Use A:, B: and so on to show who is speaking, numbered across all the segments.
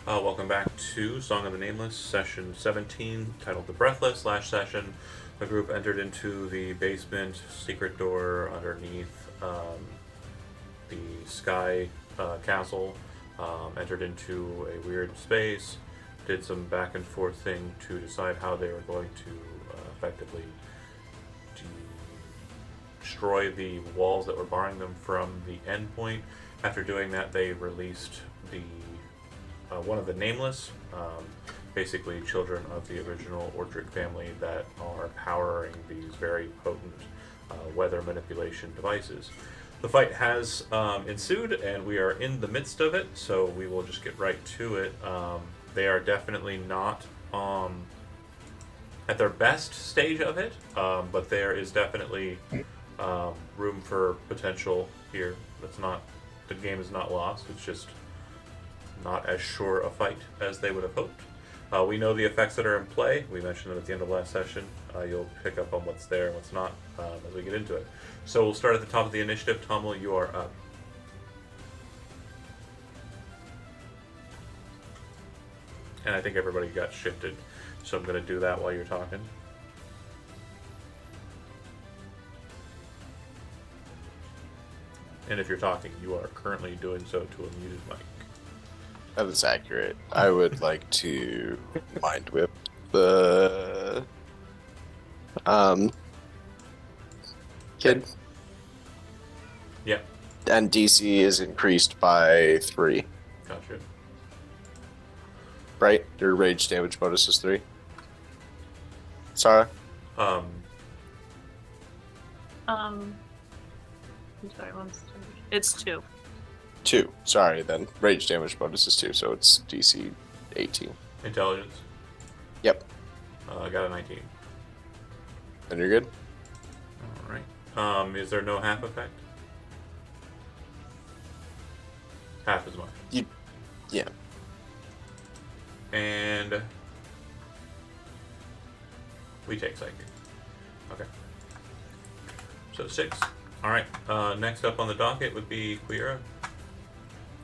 A: Welcome back to Song of the Nameless, session 17, titled The Breathless. Last session, the group entered into the basement secret door underneath the Sky Castle, entered into a weird space, did some back and forth thing to decide how they were going to effectively destroy the walls that were barring them from the endpoint. After doing that, they released the one of the Nameless, basically children of the original Ordric family that are powering these very potent weather manipulation devices. The fight has ensued, and we are in the midst of it, so we will just get right to it. They are definitely not at their best stage of it, but there is definitely room for potential here. That's not the game is not lost. It's just not as sure a fight as they would have hoped. We know the effects that are in play. We mentioned them at the end of last session. You'll pick up on what's there and what's not as we get into it. So we'll start at the top of the initiative. Tommel, you are up. And I think everybody got shifted, so I'm going to do that while you're talking. And if you're talking, you are currently doing so to a muted mic.
B: That is accurate. I would like to mind whip the kid.
A: Yeah.
B: And DC is increased by 3.
A: Gotcha.
B: Right? Your rage damage bonus is 3. Sarah?
C: I'm sorry, it's 2.
B: 2. Sorry, then. Rage damage bonus is 2, so it's DC 18.
A: Intelligence.
B: Yep.
A: I got a 19.
B: Then you're good?
A: Alright. Is there no half effect? Half as much.
B: Yeah.
A: And we take psychic. Okay. So 6. Alright. Next up on the docket would be Queera.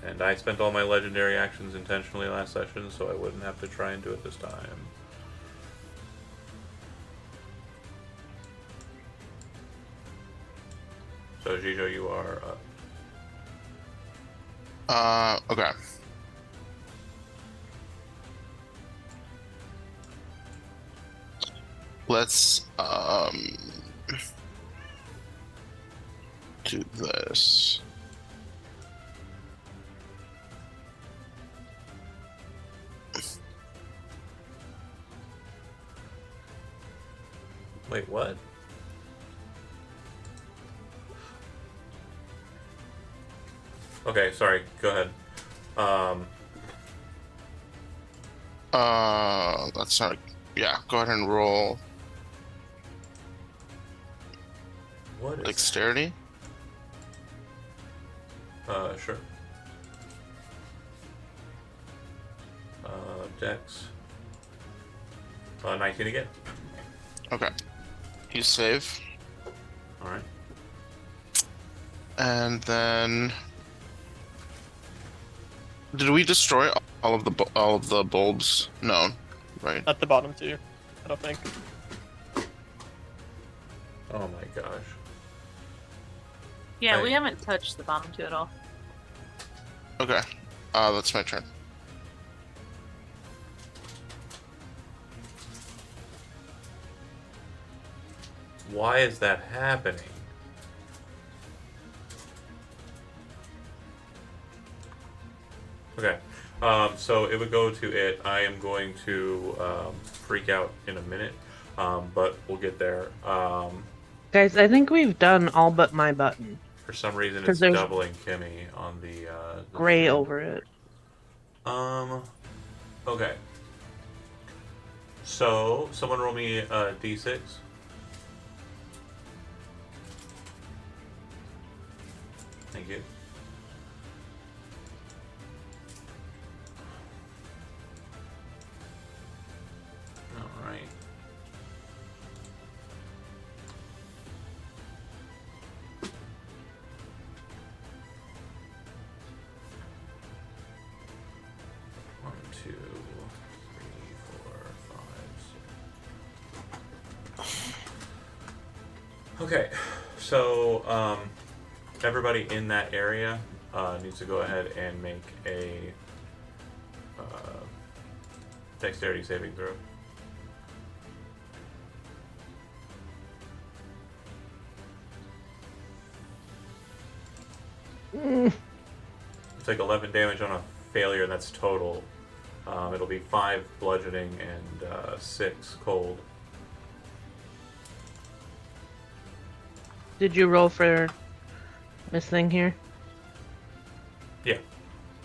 A: And I spent all my legendary actions intentionally last session, so I wouldn't have to try and do it this time. So Jijo, you are up.
D: Okay. Let's do this.
A: Wait, what? Okay, sorry. Go ahead.
D: That's not. Yeah, go ahead and roll
A: What is
D: dexterity.
A: Sure. Dex. 19 again.
D: Okay. You save,
A: Alright.
D: and then did we destroy all of the bulbs? No, right?
E: At the bottom too, I don't think.
A: Oh my gosh.
C: Yeah, we haven't touched the bottom 2 at all.
D: Okay. That's my turn.
A: Why is that happening? Okay. So it would go to it. I am going to freak out in a minute, but we'll get there.
F: Guys, I think we've done all but my button.
A: For some reason,
F: 'Cause
A: it's
F: there's
A: doubling Kimmy on the
F: Gray
A: screen.
F: over it.
A: Okay. So someone roll me a d6. Thank you. All right. Okay, so everybody in that area needs to go ahead and make a dexterity saving throw. Take 11 damage on a failure, and that's total. It'll be 5 bludgeoning and 6 cold.
F: Did you roll for this thing here?
A: Yeah,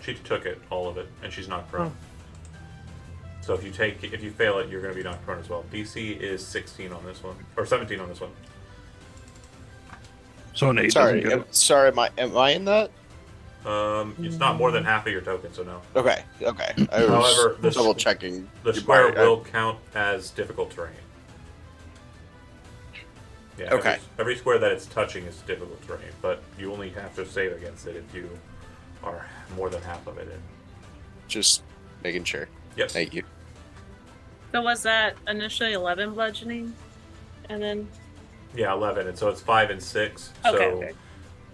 A: she took it, all of it, and she's knocked prone. So if you fail it, you're going to be knocked prone as well. DC is 16 on this one, or 17 on this one.
G: So an 8
B: Sorry,
G: doesn't get it.
B: sorry. Am I in that?
A: It's not more than half of your token, so no.
B: Okay. I was
A: However, the
B: double checking.
A: The square will count as difficult terrain. Yeah.
B: Okay.
A: Every square that it's touching is difficult terrain, but you only have to save against it if you are more than half of it in.
B: Just making sure.
A: Yep.
B: Thank you.
C: So was that initially 11 bludgeoning? And then.
A: Yeah, 11, and so it's 5 and 6.
C: Okay,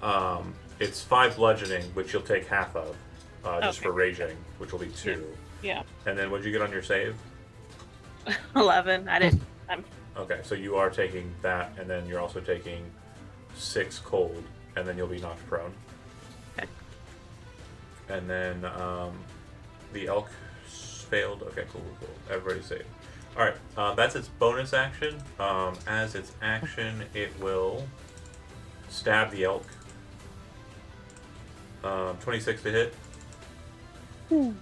A: So, it's 5 bludgeoning, which you'll take half of, just
C: Okay.
A: for raging, which will be 2.
C: Yeah.
A: And then what'd you get on your save?
C: 11. I didn't.
A: Okay, so you are taking that, and then you're also taking 6 cold, and then you'll be knocked prone.
C: Okay.
A: And then the elk failed. Okay, cool. Everybody's safe. All right, that's its bonus action. As its action, it will stab the elk. 26 to hit. And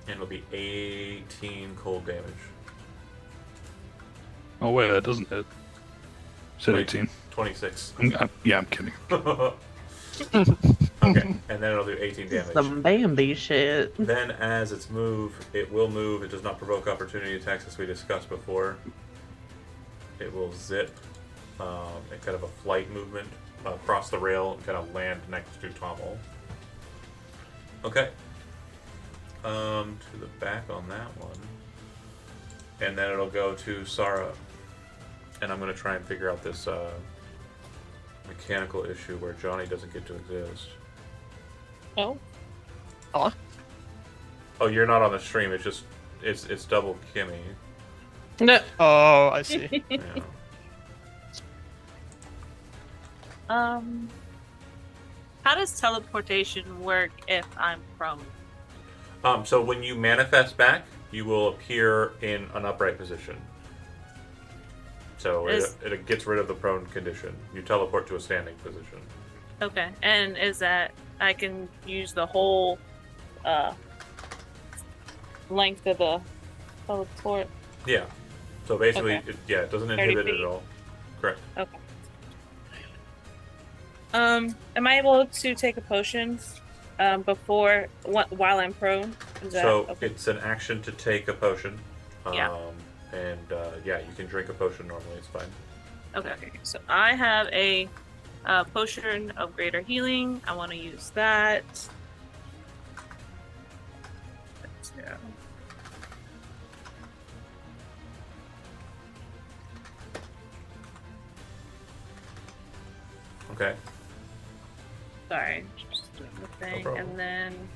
A: it'll be 18 cold damage.
G: Oh wait, that doesn't hit. Said
A: Wait.
G: 18.
A: 26.
G: I'm kidding.
A: Okay, and then it'll do 18 damage.
F: Some Bambi shit.
A: Then, as its move, it will move. It does not provoke opportunity attacks, as we discussed before. It will zip, a kind of a flight movement across the rail and kind of land next to Tommel. Okay. To the back on that one. And then it'll go to Sarah. And I'm going to try and figure out this mechanical issue where Johnny doesn't get to exist.
C: Oh.
A: Oh, you're not on the stream. It's just it's double Kimmy.
F: No.
E: Oh, I see.
A: Yeah.
C: How does teleportation work if I'm prone?
A: So when you manifest back, you will appear in an upright position. So it gets rid of the prone condition. You teleport to a standing position.
C: Okay, and is that I can use the whole length of the teleport?
A: Yeah. So basically,
C: Okay.
A: it doesn't
C: 30
A: inhibit it
C: feet.
A: at all. Correct.
C: Okay. Am I able to take a potion while I'm prone? Is that
A: So
C: okay?
A: it's an action to take a potion.
C: Yeah.
A: And you can drink a potion normally. It's fine.
C: Okay. So I have a potion of greater healing. I want to use that. Yeah.
A: Okay.
C: Sorry, just doing the thing,
A: problem.
C: and then.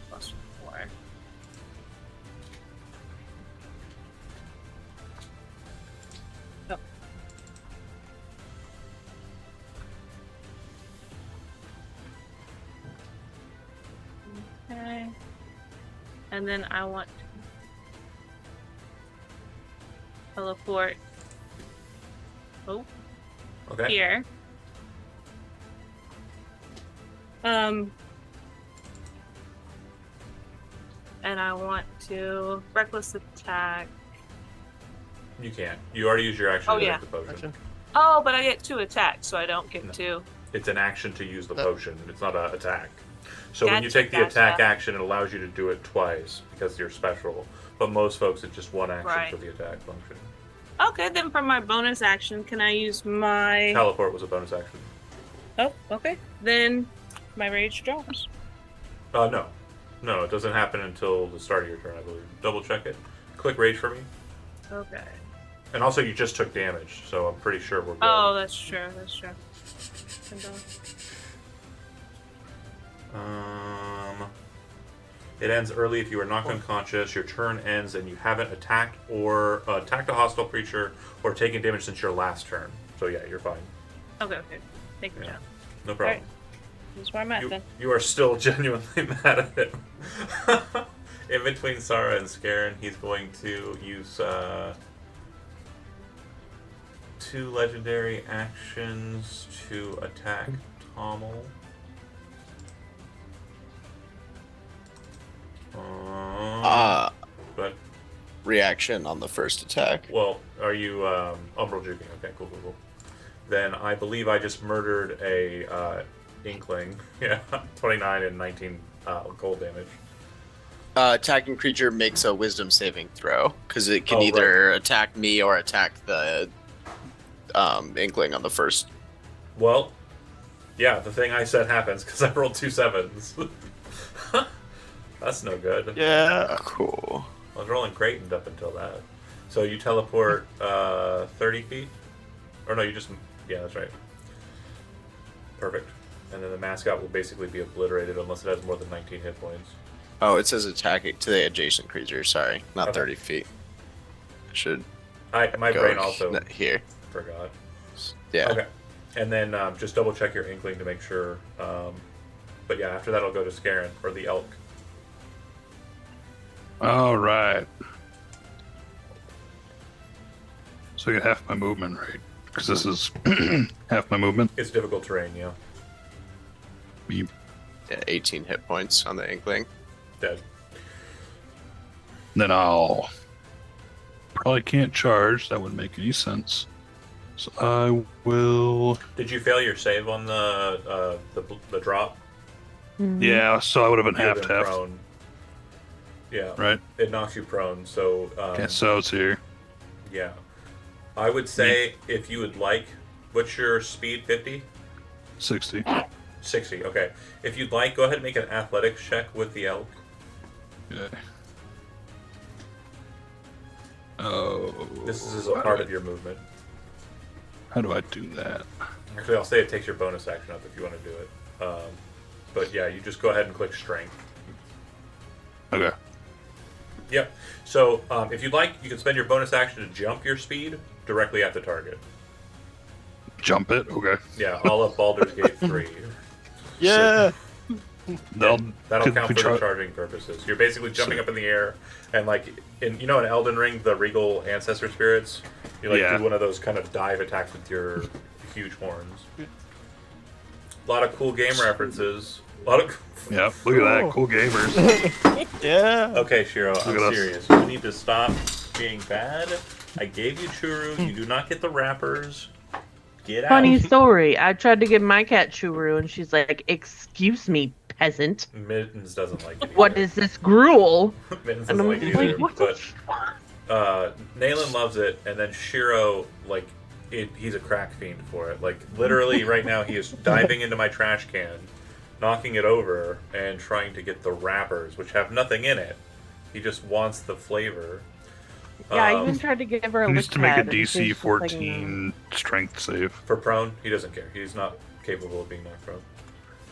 C: Plus 4. Oh. Okay. And then I want to teleport
A: Okay.
C: here. And I want to reckless attack.
A: You can't. You already used your action
C: Oh,
A: to
C: yeah.
A: make the potion.
E: Action.
C: Oh, but I get 2 attacks, so I don't get
A: No.
C: 2.
A: It's an action to use the
E: No.
A: potion. It's not an attack. So when you
C: Gotcha,
A: take the attack
C: gotcha.
A: action, it allows you to do it twice because you're special. But most folks, it's just one action
C: Right.
A: for the attack function.
C: Okay, then for my bonus action, can I use my...
A: Teleport was a bonus action.
C: Oh, okay. Then my rage drops.
A: No. No, it doesn't happen until the start of your turn, I believe. Double check it. Click rage for me.
C: Okay.
A: And also, you just took damage, so I'm pretty sure we're good.
C: Oh, that's true. That's true.
A: It ends early if you are knocked unconscious. Your turn ends and you haven't attacked a hostile creature or taken damage since your last turn. So yeah, you're fine.
C: Okay. Thank you,
A: Yeah.
C: John.
A: No problem.
C: Alright. That's where I'm at then.
A: You are still genuinely mad at him. In between Sarah and Scarin, he's going to use 2 legendary actions to attack Tommel. But
B: Reaction on the first attack.
A: well, are you umbral juking? Okay, cool. Then I believe I just murdered a inkling. Yeah, 29 and 19 cold damage.
B: Attacking creature makes a wisdom saving throw because it can
A: Oh,
B: either attack me or attack the inkling on the first.
A: Well, yeah, the thing I said happens because I rolled 2 7s. That's no good.
B: Yeah, cool.
A: I was rolling great up until that. So you teleport 30 feet? Or no, yeah, that's right. Perfect. And then the mascot will basically be obliterated unless it has more than 19 hit points.
B: Oh, it says attacking to the adjacent creature. Sorry, not
A: Okay.
B: 30 feet. Should
A: My
B: go
A: brain also
B: here.
A: forgot.
B: Yeah.
A: Okay. And then just double check your inkling to make sure. But yeah, after that I'll go to Scarin, or the elk.
G: All right. So I get half my movement, right? Because this is half my movement.
A: It's difficult terrain, yeah.
G: Me.
B: Yeah, 18 hit points on the inkling.
A: Dead.
G: Then I'll probably can't charge. That wouldn't make any sense. So I will.
A: Did you fail your save on the drop?
G: Yeah. So I would have been
A: You would've
G: half
A: been
G: half.
A: prone. Yeah.
G: Right.
A: It knocks you prone, so
G: Okay. So it's here.
A: yeah. I would say if you would like, what's your speed? 50?
G: 60.
A: 60. Okay. If you'd like, go ahead and make an athletics check with the elk.
G: Okay. Oh.
A: This is a part of your movement.
G: How do I do that?
A: Actually, I'll say it takes your bonus action up if you want to do it. But yeah, you just go ahead and click strength.
G: Okay.
A: Yep. So if you'd like, you can spend your bonus action to jump your speed directly at the target.
G: Jump it. Okay.
A: Yeah, all of Baldur's Gate 3.
E: Yeah.
G: That'll
A: That'll count for
G: char-
A: the charging purposes. You're basically jumping up in the air, and like in Elden Ring, the regal ancestor spirits, you like
G: Yeah.
A: do one of those kind of dive attacks with your huge horns. A lot of cool game references. A lot of.
G: Yeah. Look at that. Cool gamers.
E: Yeah.
A: Okay, Shiro,
G: Look
A: I'm
G: at us.
A: serious. You need to stop being bad. I gave you churu. You do not get the wrappers. Get out.
F: Funny story. I tried to give my cat churu, and she's like, "Excuse me, peasant.
A: Mittens doesn't like it.
F: What
A: either.
F: is this gruel?"
A: Mittens
F: And
A: doesn't
F: I'm
A: like it
F: like,
A: either.
F: "What the
A: But Nayland loves it, and then Shiro, like, he's a crack fiend for it. Like, literally, right now, he is diving into my trash can, knocking it over, and trying to get the wrappers, which have nothing in it. He just wants the flavor.
F: Yeah, I even tried to give her a
G: He
F: lick
G: needs to make a
F: pad, and
G: DC
F: she's just like,
G: 14 strength save.
A: For prone, he doesn't care. He's not capable of being knocked prone.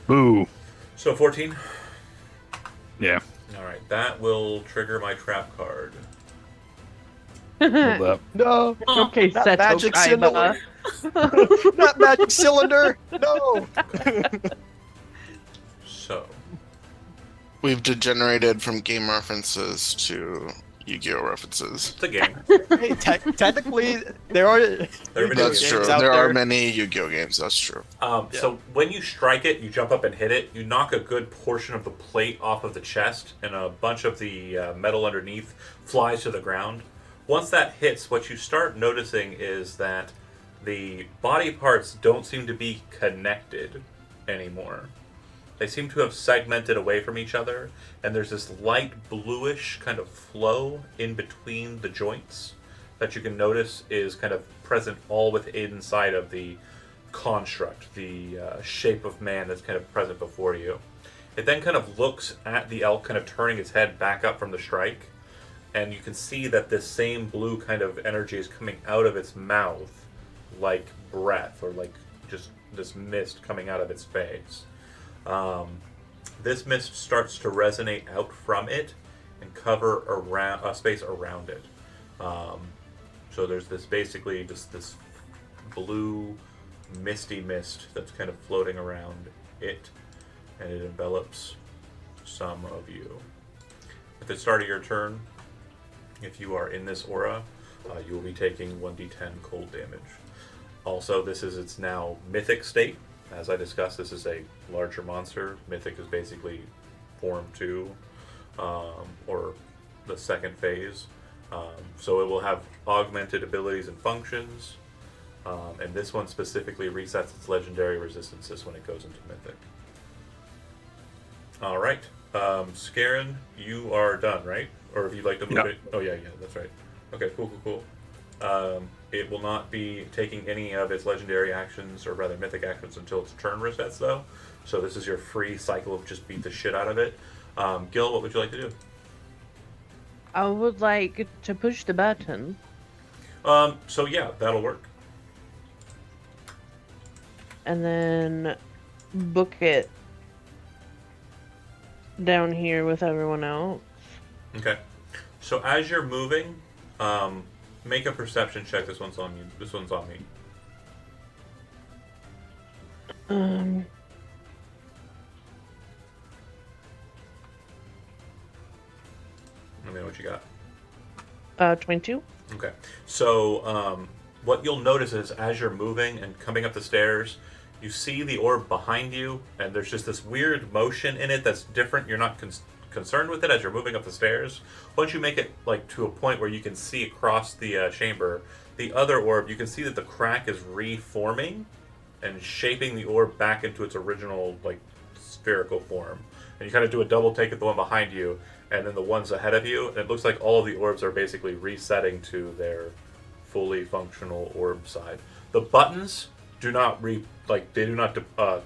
G: Boo.
A: So 14.
G: Yeah.
A: All right, that will trigger my trap card.
G: Hold up.
E: No.
F: Okay,
E: Not
F: Seto
E: magic
F: Kaiba.
E: cylinder. Not magic cylinder. No.
A: So
D: We've degenerated from game references to Yu-Gi-Oh references.
A: it's a game.
E: Hey, technically, there are.
A: Everybody
D: That's
A: games
D: true.
E: out
D: There are
E: there.
D: many Yu-Gi-Oh games. That's true.
A: So when you strike it, you jump up and hit it. You knock a good portion of the plate off of the chest, and a bunch of the metal underneath flies to the ground. Once that hits, what you start noticing is that the body parts don't seem to be connected anymore. They seem to have segmented away from each other, and there's this light bluish kind of flow in between the joints that you can notice is kind of present all within inside of the construct, the shape of man that's kind of present before you. It then kind of looks at the elk, kind of turning its head back up from the strike, and you can see that this same blue kind of energy is coming out of its mouth like breath, or like just this mist coming out of its face. This mist starts to resonate out from it and cover around a space around it. So there's this basically just this blue misty mist that's kind of floating around it, and it envelops some of you. At the start of your turn, if you are in this aura, you will be taking 1d10 cold damage. Also, this is its now mythic state. As I discussed, this is a larger monster. Mythic is basically Form 2, or the second phase. So it will have augmented abilities and functions, and this one specifically resets its legendary resistances when it goes into Mythic. Alright, Scarin, you are done, right? Or if you'd like to move it... Oh yeah, that's right. Okay, cool. It will not be taking any of its legendary actions, or rather mythic actions, until its turn resets, though. So this is your free cycle of just beat the shit out of it. Gil, what would you like to do?
F: I would like to push the button.
A: So yeah, that'll work.
F: And then book it down here with everyone else.
A: Okay. So as you're moving, make a perception check. This one's on you. This one's on me. Let me know what you got.
F: 22.
A: Okay. So what you'll notice is as you're moving and coming up the stairs, you see the orb behind you, and there's just this weird motion in it that's different. You're not concerned with it as you're moving up the stairs. Once you make it like to a point where you can see across the chamber, the other orb, you can see that the crack is reforming and shaping the orb back into its original like spherical form. And you kind of do a double take at the one behind you, and then the ones ahead of you, and it looks like all of the orbs are basically resetting to their fully functional orb side. The buttons do not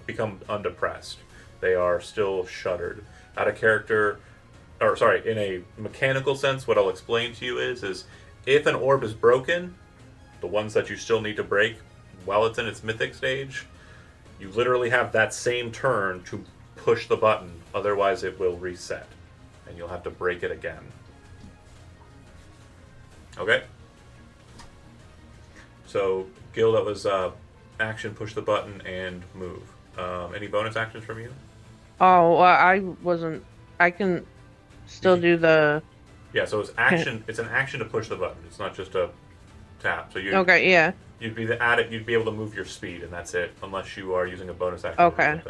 A: become undepressed. They are still shuttered. Out of character, or sorry, in a mechanical sense, what I'll explain to you is if an orb is broken, the ones that you still need to break while it's in its mythic stage, you literally have that same turn to push the button, otherwise it will reset, and you'll have to break it again. Okay? So, Gil, that was action, push the button, and move. Any bonus actions from you?
F: Oh, well, I wasn't. I can still do the.
A: Yeah, so it's action. It's an action to push the button. It's not just a tap. So you.
F: Okay. Yeah.
A: You'd be at it. You'd be able to move your speed, and that's it, unless you are using a bonus action.
F: Okay.
A: Or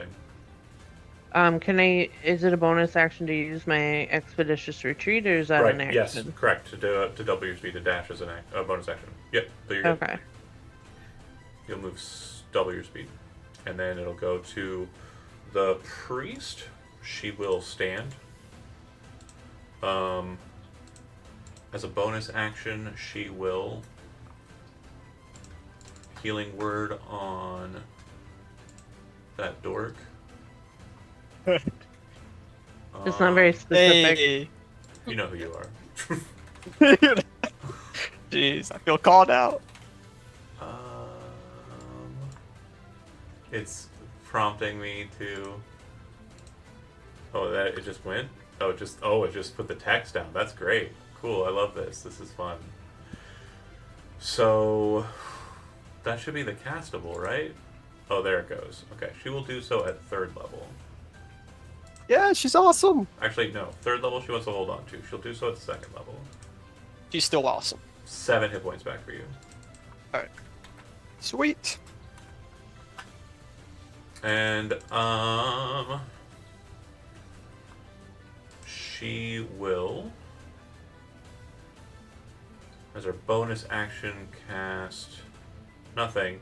A: something.
F: Can I? Is it a bonus action to use my expeditious retreat, or is that
A: right.
F: an action?
A: Yes. Correct. To double your speed, to dash as a bonus action. Yep. So you're good.
F: Okay.
A: You'll move double your speed, and then it'll go to the priest. She will stand. As a bonus action, she will healing word on that dork.
F: It's not very specific.
E: Hey.
A: You know who you are.
E: Jeez, I feel called out.
A: It's prompting me to. Oh, that it just went. It just put the text down. That's great. Cool. I love this. This is fun. So that should be the castable, right? Oh, there it goes. Okay, she will do so at 3rd level.
E: Yeah, she's awesome.
A: Actually, no. 3rd level she wants to hold on to. She'll do so at 2nd level.
E: She's still awesome.
A: 7 hit points back for you.
E: Alright. Sweet.
A: And, she will, as her bonus action, cast nothing.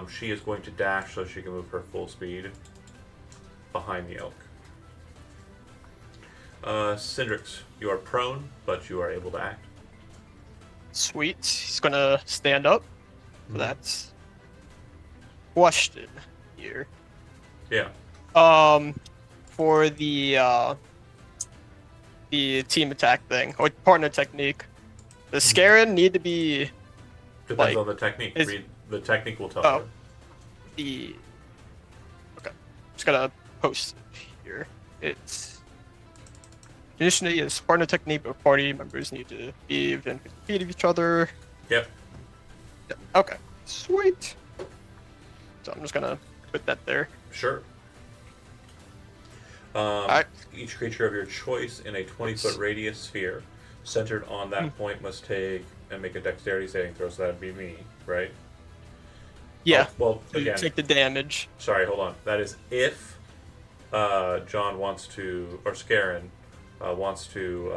A: She is going to dash so she can move her full speed behind the elk. Cindrix, you are prone, but you are able to act.
E: Sweet. He's gonna stand up. That's question here.
A: Yeah.
E: for the team attack thing or partner technique. The Scarin need to be
A: Depends
E: like,
A: on the technique.
E: is-
A: The technique will tell
E: Oh.
A: you.
E: the. Okay, just gonna post it here. It's initially is partner technique, but party members need to be within 50 feet of each other.
A: Yep.
E: Yeah, okay, sweet. So I'm just gonna put that there.
A: Sure.
E: Alright.
A: Each creature of your choice in a 20-foot radius sphere centered on that point must take and make a dexterity saving throw, so that'd be me, right?
E: Yeah.
A: Oh, well,
E: You
A: again,
E: take the damage.
A: sorry, hold on. That is if John wants to, or Scarin wants to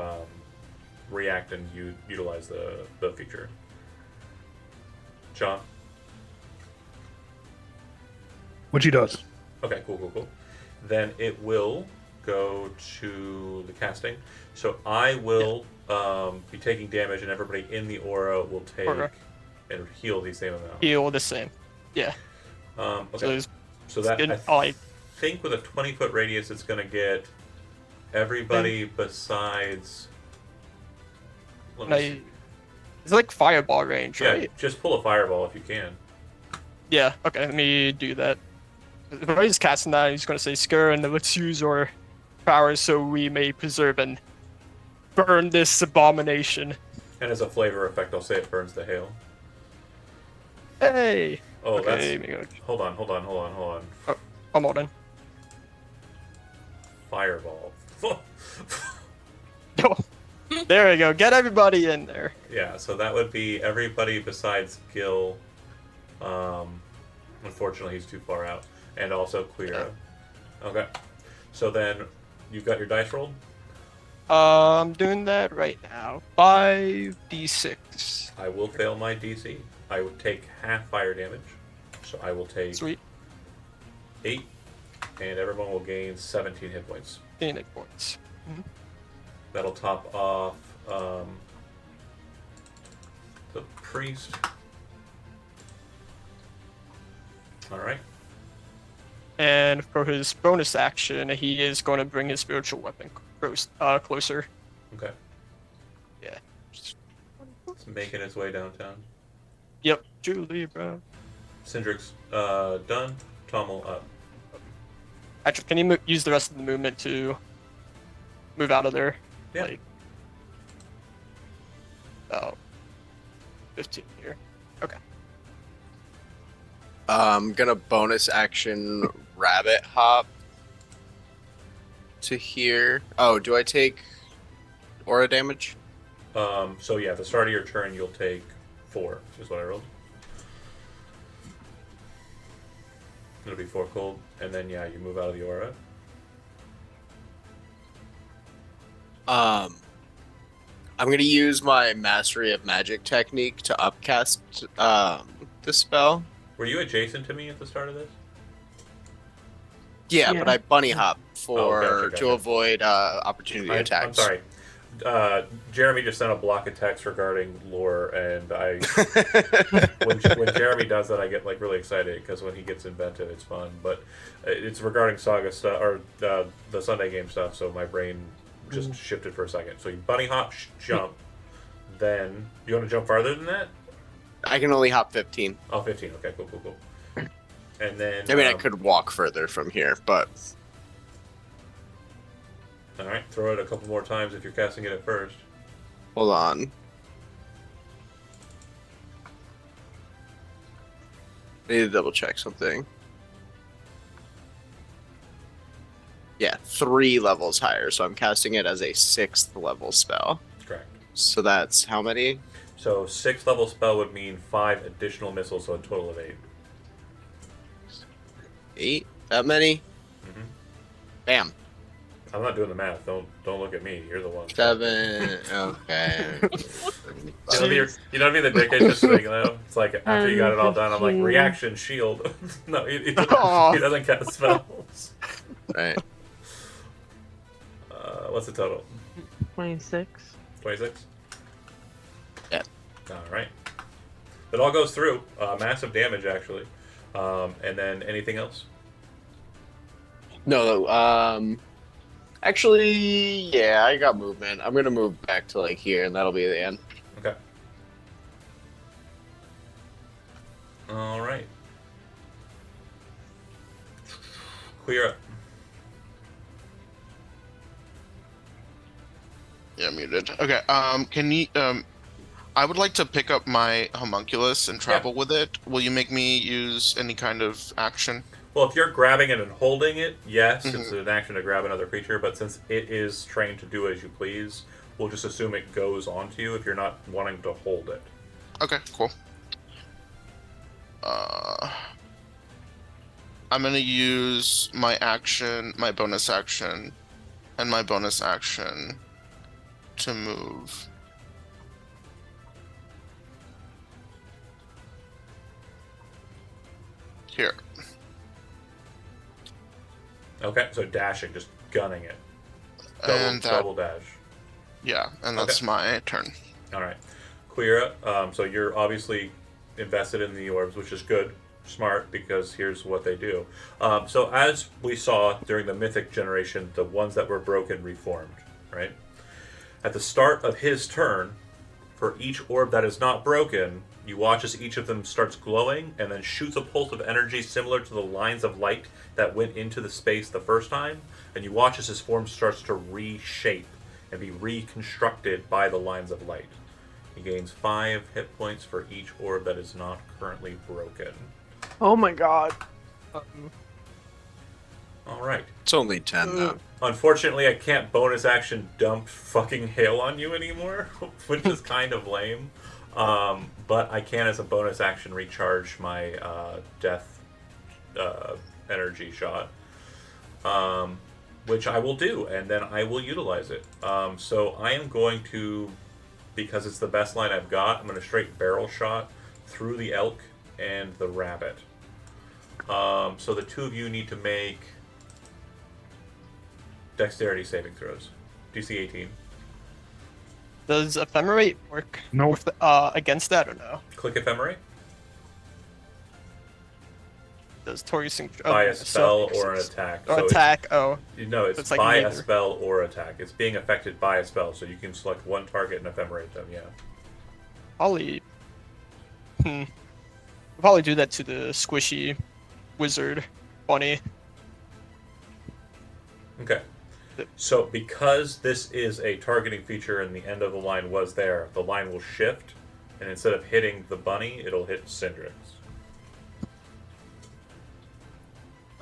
A: react and utilize the feature. John?
G: What she does.
A: Okay, cool. Then it will go to the casting. So I will be taking damage, and everybody in the aura will take
E: Aura.
A: and heal the same amount.
E: Heal the same. Yeah. So
A: Okay.
E: there's
A: So that
E: good-
A: I think with a 20-foot radius, it's going to get everybody besides. Let me see.
E: it's like fireball range,
A: Yeah,
E: right?
A: just pull a fireball if you can.
E: Yeah. Okay, let me do that. If I just casting that, he's gonna say, "Scare, and let's use our powers so we may preserve and burn this abomination."
A: And as a flavor effect, I'll say it burns the hail.
E: Hey.
A: Oh,
E: Okay.
A: that's. Hold on.
E: I'm all done.
A: Fireball.
E: There we go. Get everybody in there.
A: Yeah, so that would be everybody besides Gil. Unfortunately, he's too far out. And also Queera. Okay. So then, you've got your dice rolled?
E: I'm doing that right now. 5d6.
A: I will fail my DC. I would take half fire damage. So I will take
E: Sweet.
A: 8. And everyone will gain 17 hit points.
E: 8 points.
A: That'll top off the priest. Alright.
E: And for his bonus action, he is going to bring his spiritual weapon closer.
A: Okay.
E: Yeah.
A: It's making its way downtown.
E: Yep. Julie, bro.
A: Cindric's done. Tommel up.
E: Actually, can you use the rest of the movement to move out of there?
A: Yeah.
E: Like, oh, 15 here. Okay.
B: I'm gonna bonus action rabbit hop to here. Oh, do I take aura damage?
A: So yeah, at the start of your turn, you'll take 4, is what I rolled. It'll be 4 cold, and then yeah, you move out of the aura.
B: I'm gonna use my Mastery of Magic technique to upcast the spell.
A: Were you adjacent to me at the start of this?
B: Yeah,
F: Yeah.
B: but I bunny hop for
A: gotcha.
B: to avoid opportunity attacks.
A: I'm sorry. Jeremy just sent a block of text regarding lore, and I when Jeremy does that, I get like really excited because when he gets inventive, it's fun. But it's regarding Saga stuff or the Sunday game stuff, so my brain just shifted for a second. So you bunny hop, jump, then you want to jump farther than that?
B: I can only hop 15.
A: Oh, 15. Okay, cool. And then
B: I mean, I could walk further from here, but
A: all right, throw it a couple more times if you're casting it at first.
B: hold on. I need to double check something. Yeah, 3 levels higher, so I'm casting it as a 6th level spell.
A: Correct.
B: So that's how many?
A: So 6th level spell would mean 5 additional missiles, so a total of 8.
B: 8? That many?
A: Mhm.
B: Bam.
A: I'm not doing the math. Don't look at me. You're the one.
B: 7. Okay.
A: You know what I mean? The dick is just like, you know, it's like after you got it all done, I'm like
F: 15.
A: reaction shield. No, he
E: Aw.
A: doesn't cast spells.
B: Right.
A: What's the total?
F: 26.
A: 26.
B: Yeah.
A: All right. It all goes through. Massive damage, actually. And then anything else?
B: No, Actually, yeah, I got movement. I'm gonna move back to like here, and that'll be the end.
A: Okay. All right. Clear up.
D: Yeah, muted. Okay. Can you I would like to pick up my homunculus and travel with it. Will you make me use any kind of action?
A: Well, if you're grabbing it and holding it, yes, it's
D: Mhm.
A: an action to grab another creature. But since it is trained to do as you please, we'll just assume it goes onto you if you're not wanting to hold it.
D: Okay, cool. Uh, I'm gonna use my action, my bonus action, and my bonus action to move. Here.
A: Okay, so dashing, just gunning it.
D: And that,
A: Double dash.
D: yeah, and that's my turn.
A: All right, Queera. So you're obviously invested in the orbs, which is good, smart, because here's what they do. So as we saw during the Mythic generation, the ones that were broken reformed. Right at the start of his turn, for each orb that is not broken, you watch as each of them starts glowing and then shoots a pulse of energy similar to the lines of light that went into the space the first time, and you watch as his form starts to reshape and be reconstructed by the lines of light. He gains 5 hit points for each orb that is not currently broken.
F: Oh my god.
A: Alright.
B: It's only 10 though.
A: Unfortunately, I can't bonus action dump fucking hail on you anymore, which is kind of lame. But I can, as a bonus action, recharge my death energy shot, which I will do, and then I will utilize it. So I am going to, because it's the best line I've got, I'm going to straight barrel shot through the elk and the rabbit. So the two of you need to make dexterity saving throws. DC 18.
E: Does ephemerate work
G: Nope.
E: with, against that or no?
A: Click ephemerate.
E: Does Tori sing
A: By a spell or an attack.
E: Or
A: So
E: attack? Oh,
A: no, it's
E: it's like
A: by a
E: neither.
A: spell or attack. It's being affected by a spell, so you can select one target and ephemerate them, yeah.
E: probably. I'll probably do that to the squishy wizard bunny.
A: Okay. So because this is a targeting feature and the end of the line was there, the line will shift, and instead of hitting the bunny, it'll hit Cindrix.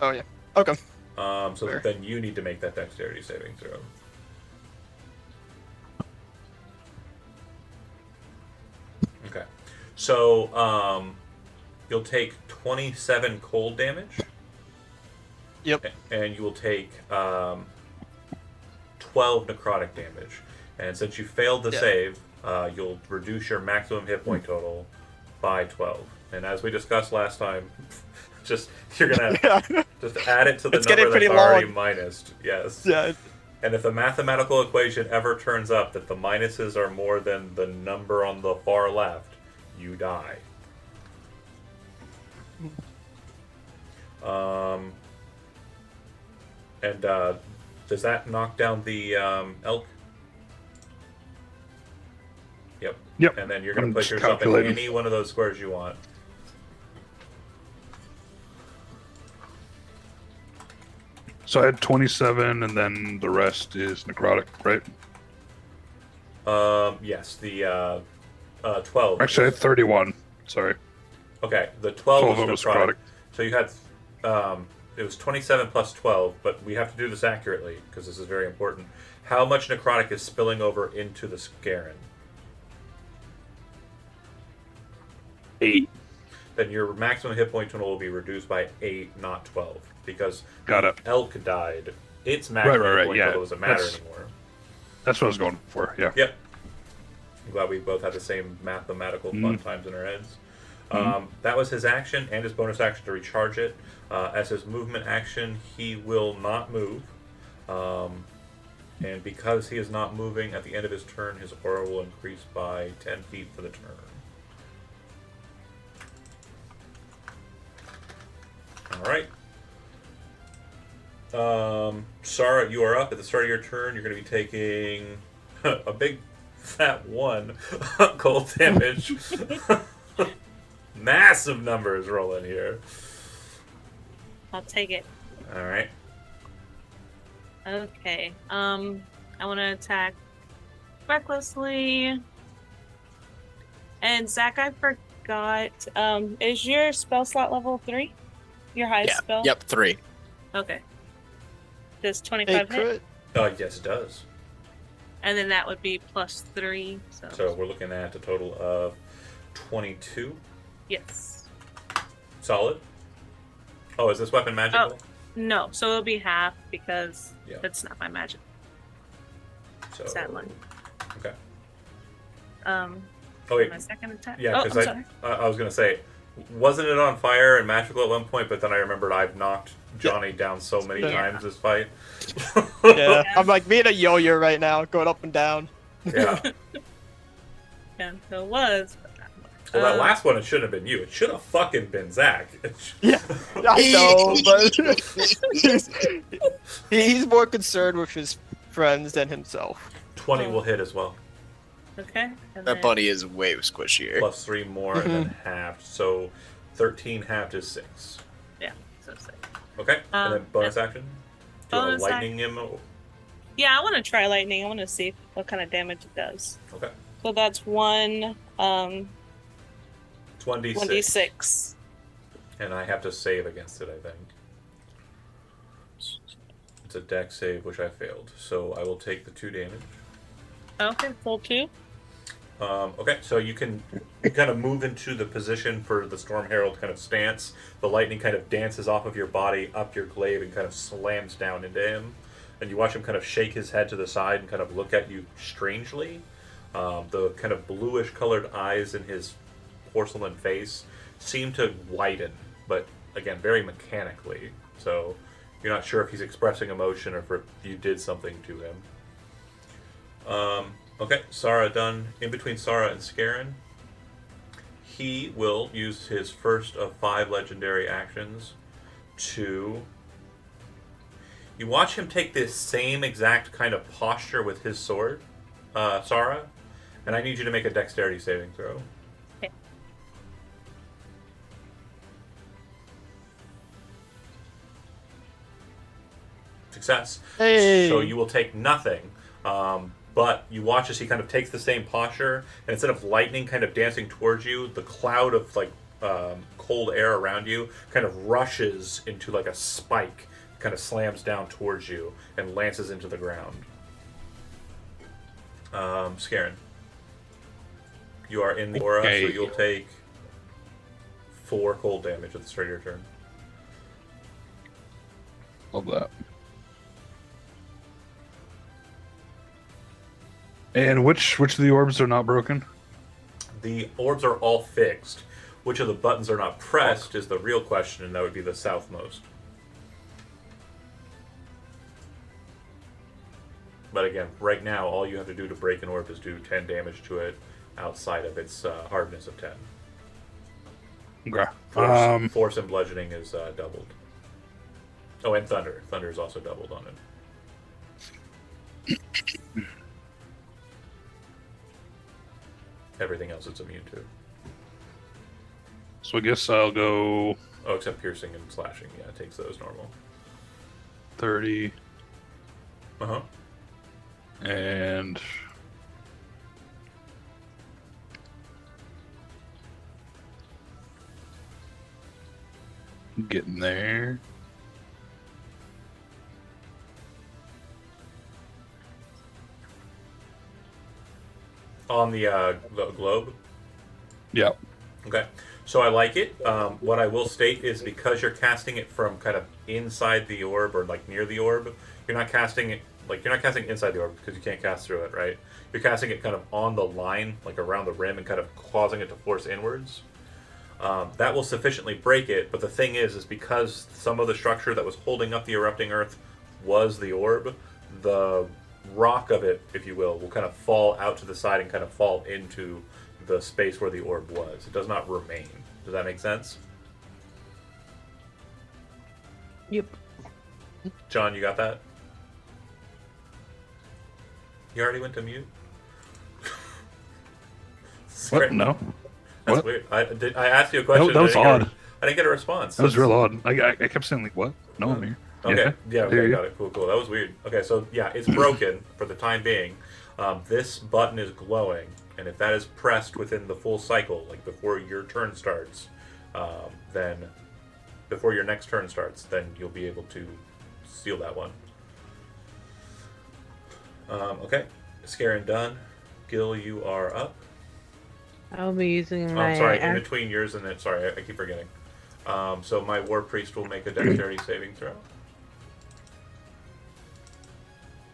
E: Oh yeah. Okay.
A: So
E: Fair.
A: then you need to make that dexterity saving throw. Okay. So you'll take 27 cold damage.
E: Yep.
A: And you will take 12 necrotic damage. And since you failed the
E: Yeah.
A: save, you'll reduce your maximum hit point total by 12. And as we discussed last time, just you're gonna
E: Yeah.
A: just add it to the
E: It's getting
A: number that's
E: pretty
A: already
E: long.
A: minused. Yes.
E: Yeah.
A: And if the mathematical equation ever turns up that the minuses are more than the number on the far left, you die. And does that knock down the elk? Yep.
G: Yep.
A: And then you're going
G: I'm
A: to place
G: just
A: yourself in
G: calculating.
A: any one of those squares you want.
G: So I had 27, and then the rest is necrotic, right?
A: Yes, the 12.
G: Actually, I had 31. Sorry.
A: Okay, the 12
G: 12
A: was
G: was
A: necrotic.
G: necrotic.
A: So you had, it was 27 plus 12, but we have to do this accurately because this is very important. How much necrotic is spilling over into the Scarin?
G: 8.
A: Then your maximum hit point total will be reduced by 8, not 12, because
G: Got it.
A: elk died. Its maximum hit point
G: yeah.
A: total doesn't matter
G: That's-
A: anymore.
G: That's what I was going for, yeah.
A: Yep. I'm glad we both had the same mathematical fun times in our heads. That was his action and his bonus action to recharge it. As his movement action, he will not move. And because he is not moving, at the end of his turn, his aura will increase by 10 feet for the turn. Alright. Sarah, you are up at the start of your turn. You're going to be taking a big fat 1 cold damage. Massive numbers rolling here.
C: I'll take it.
A: All right.
C: Okay. I want to attack recklessly. And Zach, I forgot. Is your spell slot level 3? Your highest
B: Yeah.
C: spell?
B: Yep. 3.
C: Okay. Does
E: Hey,
C: 25 hit?
E: crit.
A: Yes, it does.
C: And then that would be +3.
A: So we're looking at a total of 22.
C: Yes.
A: Solid. Oh, is this weapon magical?
C: No, so it'll be half because
A: Yeah.
C: that's not my magic
A: So,
C: stat line.
A: okay.
C: Oh
A: wait.
C: my second attack.
A: Yeah,
C: I'm
A: because
C: sorry.
A: I was going to say, wasn't it on fire and magical at one point, but then I remembered I've knocked Johnny down so many
E: Yeah.
A: times this fight.
E: Yeah, I'm like being a yo-yo right now, going up and down.
A: Yeah.
C: Yeah, so it was. But not much.
A: Well, that last one, it shouldn't have been you. It should have fucking been Zach.
E: Yeah, I know, but he's more concerned with his friends than himself.
A: 20 will hit as well.
C: Okay. And
B: That
C: then-
B: bunny is way squishier.
A: Plus 3 more and then halved. So 13 halved is 6.
C: Yeah, so 6.
A: Okay. And then bonus
C: and-
A: action? Do you want
C: bonus
A: to lightning him?
C: Yeah, I want to try lightning. I want to see what kind of damage it does.
A: Okay.
C: So that's 1
A: It's 1d6.
C: 1d6.
A: And I have to save against it, I think. It's a dex save, which I failed. So I will take the 2 damage.
C: Okay, full 2.
A: Okay, so you can kind of move into the position for the Storm Herald kind of stance. The lightning kind of dances off of your body, up your glaive, and kind of slams down into him. And you watch him kind of shake his head to the side and kind of look at you strangely. The kind of bluish colored eyes in his porcelain face seem to widen, but again, very mechanically. So you're not sure if he's expressing emotion or if you did something to him. Okay, Sarah done. In between Sarah and Scarin, he will use his first of 5 legendary actions to... You watch him take this same exact kind of posture with his sword, Sarah, and I need you to make a dexterity saving throw.
C: Okay.
A: Success.
E: Hey.
A: So you will take nothing. But you watch as he kind of takes the same posture, and instead of lightning kind of dancing towards you, the cloud of like cold air around you kind of rushes into like a spike, kind of slams down towards you and lances into the ground. Scarin, you are in the aura, so
G: Okay.
A: you'll take 4 cold damage at the start of your turn.
G: Love that. And which of the orbs are not broken?
A: The orbs are all fixed. Which of the buttons are not pressed is the real question, and that would be the southmost. But again, right now, all you have to do to break an orb is do 10 damage to it outside of its hardness of 10.
G: Okay.
A: Force and bludgeoning is doubled. Oh, and thunder. Thunder is also doubled on it. Everything else it's immune to.
G: So I guess I'll go
A: Oh, except piercing and slashing. Yeah, it takes those normal.
G: 30
A: Uh-huh.
G: and getting there.
A: On the globe.
G: Yep.
A: Okay, so I like it. What I will state is because you're casting it from kind of inside the orb or like near the orb, you're not casting it inside the orb because you can't cast through it, right? You're casting it kind of on the line, like around the rim, and kind of causing it to force inwards. That will sufficiently break it, but the thing is because some of the structure that was holding up the erupting earth was the orb, the rock of it, if you will kind of fall out to the side and kind of fall into the space where the orb was. It does not remain. Does that make sense?
F: Yep.
A: John, you got that? You already went to mute?
G: What? No.
A: That's
G: What?
A: weird. I asked you a question.
G: That was odd.
A: I didn't get a response.
G: That was real odd. I kept saying like, "What? No, I'm here."
A: Okay. Yeah.
G: I
A: Okay.
G: hear you.
A: Got it. Cool. That was weird. Okay. So yeah, it's broken for the time being. This button is glowing, and if that is pressed within the full cycle, like before your turn starts, then before your next turn starts, then you'll be able to seal that one. Okay. Scarin done. Gil, you are up.
F: I'll be using
A: Oh,
F: my.
A: I'm sorry. In between yours and then, sorry, I keep forgetting. So my war priest will make a dexterity saving throw.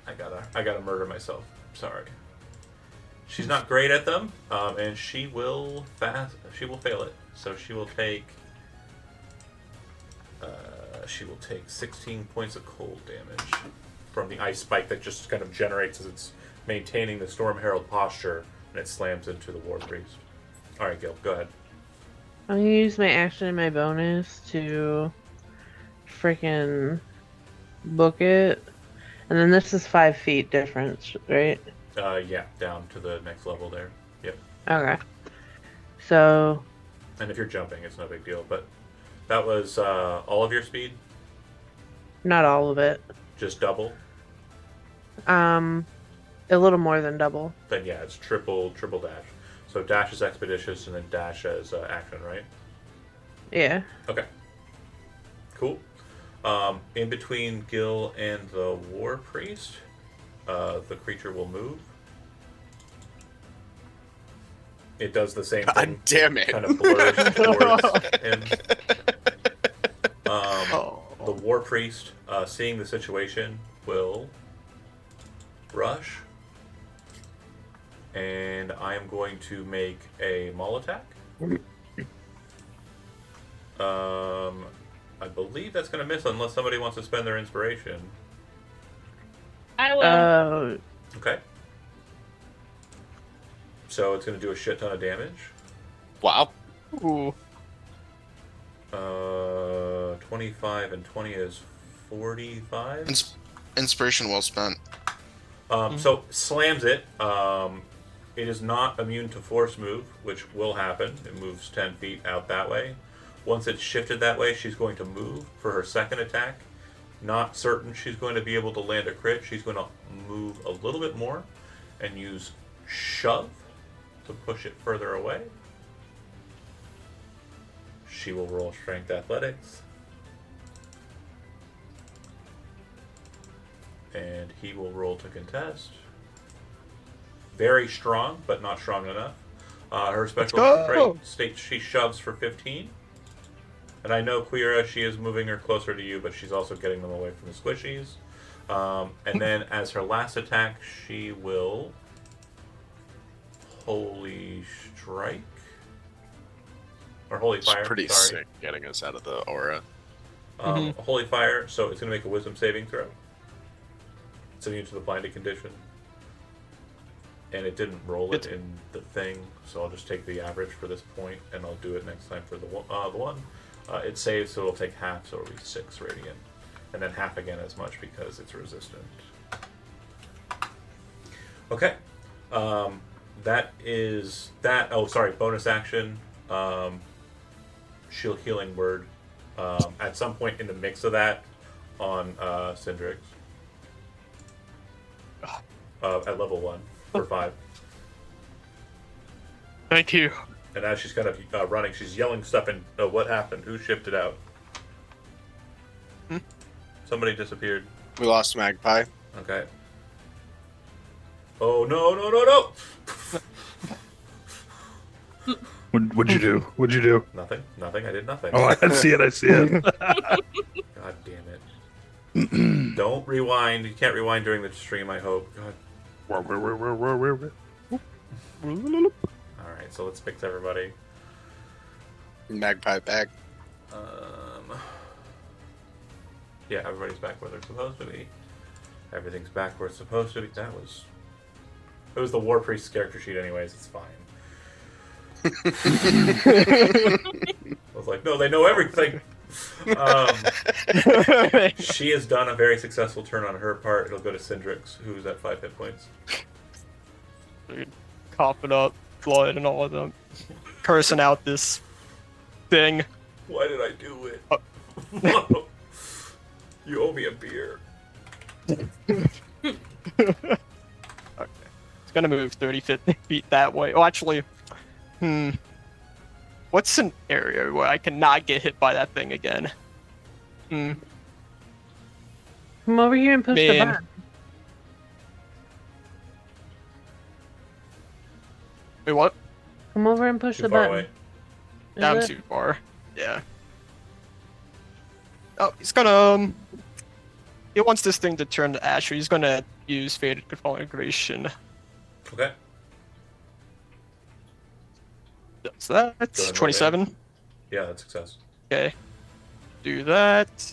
A: I gotta murder myself. Sorry. She's not great at them, and she will fail it. So she will take 16 points of cold damage from the ice spike that just kind of generates as it's maintaining the Storm Herald posture, and it slams into the war priest. All right, Gil, go ahead.
F: I'm gonna use my action and my bonus to freaking book it. And then this is 5 feet difference, right?
A: Yeah, down to the next level there. Yep.
F: Okay. So,
A: And if you're jumping, it's no big deal. But that was all of your speed?
F: not all of it.
A: Just double?
F: A little more than double.
A: Then yeah, it's triple dash. So dash is expeditious and then dash as action, right?
F: Yeah.
A: Okay. Cool. In between Gil and the war priest, the creature will move. It does the same
B: God
A: thing.
B: damn it.
A: Kind of blurs towards him.
D: Oh.
A: The war priest, seeing the situation, will rush. And I am going to make a maul attack. I believe that's going to miss unless somebody wants to spend their inspiration.
C: I will.
A: Okay. So it's going to do a shit ton of damage.
B: Wow.
E: Ooh.
A: 25 and 20 is 45.
D: Inspiration well spent.
A: So slams it. It is not immune to force move, which will happen. It moves 10 feet out that way. Once it's shifted that way, she's going to move for her second attack. Not certain she's going to be able to land a crit. She's going to move a little bit more and use shove to push it further away. She will roll strength athletics. And he will roll to contest. Very strong, but not strong enough. Her special trait states she shoves for 15. And I know, Quira, she is moving her closer to you, but she's also getting them away from the squishies. And then as her last attack, she will Holy Strike. Or Holy
B: It's
A: Fire.
B: pretty
A: sorry.
B: sick getting us out of the aura.
A: Holy Fire, so it's going to make a wisdom saving throw. It's immune to the blinded condition. And it didn't roll it in the thing, so I'll just take the average for this point, and I'll do it next time for the one. It saves, so it'll take half, so it'll be 6 radiant. And then half again as much because it's resistant. Okay. That is that. Oh, sorry, bonus action. Shield Healing Word. At some point in the mix of that on Syndrix. At level 1 for 5.
E: Thank you.
A: And as she's kind of running, she's yelling stuff and what happened? Who shifted out? Somebody disappeared.
B: We lost Magpie.
A: Okay. Oh no!
G: What'd you do? What'd you do?
A: Nothing. I did nothing.
G: Oh, I see it.
A: God damn it. Don't rewind. You can't rewind during the stream, I hope. God. Alright, so let's fix everybody.
B: Magpie back.
A: Yeah, everybody's back where they're supposed to be. Everything's back where it's supposed to be. It was the War Priest's character sheet anyways, it's fine. I was like, no, they know everything. She has done a very successful turn on her part. It'll go to Cindrix, who's at 5 hit points.
E: Coughing up blood and all of them, cursing out this thing.
A: Why did I do it? You owe me a beer.
E: Okay. It's gonna move 30 feet that way. Oh, actually, what's an area where I cannot get hit by that thing again?
F: Come over here and push the
E: Man.
F: button.
E: Wait, what?
F: Come over and push
A: Too
F: the
A: far
F: button.
A: away.
F: Is
E: I'm
F: it?
E: too far. Yeah. Oh, he's gonna. He wants this thing to turn to ash. So he's gonna use Faded Conflagration.
A: Okay.
E: So that's
A: Go ahead and roll
E: 27.
A: Yeah, that's success.
E: Okay. Do that.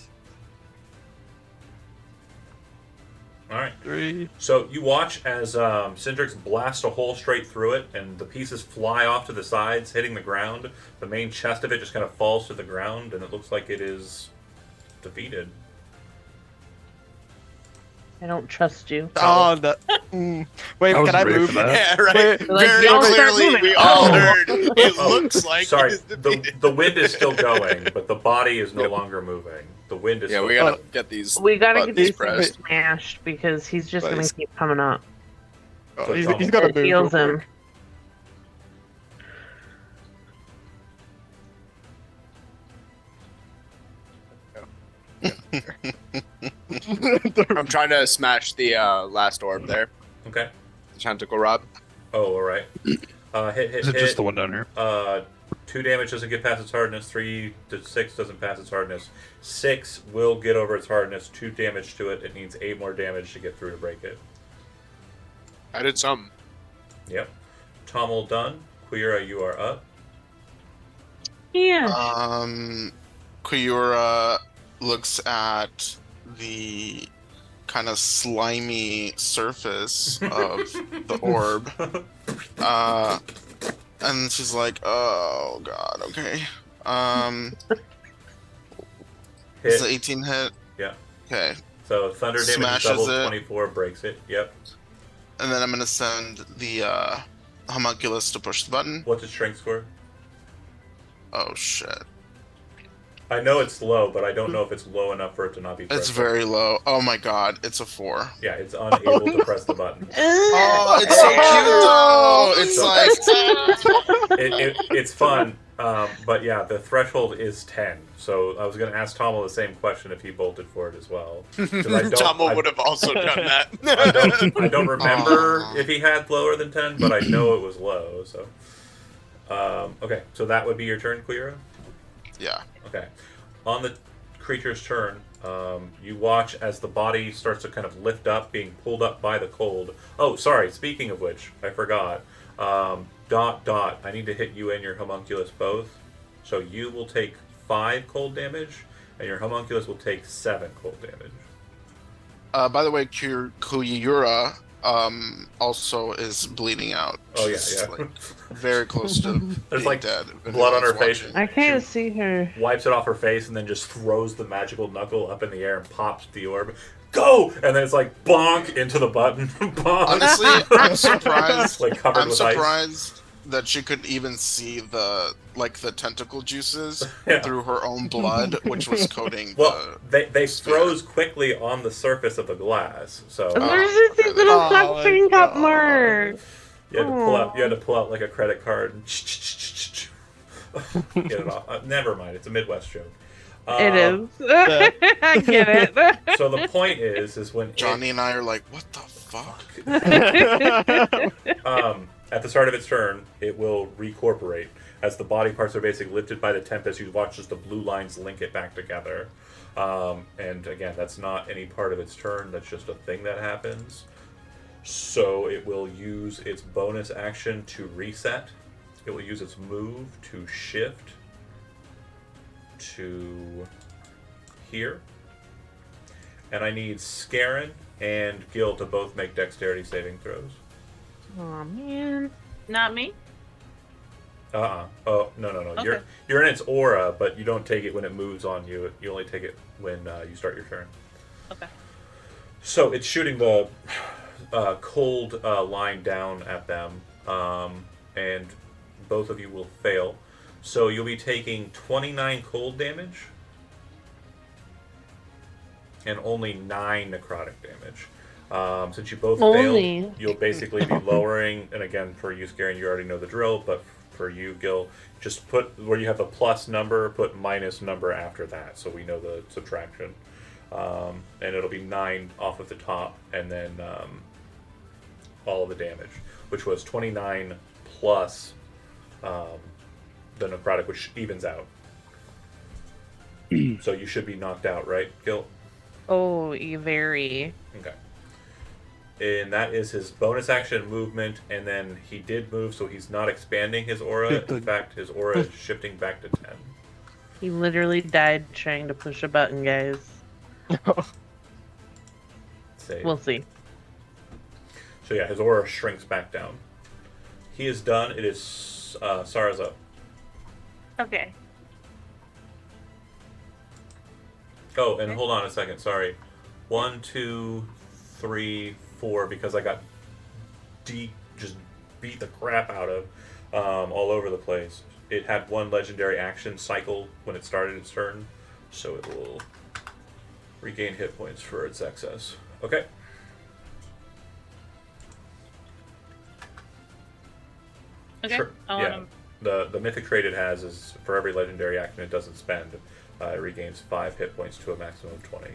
A: All right.
E: 3.
A: So you watch as Cindrix blasts a hole straight through it, and the pieces fly off to the sides, hitting the ground. The main chest of it just kind of falls to the ground, and it looks like it is defeated.
F: I don't trust you.
E: Oh, the. Wait,
G: I
E: can
G: wasn't
E: I
G: ready
E: move?
G: for that.
B: Yeah, right.
E: Wait,
F: Like,
B: Very
F: y'all start
B: clearly,
F: moving.
B: we all
F: Oh.
B: heard. It
A: Oh,
B: looks like
A: Sorry,
B: it is defeated.
A: the wind is still going, but the body is no longer moving. The wind is
B: Yeah,
A: still
B: we gotta get these.
F: We gotta get
B: buttons
F: these things
B: pressed.
F: smashed because he's just gonna
B: Please.
F: keep coming up.
E: Oh, he's
A: It
E: got to
F: It
E: move.
F: heals
E: real
F: him.
E: quick.
B: I'm trying to smash the last orb there.
A: Okay.
B: The tentacle rod.
A: Oh, all right. Hit.
G: Is it just the one down here?
A: 2 damage doesn't get past its hardness. 3 to 6 doesn't pass its hardness. 6 will get over its hardness. 2 damage to it. It needs 8 more damage to get through to break it.
B: I did some.
A: Yep. Tommel done. Quira, you are up.
F: Yeah.
D: Kuyura looks at the kind of slimy surface of the orb. And she's like, oh god, okay. Is the
A: Hit.
D: 18 hit?
A: Yeah.
D: Okay.
A: So thunder damage is
D: Smashes
A: doubled.
D: it.
A: 24 breaks it. Yep.
D: And then I'm gonna send the homunculus to push the button.
A: What's its strength score?
D: Oh shit.
A: I know it's low, but I don't know if it's low enough for it to not be pressed.
D: It's very low. Oh my god, it's a 4.
A: Yeah, it's unable to press the button.
D: Oh, it's so cute though! It's like
A: It's fun, but yeah, the threshold is 10. So I was going to ask Tommel the same question if he bolted for it as well. 'Cause I don't-
B: Tommel
A: I-
B: would have also done that.
A: I don't remember
D: Aw.
A: if he had lower than 10, but I know it was low. So, okay, so that would be your turn, Quira.
D: yeah.
A: Okay, on the creature's turn, you watch as the body starts to kind of lift up, being pulled up by the cold. Oh, sorry. Speaking of which, I forgot. Dot. I need to hit you and your homunculus both. So you will take 5 cold damage, and your homunculus will take 7 cold damage.
D: By the way, Kuyura also is bleeding out.
A: Oh yeah,
D: She's,
A: yeah.
D: like, very close to
A: There's,
D: being
A: like,
D: dead. if
A: blood on her
D: anyone's
A: face.
D: watching.
F: I can't see her.
A: Wipes it off her face and then just throws the magical knuckle up in the air and pops the orb. Go! And then it's like bonk into the button. Bonk.
D: Honestly, I'm surprised.
A: Like covered
D: I'm
A: with ice.
D: surprised that she could even see the tentacle juices
A: Yeah.
D: through her own blood, which was coating
A: Well, they
D: spear.
A: froze quickly on the surface of the glass, so
F: There's
D: okay,
F: this little
E: oh my
F: suction cup
E: God.
F: mark.
A: you had to pull out like a credit card and get it off. Never mind, it's a Midwest joke.
F: It is. I get it.
A: So the point is when
D: Johnny and I are like, what the fuck?
A: at the start of its turn, it will recorporate as the body parts are basically lifted by the tempest. You watch as the blue lines link it back together. And again, that's not any part of its turn. That's just a thing that happens. So it will use its bonus action to reset. It will use its move to shift to here. And I need Scarin and Gil to both make dexterity saving throws.
F: Oh man.
C: Not me.
A: Oh, no.
C: Okay.
A: You're in its aura, but you don't take it when it moves on you. You only take it when you start your turn.
C: Okay.
A: So it's shooting the cold line down at them, and both of you will fail. So you'll be taking 29 cold damage and only 9 necrotic damage. Since you both
F: Only.
A: failed, you'll basically be lowering. And again, for you, Garen, you already know the drill. But for you, Gil, just put where you have the plus number, put minus number after that, so we know the subtraction. And it'll be 9 off of the top, and then all of the damage, which was 29 plus the necrotic, which evens out. So you should be knocked out, right, Gil?
F: Oh, you very.
A: Okay. And that is his bonus action movement, and then he did move, so he's not expanding his aura. In fact, his aura is shifting back to 10.
F: He literally died trying to push a button, guys.
A: Save.
F: We'll see.
A: So yeah, his aura shrinks back down. He is done. It is Sarah's up.
C: Okay.
A: Oh, and hold on a second. Sorry. 1, 2, 3, 4. Because I got just beat the crap out of all over the place. It had one legendary action cycle when it started its turn, so it will regain hit points for its excess. Okay.
C: Okay.
A: Sure.
C: I
A: Yeah.
C: want
A: The mythic trait it has is for every legendary action it doesn't spend, it regains 5 hit points to a maximum of 20.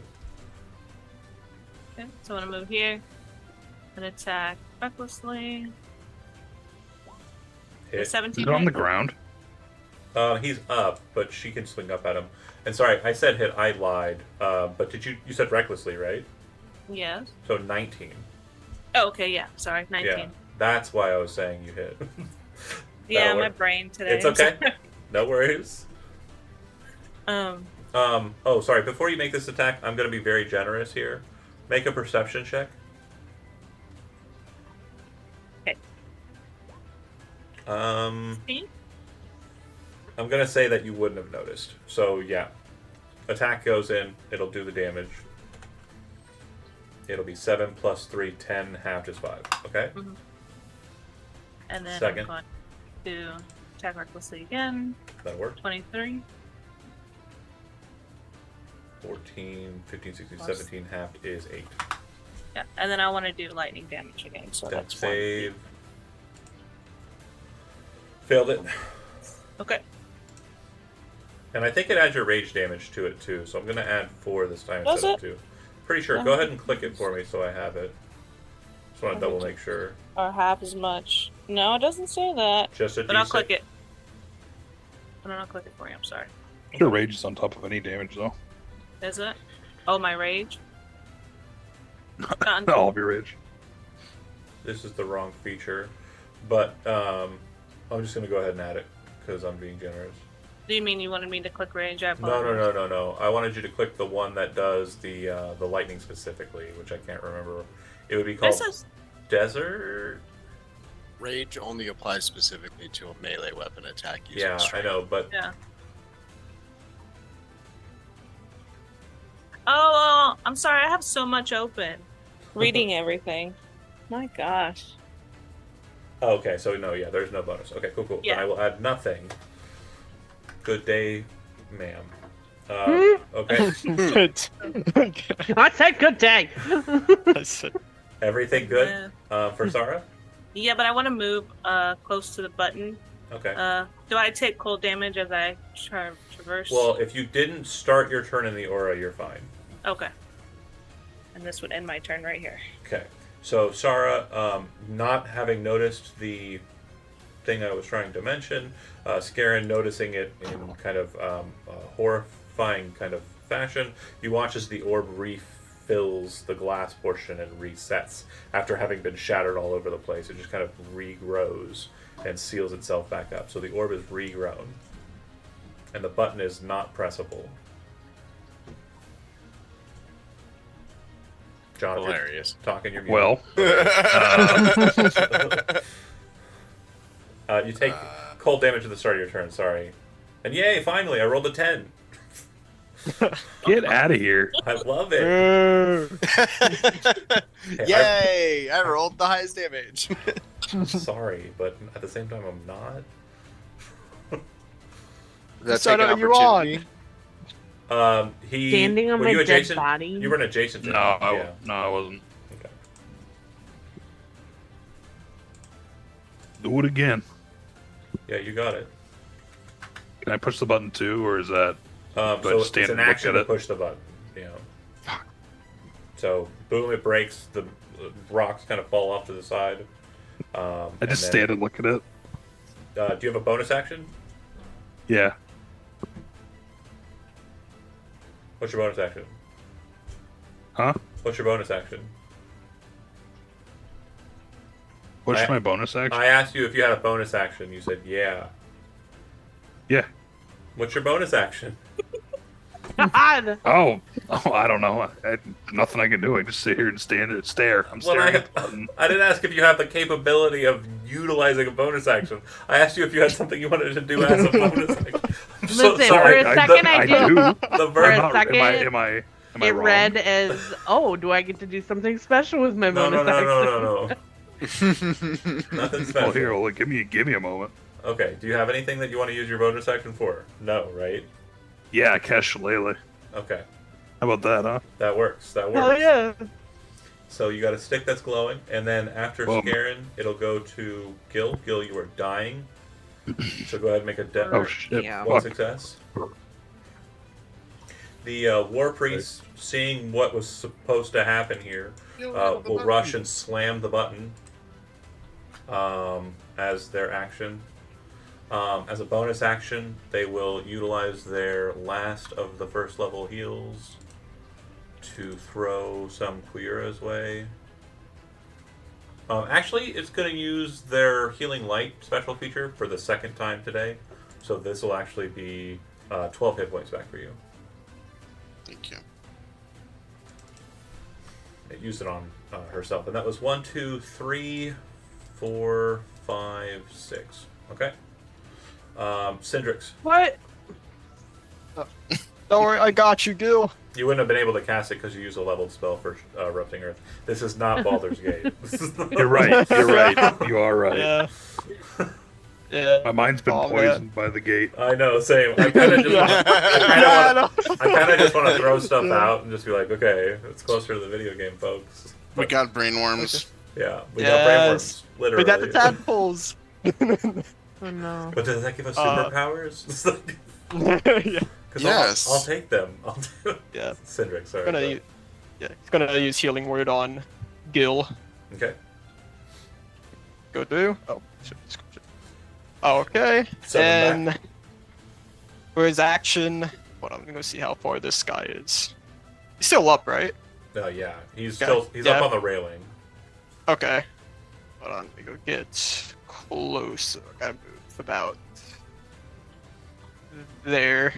C: Okay, so I want to move here and attack recklessly.
A: Hit.
C: 17
G: Is it on the
C: hit?
G: ground?
A: He's up, but she can swing up at him. And sorry, I said hit. I lied. But you said recklessly, right?
C: Yes.
A: So 19.
C: Oh, okay, yeah. Sorry, 19.
A: Yeah, that's why I was saying you hit.
C: Yeah,
A: That'll
C: my
A: work.
C: brain today.
A: It's okay. No worries. Oh, sorry. Before you make this attack, I'm going to be very generous here. Make a perception check.
C: Okay. See?
A: I'm going to say that you wouldn't have noticed. So, yeah. Attack goes in. It'll do the damage. It'll be 7 plus 3, 10, halved is 5. Okay?
C: Mm-hmm. And then
A: Second.
C: I'm going to attack recklessly again.
A: That'll work.
C: 23.
A: 14, 15, 16,
C: Plus.
A: 17, halved is 8.
C: Yeah, and then I want to do lightning damage again. So
A: Death
C: that's
A: save. Failed it.
C: 1. Okay.
A: And I think it adds your rage damage to it too, so I'm going to add 4 this time
C: Does
A: instead of
C: it?
A: 2. Pretty sure.
C: Yeah.
A: Go ahead and click it for me so I have it. Just want to double make sure.
C: Or half as much. No, it doesn't say that.
A: Just a
C: But I'll
A: D6.
C: click it. But I'll click it for you. I'm sorry.
G: Sure, rage is on top of any damage, though.
C: Is it? Oh, my rage? Not
G: All of your rage.
A: This is the wrong feature, but I'm just going to go ahead and add it because I'm being generous.
C: Do you mean you wanted me to click rage? I
A: No.
C: apologize.
A: I wanted you to click the one that does the lightning specifically, which I can't remember. It would be called
C: This is
A: Desert.
B: Rage only applies specifically to a melee weapon attack using
A: Yeah, I
B: strength.
A: know, but
C: yeah. Oh, I'm sorry. I have so much open. Reading everything. My gosh.
A: oh, okay. So no, yeah, there's no bonus. Okay, cool.
C: Yeah.
A: Then I will add nothing. Good day, ma'am. Okay,
E: Good. Okay.
F: I said good day.
E: I said,
A: everything good for Sarah.
C: Yeah, but I want to move close to the button.
A: Okay.
C: Do I take cold damage as I traverse?
A: Well, if you didn't start your turn in the aura, you're fine.
C: Okay. And this would end my turn right here.
A: Okay. So Sarah, not having noticed the thing I was trying to mention, Scarin noticing it in kind of a horrifying kind of fashion, you watch as the orb refills the glass portion and resets after having been shattered all over the place. It just kind of regrows and seals itself back up. So the orb is regrown. And the button is not pressable. John, if you're
B: Hilarious.
A: talking your mute.
G: well,
A: You take cold damage at the start of your turn. Sorry. And yay! Finally, I rolled a 10.
G: Get out of here.
A: I love it. Hey,
B: Yay! I rolled the highest damage.
A: I'm sorry, but at the same time, I'm not.
B: That's
E: So
B: like an
E: are you on?
B: opportunity.
A: He
F: Standing on
A: were
F: my
A: you
F: dead
A: adjacent?
F: body?
A: You were an adjacent. To
G: No,
A: him.
G: I,
A: Yeah.
G: no, I wasn't.
A: Okay.
G: Do it again.
A: Yeah, you got it.
G: Can I push the button too, or is that? Do I
A: So
G: just stand
A: it's an
G: and look
A: action
G: at
A: to
G: it?
A: push the button. You know. So boom, it breaks. The rocks kind of fall off to the side.
G: I just
A: and then,
G: stand and look at it.
A: Do you have a bonus action?
G: Yeah.
A: What's your bonus action?
G: Huh?
A: What's your bonus action?
G: What's
A: I-
G: my bonus action?
A: I asked you if you had a bonus action. You said yeah.
G: Yeah.
A: What's your bonus action?
F: God.
G: Oh, I don't know. Nothing I can do. I just sit here and stand and stare. I'm
A: Well,
G: staring at the button.
A: I didn't ask if you have the capability of utilizing a bonus action. I asked you if you had something you wanted to do as a bonus action. I'm so
F: Listen,
A: sorry.
F: for a second I
G: do.
F: do.
A: The
F: For
A: verb.
F: a
G: Am I,
F: second,
G: am I
F: it
G: wrong?
F: read as, oh, do I get to do something special with my
A: No,
F: bonus
A: no, no,
F: action?
A: no, no, no. Nothing special.
G: Well, here, well, give me a moment.
A: Okay. Do you have anything that you want to use your bonus action for? No, right?
G: Yeah, cast Shillelagh.
A: Okay.
G: How about that, huh?
A: That works. That works.
E: Oh yeah.
A: So you got a stick that's glowing, and then after
G: Boom.
A: Scarin, it'll go to Gil. Gil, you are dying. So go ahead and make a
G: Oh shit!
F: Yeah.
A: one
G: Fuck.
A: success. The war priest, seeing what was supposed to happen here, will rush and slam the button as their action. As a bonus action, they will utilize their last of the first level heals to throw some Quira's way. Actually, it's going to use their Healing Light special feature for the second time today. So this will actually be 12 hit points back for you.
D: Thank you.
A: It used it on herself. And that was 1, 2, 3, 4, 5, 6. Okay. Syndrix.
E: What? Don't worry, I got you, Gil.
A: You wouldn't have been able to cast it because you use a leveled spell for Erupting Earth. This is not Baldur's Gate. This is not...
G: You're right. You're right. You are right.
E: Yeah. Yeah.
G: My mind's been
E: Oh,
G: poisoned by the gate.
A: I know, same. I kind of just
E: Yeah.
A: I kind of just want to throw stuff out and just be like, okay, it's closer to the video game, folks.
D: We got brainworms.
A: Yeah, we got brainworms,
E: Yes.
A: literally.
E: We got the tadpoles.
F: Oh no.
A: But does that give us superpowers?
E: Yeah.
A: Because
D: Yes.
A: I'll take them. I'll do
E: Yeah.
A: Syndrix, sorry.
E: Gonna use, yeah. He's gonna use healing word on Gil.
A: Okay.
E: Go do. Oh. Shit. Okay.
A: Seven
E: And for his action, well, I'm gonna see how far this guy is. He's still up, right?
A: Yeah, he's
E: Okay.
A: he's
E: Yeah.
A: up on the railing.
E: Okay. Hold on, let me go get closer. I gotta move about there.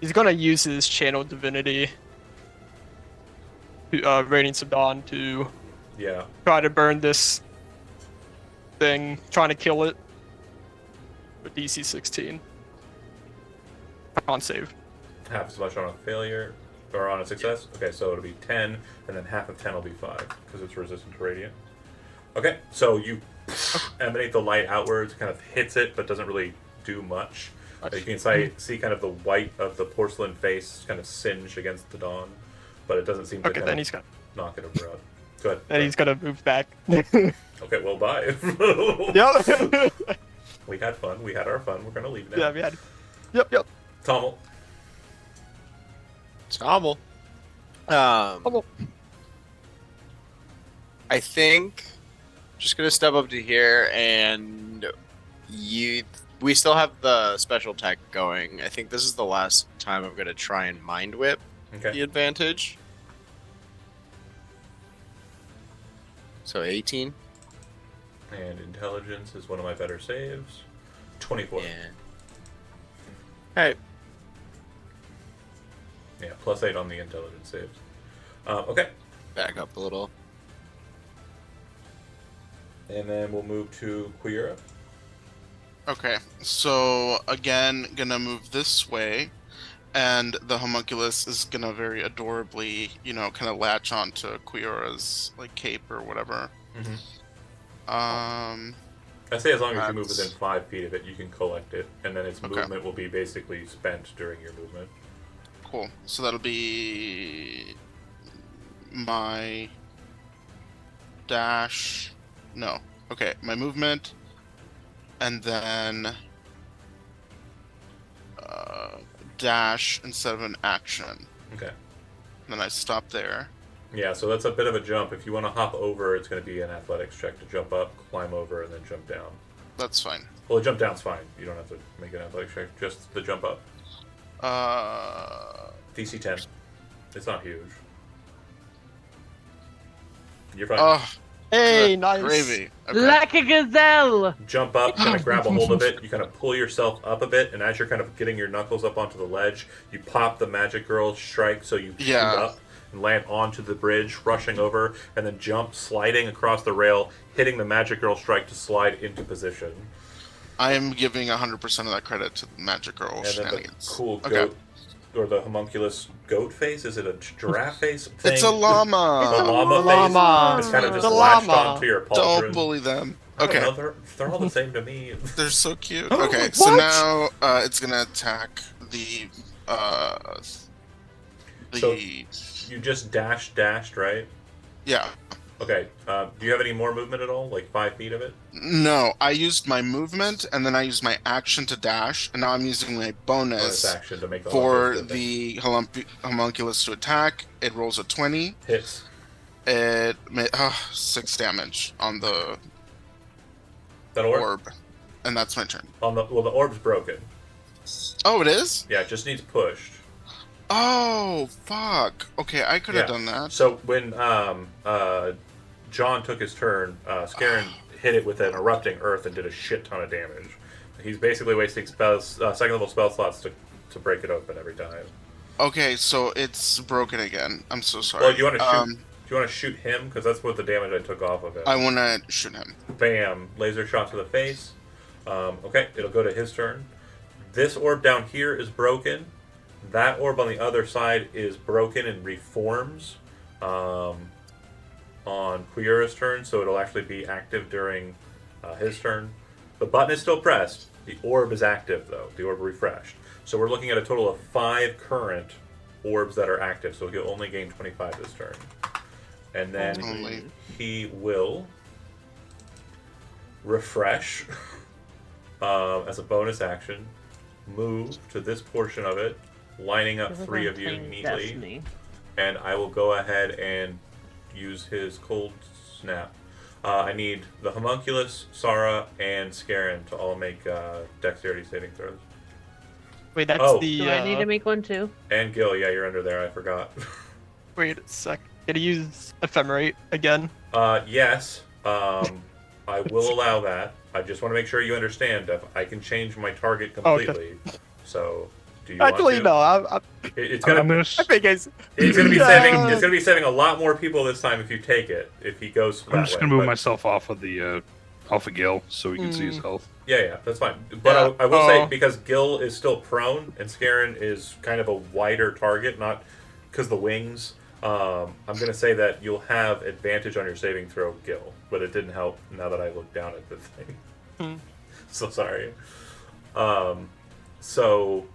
E: He's gonna use his channel divinity, Radiance of Dawn, to
A: Yeah.
E: try to burn this thing, trying to kill it. With DC 16. On save.
A: Half as much on a failure or on a success. Okay, so it'll be 10, and then half of 10 will be 5 because it's resistant to radiant. Okay, so you emanate the light outwards, kind of hits it, but doesn't really do much. You can see kind of the white of the porcelain face kind of singe against the dawn, but it doesn't seem to
E: Okay,
A: kind
E: then
A: of
E: he's gonna.
A: knock it over. Go ahead.
E: Then he's gonna move back.
A: Okay, well, bye.
E: Yep.
A: We had fun. We had our fun. We're gonna leave now.
E: Yeah, we had. Yep.
A: Tommel.
B: Tommel.
E: Tommel.
B: I think just gonna step up to here and we still have the special tech going. I think this is the last time I'm gonna try and mind whip the
A: Okay.
B: advantage. So 18.
A: And intelligence is one of my better saves. 24.
B: Yeah. Alright.
A: Yeah, plus 8 on the intelligence saves. Okay.
B: Back up a little.
A: And then we'll move to Quira.
D: Okay, so again, gonna move this way, and the homunculus is gonna very adorably, kind of latch onto Quiora's like cape or whatever. Um,
A: I say as long as you move within
D: that's
A: 5 feet of it, you can collect it, and then its
D: okay.
A: movement will be basically spent during your movement.
D: Cool. So that'll be my dash. No. Okay, my movement, and then dash instead of an action.
A: Okay.
D: Then I stop there.
A: Yeah, so that's a bit of a jump. If you want to hop over, it's going to be an athletics check to jump up, climb over, and then jump down.
D: That's fine.
A: Well, the jump down's fine. You don't have to make an athletics check. Just the jump up. DC 10. It's not huge. You're fine.
D: Oh,
E: Hey,
D: good
E: nice.
D: gravy. Okay.
F: Like a gazelle.
A: Jump up, kind of grab a hold of it. You kind of pull yourself up a bit, and as you're kind of getting your knuckles up onto the ledge, you pop the magic girl strike, so you shoot up and land onto the bridge, rushing over, and then jump, sliding across the rail, hitting the magic girl strike to slide into position.
D: I am giving 100% of that credit to the magic girl
A: And then the
D: shenanigans.
A: cool goat, or the homunculus goat face. Is it a giraffe face thing?
D: It's a llama.
A: The llama
E: llama.
A: face. It's kind of just
E: The
A: latched
E: llama.
A: onto your
D: Don't
A: pauldron.
D: bully them.
A: I don't
D: Okay.
A: know, they're all the same to me.
D: They're so cute. Okay, so now it's gonna attack the
A: So you just dashed, right?
D: yeah.
A: Okay. Do you have any more movement at all? Like 5 feet of it?
D: No, I used my movement and then I used my action to dash, and now I'm using my bonus
A: Action to make the
D: for
A: homunculus do the
D: the homunculus to attack. It rolls a 20.
A: hits.
D: It 6 damage on the
A: That orb?
D: orb, and that's my turn.
A: The orb's broken.
D: Oh, it is?
A: Yeah, it just needs pushed.
D: Oh, fuck. Okay, I could have done that.
A: So when John took his turn, Scarin hit it with an erupting earth and did a shit ton of damage. He's basically wasting spells, second level spell slots to break it open every time.
D: Okay, so it's broken again. I'm so sorry.
A: Well, you want to shoot? Do you want to shoot him? Because that's what the damage I took off of it.
D: I want to shoot him.
A: Bam! Laser shot to the face. Okay, it'll go to his turn. This orb down here is broken. That orb on the other side is broken and reforms on Quiora's turn, so it'll actually be active during his turn. The button is still pressed. The orb is active, though. The orb refreshed. So we're looking at a total of 5 current orbs that are active, so he'll only gain 25 this turn. And then he will refresh as a bonus action, move to this portion of it, lining up 3 of you neatly.
F: Destiny.
A: And I will go ahead and use his cold snap. I need the homunculus, Sarah, and Scarin to all make dexterity saving throws.
E: Wait, that's
A: Oh.
E: the.
F: Do I need to make one too?
A: And Gil, yeah, you're under there. I forgot.
E: Wait a sec. Can I use ephemerate again?
A: Yes, I will allow that. I just want to make sure you understand that I can change my target completely. So, do you
E: Actually,
A: want to?
E: no.
A: It's
G: I'm
A: gonna.
G: gonna.
E: I think
A: It's gonna be saving. It's gonna be saving a lot more people this time if you take it. If he goes that
G: I'm just
A: way,
G: gonna move
A: but-
G: myself off of the Gil so we can see his health.
A: Yeah, that's fine. But
D: Yeah.
A: I will say, because Gil is still prone and Scarin is kind of a wider target, not because the wings, I'm going to say that you'll have advantage on your saving throw, Gil. But it didn't help now that I look down at the thing. So sorry. So,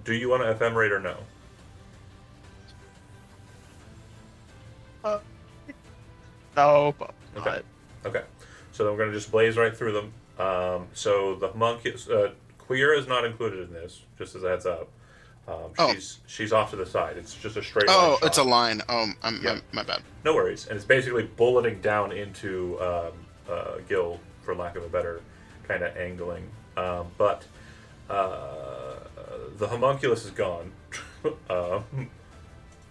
A: do you want to ephemerate or no?
E: No, but.
A: Okay. Okay. So then we're going to just blaze right through them. So the homunculus, Queer is not included in this, just as a heads up. She's off to the side. It's just a straight line
D: Oh,
A: shot.
D: it's a line.
A: Yeah.
D: My bad.
A: No worries. And it's basically bulleting down into Gil, for lack of a better kind of angling. But the homunculus is gone.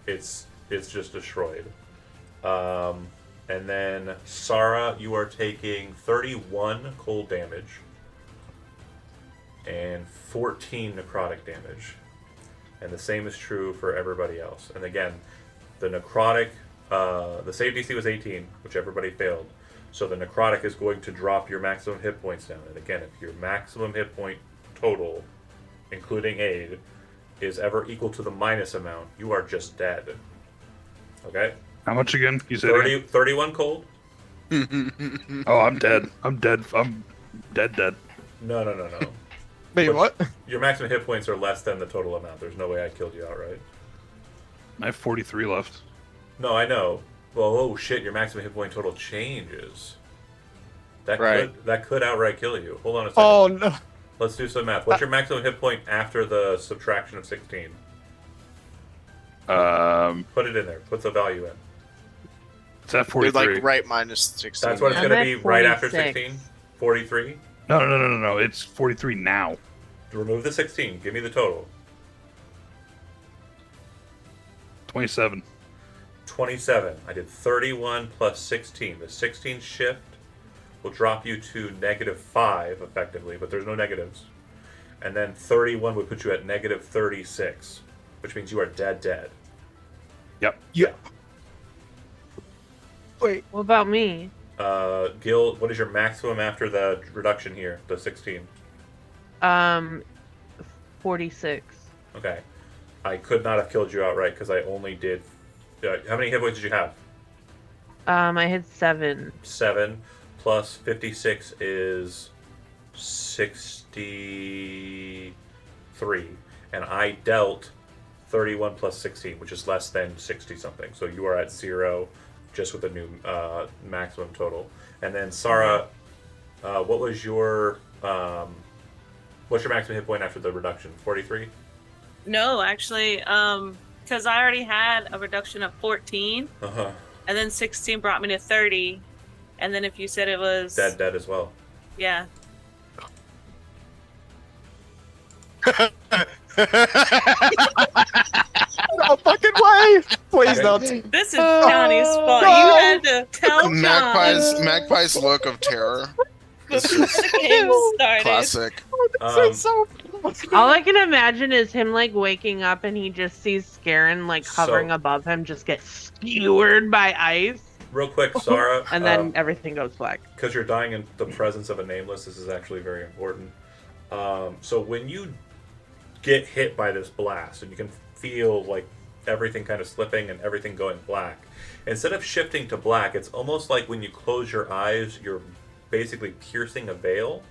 A: It's just destroyed. And then, Sarah, you are taking 31 cold damage and 14 necrotic damage. And the same is true for everybody else. And again, the necrotic, the save DC was 18, which everybody failed. So the necrotic is going to drop your maximum hit points down. And again, if your maximum hit point total, including aid, is ever equal to the minus amount, you are just dead. Okay?
G: How much again? You said
A: 31 cold?
G: Oh, I'm dead. I'm dead. I'm dead.
A: No.
E: Wait, what?
A: Your maximum hit points are less than the total amount. There's no way I killed you outright.
G: I have 43 left.
A: No, I know. Well, oh shit, your maximum hit point total changes. That could outright kill you. Hold on a second.
E: Oh no.
A: Let's do some math. What's your maximum hit point after the subtraction of 16? Put it in there. Put the value in.
G: It's at 43.
B: You're like right minus 16.
A: That's what it's
F: I'm
A: going to
F: at
A: be right after
F: 46.
A: 16? 43?
G: No. It's 43 now.
A: Remove the 16. Give me the total.
G: 27.
A: 27. I did 31 plus 16. The 16 shift will drop you to -5, effectively, but there's no negatives. And then 31 would put you at -36, which means you are dead.
G: Yep.
E: Wait.
F: What about me?
A: Gil, what is your maximum after the reduction here? The 16.
F: 46.
A: Okay. I could not have killed you outright because I only did... how many hit points did you have?
F: I had 7.
A: 7 plus 56 is 63. And I dealt 31 plus 16, which is less than 60 something. So you are at 0 just with the new maximum total. And then Sarah, what was your... what's your maximum hit point after the reduction? 43?
C: No, actually, because I already had a reduction of 14,
A: Uh-huh.
C: and then 16 brought me to 30, and then if you said it was
A: Dead as well.
C: yeah,
E: No fucking way! Please don't.
C: this is Johnny's fault.
E: no.
C: You had to tell John
D: Magpie's look of terror.
C: before the game started.
D: Classic.
E: This is so.
F: All I can imagine is him like waking up and he just sees Scarin like hovering
A: So-
F: above him, just get skewered by ice,
A: Real quick, Sarah,
F: and then everything goes black.
A: because you're dying in the presence of a Nameless, this is actually very important. So when you get hit by this blast, and you can feel like everything kind of slipping and everything going black, instead of shifting to black, it's almost like when you close your eyes, you're basically piercing a veil.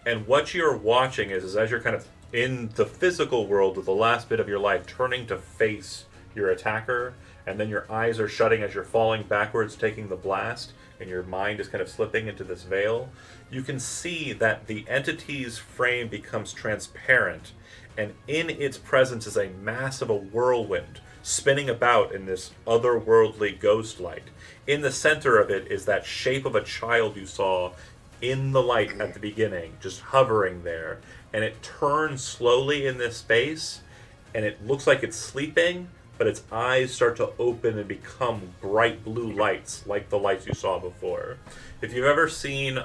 A: And what you're watching is as you're kind of in the physical world of the last bit of your life, turning to face your attacker, and then your eyes are shutting as you're falling backwards, taking the blast, and your mind is kind of slipping into this veil, you can see that the entity's frame becomes transparent, and in its presence is a mass of a whirlwind spinning about in this otherworldly ghost light. In the center of it is that shape of a child you saw in the light at the beginning, just hovering there, and it turns slowly in this space, and it looks like it's sleeping, but its eyes start to open and become bright blue lights, like the lights you saw before. If you've ever seen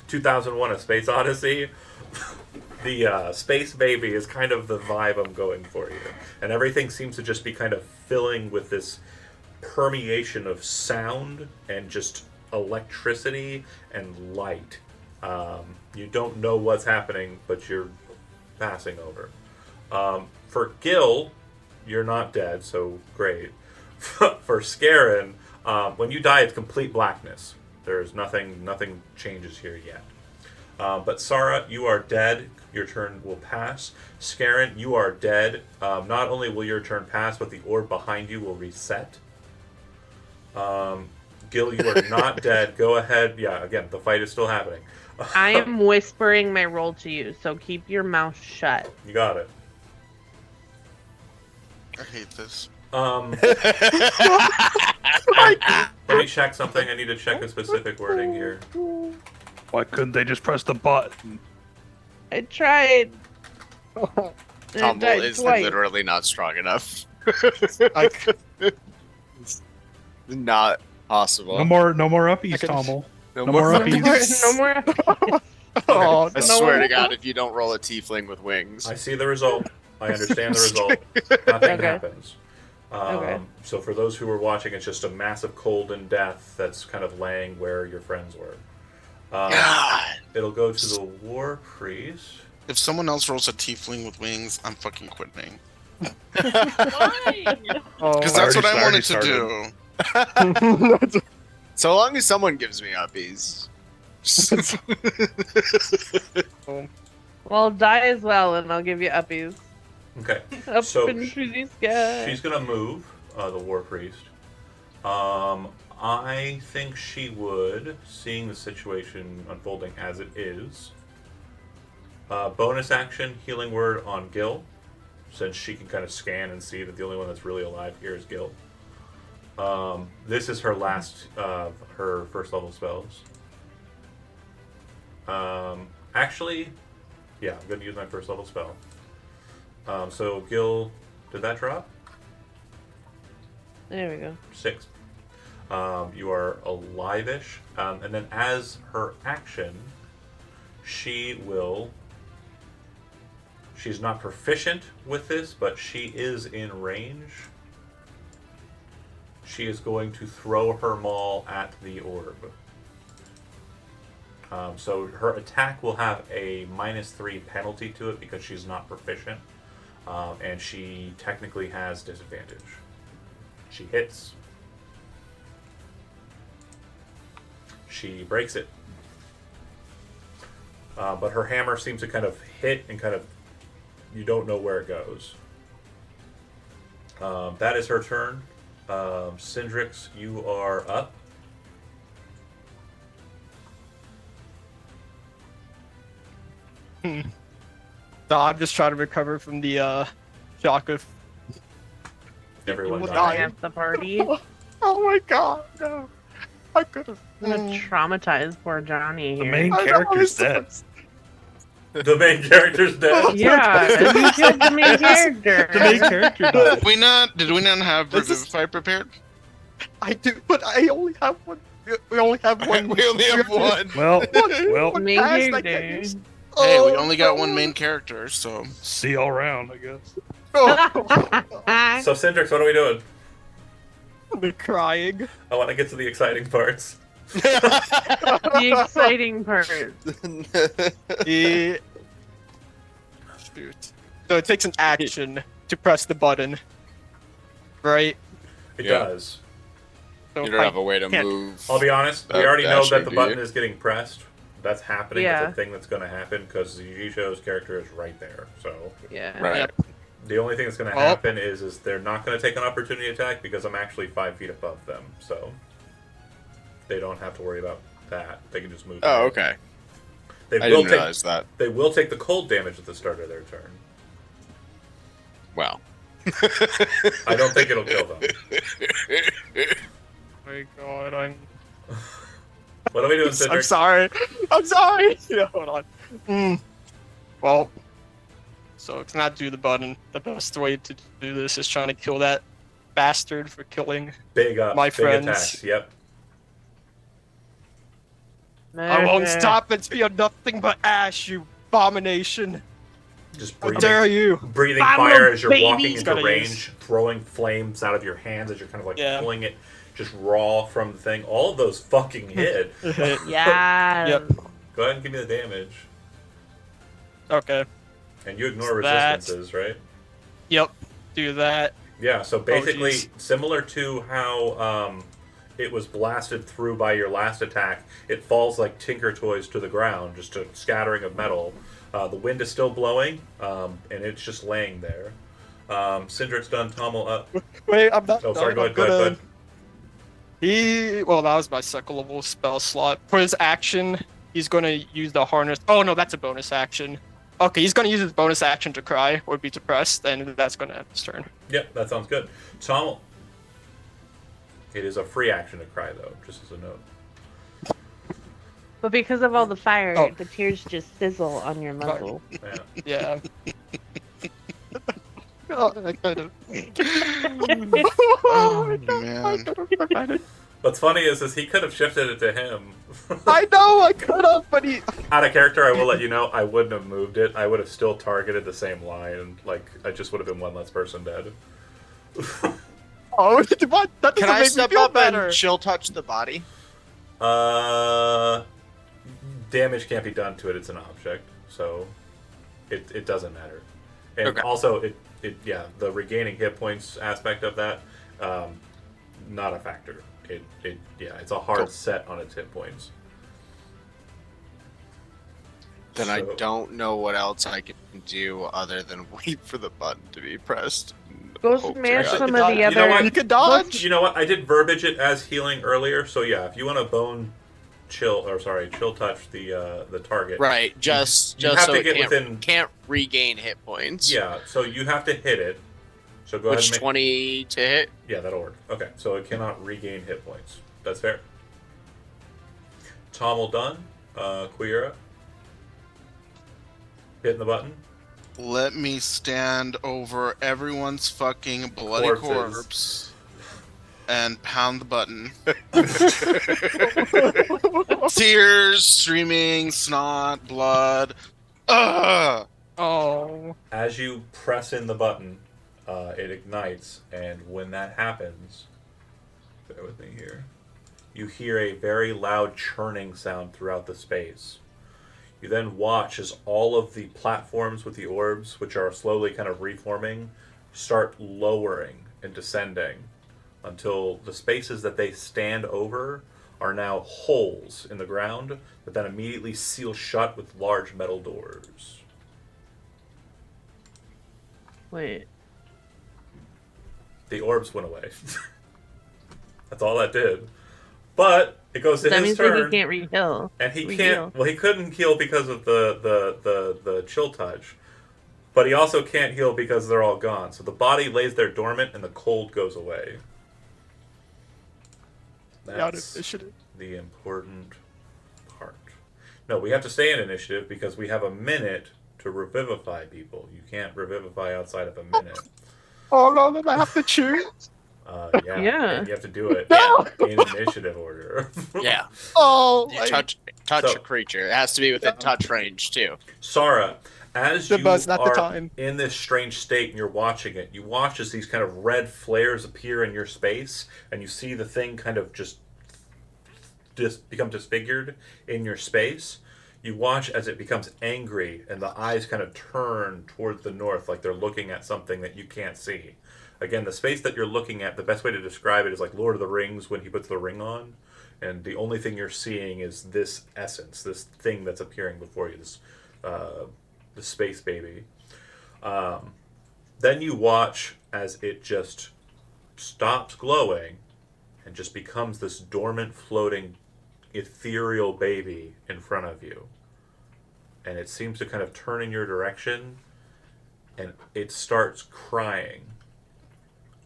A: 2001: A Space Odyssey, the Space Baby is kind of the vibe I'm going for you. And everything seems to just be kind of filling with this permeation of sound and just electricity and light. You don't know what's happening, but you're passing over. For Gil, you're not dead, so great. For Scarin, when you die, it's complete blackness. There's nothing changes here yet. But Sarah, you are dead. Your turn will pass. Scarin, you are dead. Not only will your turn pass, but the orb behind you will reset. Gil, you are not dead. Go ahead. Yeah, again, the fight is still happening.
F: I am whispering my roll to you, so keep your mouth shut.
A: You got it.
D: I hate this.
A: Let me check something. I need to check a specific wording here.
G: Why couldn't they just press the button?
F: I tried.
B: Tumble
F: died
B: is
F: twice.
B: literally not strong enough.
E: I,
B: Not possible.
G: No more uppies,
E: I can-
G: Tommel.
B: No
G: no more
F: No
G: uppies.
F: more. No more.
E: oh,
B: I swear to God, if you don't roll a tiefling with wings.
A: I see the result. I understand the result. Nothing
F: Okay.
A: happens.
F: Okay.
A: So for those who are watching, it's just a massive cold and death that's kind of laying where your friends were.
B: God.
A: It'll go to the war priest.
D: If someone else rolls a tiefling with wings, I'm fucking quitting.
C: Why?
E: Oh,
D: Because that's what I
G: already
D: wanted to
G: started.
D: do.
B: So long as someone gives me uppies.
F: Well, die as well, and I'll give you uppies.
A: Okay.
F: Up
A: So
F: into the sky.
A: She's gonna move, the war priest. I think she would, seeing the situation unfolding as it is. Bonus action, healing word on Gil, since she can kind of scan and see that the only one that's really alive here is Gil. This is her last of her first level spells. Actually, yeah, I'm gonna use my first level spell. So Gil, did that drop?
F: There we go.
A: 6. You are alive-ish. And then as her action, she will... She's not proficient with this, but she is in range. She is going to throw her maul at the orb. So her attack will have a -3 penalty to it because she's not proficient. And she technically has disadvantage. She hits. She breaks it. But her hammer seems to kind of hit and kind of... You don't know where it goes. That is her turn. Syndrix, you are up.
E: So I'm just trying to recover from the shock of.
A: Everyone
E: Well,
A: died.
F: At the party.
E: Oh my god, no! I could have.
F: I'm gonna traumatize poor Johnny
G: The
F: here.
G: main
E: I know,
G: character's
E: it's so-
G: dead.
A: The main character's dead.
F: Yeah, you killed the main character.
G: The main character died.
D: Did we not have
E: This is-
D: Revivify prepared?
E: I do, but I only have one. We only have one.
D: We only have one.
G: Well, well,
E: One
F: Main
E: pass, I
F: character.
E: can't use-
D: Hey, we
E: Oh,
D: only got one
E: no.
D: main character, so
G: see all around, I guess.
E: Oh,
A: So Syndrix, what are we doing?
E: I'm crying.
A: I want to get to the exciting parts.
F: The exciting part.
E: Yeah. Shoot. So it takes an action to press the button, right?
A: It
B: Yeah.
A: does.
E: So
B: You
E: if
B: don't
E: I
B: have a way to
E: can't-
B: move.
A: I'll be honest, we
B: That
A: already know
B: dashing,
A: that the
B: do
A: button
B: you?
A: is getting pressed. That's happening.
F: Yeah.
A: It's a thing that's going to happen because Yisho's character is right there. So
F: Yeah.
B: Right.
E: Yep.
A: the only thing that's going to
E: Oh.
A: happen is they're not going to take an opportunity attack because I'm actually 5 feet above them. So they don't have to worry about that. They can just move.
B: Oh,
A: away.
B: okay.
A: They
B: I
A: will
B: didn't
A: take.
B: realize that.
A: They will take the cold damage at the start of their turn.
B: Wow.
A: I don't think it'll kill them.
E: Oh my god, I'm.
A: What are we doing,
E: I'm
A: Cedric?
E: sorry. I'm sorry. Yeah, hold on. Well, so to not do the button, the best way to do this is trying to kill that bastard for killing.
A: Big up.
E: My
A: big
E: friends.
A: attacks. Yep.
E: I won't
F: Murder.
E: stop until you're nothing but ash, you abomination.
A: Just
E: How
A: breathing.
E: dare you?
A: Breathing
F: I'm
A: fire
F: a
A: as you're
F: baby.
A: walking into
E: Gotta
A: range,
E: use-
A: throwing flames out of your hands as you're kind of like
E: Yeah.
A: pulling it just raw from the thing. All of those fucking hit.
F: Yeah.
E: Yep.
A: Go ahead and give me the damage.
E: Okay.
A: And you ignore
E: That-
A: resistances, right?
E: Yep. Do that.
A: Yeah, so basically,
E: jeez.
A: similar to how it was blasted through by your last attack, it falls like Tinker Toys to the ground, just a scattering of metal. The wind is still blowing, and it's just laying there. Syndric's done, Tommel up.
E: Wait, I'm not.
A: Oh, sorry,
E: done.
A: go ahead,
E: Well, that was my second level spell slot. For his action, he's gonna use the harness. Oh no, that's a bonus action. Okay, he's gonna use his bonus action to cry or be depressed, and that's gonna end his turn.
A: Yep, that sounds good. Tommel. It is a free action to cry, though, just as a note.
F: But because of all the fire,
E: Oh.
F: the tears just sizzle on your muzzle.
A: Yeah.
E: Yeah. Oh, I kind of.
D: Oh, man.
A: What's funny is he could have shifted it to him.
E: I know I could have, but he.
A: Out of character, I will let you know, I wouldn't have moved it. I would have still targeted the same line. Like, I just would have been one less person dead.
E: Oh, what? That
B: Can
E: doesn't
B: I
E: make me
B: step
E: feel
B: up
E: better.
B: and chill touch the body?
A: Damage can't be done to it. It's an object, so it doesn't matter. And
B: Okay.
A: also, the regaining hit points aspect of that, not a factor. It's a hard
B: Cool.
A: set on its hit points.
B: Then I
A: So-
B: don't know what else I can do other than wait for the button to be pressed.
F: Go
B: Hope to
F: smash
B: God.
F: some
E: You
F: of the
A: know
F: other.
A: what?
E: You could dodge.
A: You know what? I did verbiage it as healing earlier, so yeah. If you want to chill touch the target.
B: Right,
A: you
B: just
A: have
B: so
A: to
B: it
A: get
B: can't regain hit points.
A: Yeah, so you have to hit it. So go ahead
B: Which
A: and make
B: 20 to hit?
A: Yeah, that'll work. Okay, so it cannot regain hit points. That's fair. Tommel done. Queera. Hitting the button.
D: Let me stand over everyone's fucking bloody
A: Corpses.
D: corpse and pound the button. Tears, streaming, snot, blood. Ugh!
E: Oh.
A: As you press in the button, it ignites, and when that happens, bear with me here, you hear a very loud churning sound throughout the space. You then watch as all of the platforms with the orbs, which are slowly kind of reforming, start lowering and descending until the spaces that they stand over are now holes in the ground that then immediately seal shut with large metal doors.
F: Wait.
A: The orbs went away. That's all that did. But it goes to
F: That
A: his
F: means that
A: turn.
F: he can't re-heal.
A: And he
F: Re-heal.
A: can't. Well, he couldn't heal because of the chill touch, but he also can't heal because they're all gone. So the body lays there dormant, and the cold goes away.
E: Out of
A: That's
E: initiative.
A: the important part. No, we have to stay in initiative because we have a minute to revivify people. You can't revivify outside of a minute.
E: Oh no, then I have to choose.
A: Yeah,
F: Yeah.
A: and you have to do it
E: No.
A: in initiative order.
B: Yeah.
E: Oh.
B: You touch
A: So-
B: a creature. It has to be within touch range too.
A: Sara, as
E: The
A: you
E: buzz, not the
A: are
E: time.
A: in this strange state and you're watching it, you watch as these kind of red flares appear in your space, and you see the thing kind of just become disfigured in your space. You watch as it becomes angry, and the eyes kind of turn towards the north like they're looking at something that you can't see. Again, the space that you're looking at, the best way to describe it is like Lord of the Rings when he puts the ring on, and the only thing you're seeing is this essence, this thing that's appearing before you, this the space baby. Then you watch as it just stops glowing and just becomes this dormant, floating, ethereal baby in front of you. And it seems to kind of turn in your direction, and it starts crying.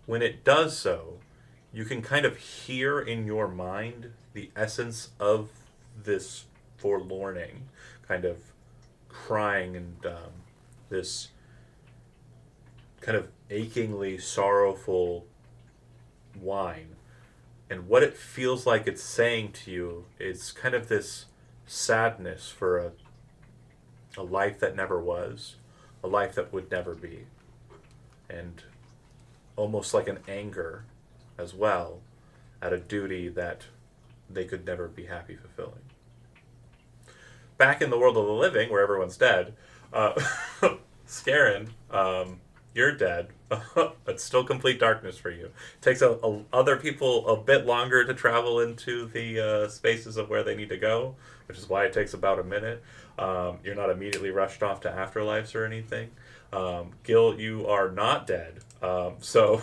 A: When it does so, you can kind of hear in your mind the essence of this forlorning, kind of crying, and this kind of achingly sorrowful whine. And what it feels like it's saying to you is kind of this sadness for a life that never was, a life that would never be, and almost like an anger as well at a duty that they could never be happy fulfilling. Back in the world of the living, where everyone's dead, Scarin, you're dead. It's still complete darkness for you. It takes other people a bit longer to travel into the spaces of where they need to go, which is why it takes about a minute. You're not immediately rushed off to afterlives or anything. Gil, you are not dead. So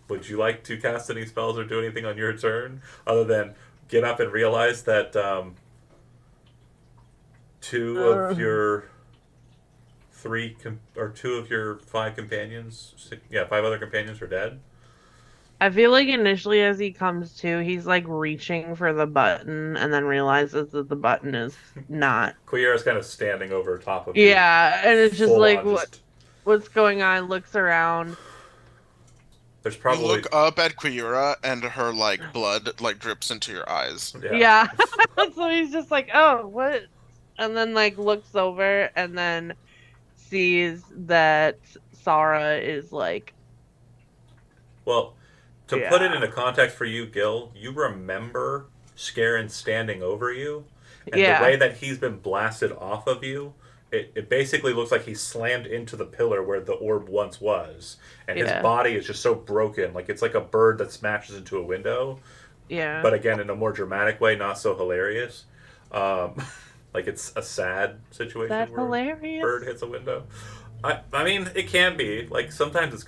A: would you like to cast any spells or do anything on your turn other than get up and realize that two of your five companions, five other companions are dead?
F: I feel like initially as he comes to, he's like reaching for the button and then realizes that the button is not.
A: Quiera's kind of standing over top of you.
F: Yeah, and it's just
A: full
F: like,
A: on,
F: what's going on? Looks around.
A: There's
D: You
A: probably
D: look up at Quiura and her like blood like drips into your eyes.
F: Yeah. So he's just like, oh, what? And then like looks over and then sees that Sara is like,
A: Well, To put it into context for you, Gil, you remember Scarin standing over you, and the way that he's been blasted off of you, it basically looks like he slammed into the pillar where the orb once was, and his body is just so broken, like it's like a bird that smashes into a window.
F: Yeah.
A: But again, in a more dramatic way, not so hilarious. Like it's a sad situation
F: That's
A: where
F: hilarious.
A: a bird hits a window. I mean, it can be. Like sometimes it's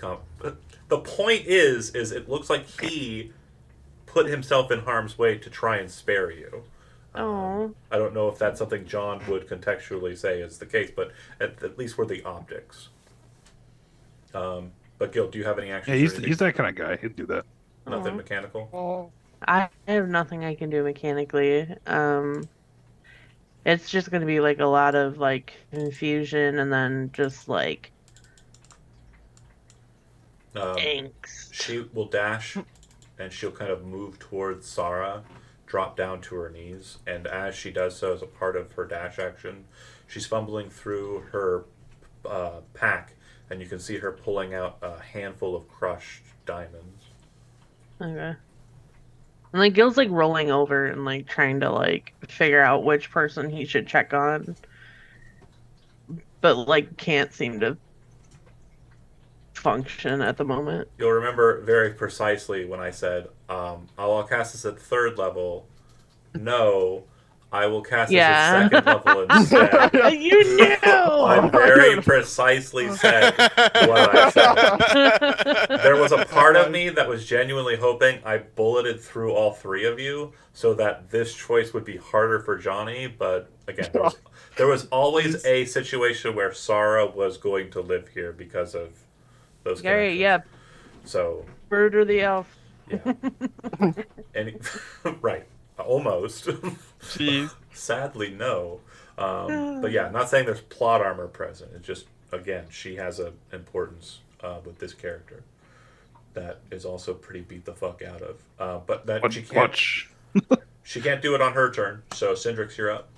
A: the point is it looks like he put himself in harm's way to try and spare you.
F: Oh.
A: I don't know if that's something John would contextually say is the case, but at least were the optics. But Gil, do you have any actions?
G: Yeah, he's that kind of guy. He'd do that.
A: Nothing mechanical.
E: Oh,
F: I have nothing I can do mechanically. It's just gonna be like a lot of like confusion and then just like angst.
A: She will dash, and she'll kind of move towards Sarah, drop down to her knees, and as she does so, as a part of her dash action, she's fumbling through her pack, and you can see her pulling out a handful of crushed diamonds.
F: Okay. And like Gil's like rolling over and like trying to like figure out which person he should check on, but like can't seem to function at the moment.
A: You'll remember very precisely when I said, I'll cast this at 3rd level. No, I will cast this at 2nd level instead.
F: You knew!
A: I very precisely said what I said. There was a part of me that was genuinely hoping I bulleted through all 3 of you so that this choice would be harder for Johnny, but again, there was always a situation where Sarah was going to live here because of those connections.
F: Yeah.
A: So
F: Bird or the elf.
A: yeah. Right. Almost.
E: jeez.
A: Sadly, no. But yeah, not saying there's plot armor present. It's just, again, she has an importance with this character that is also pretty beat the fuck out of. But that she can't do it on her turn. So Syndrix, you're up.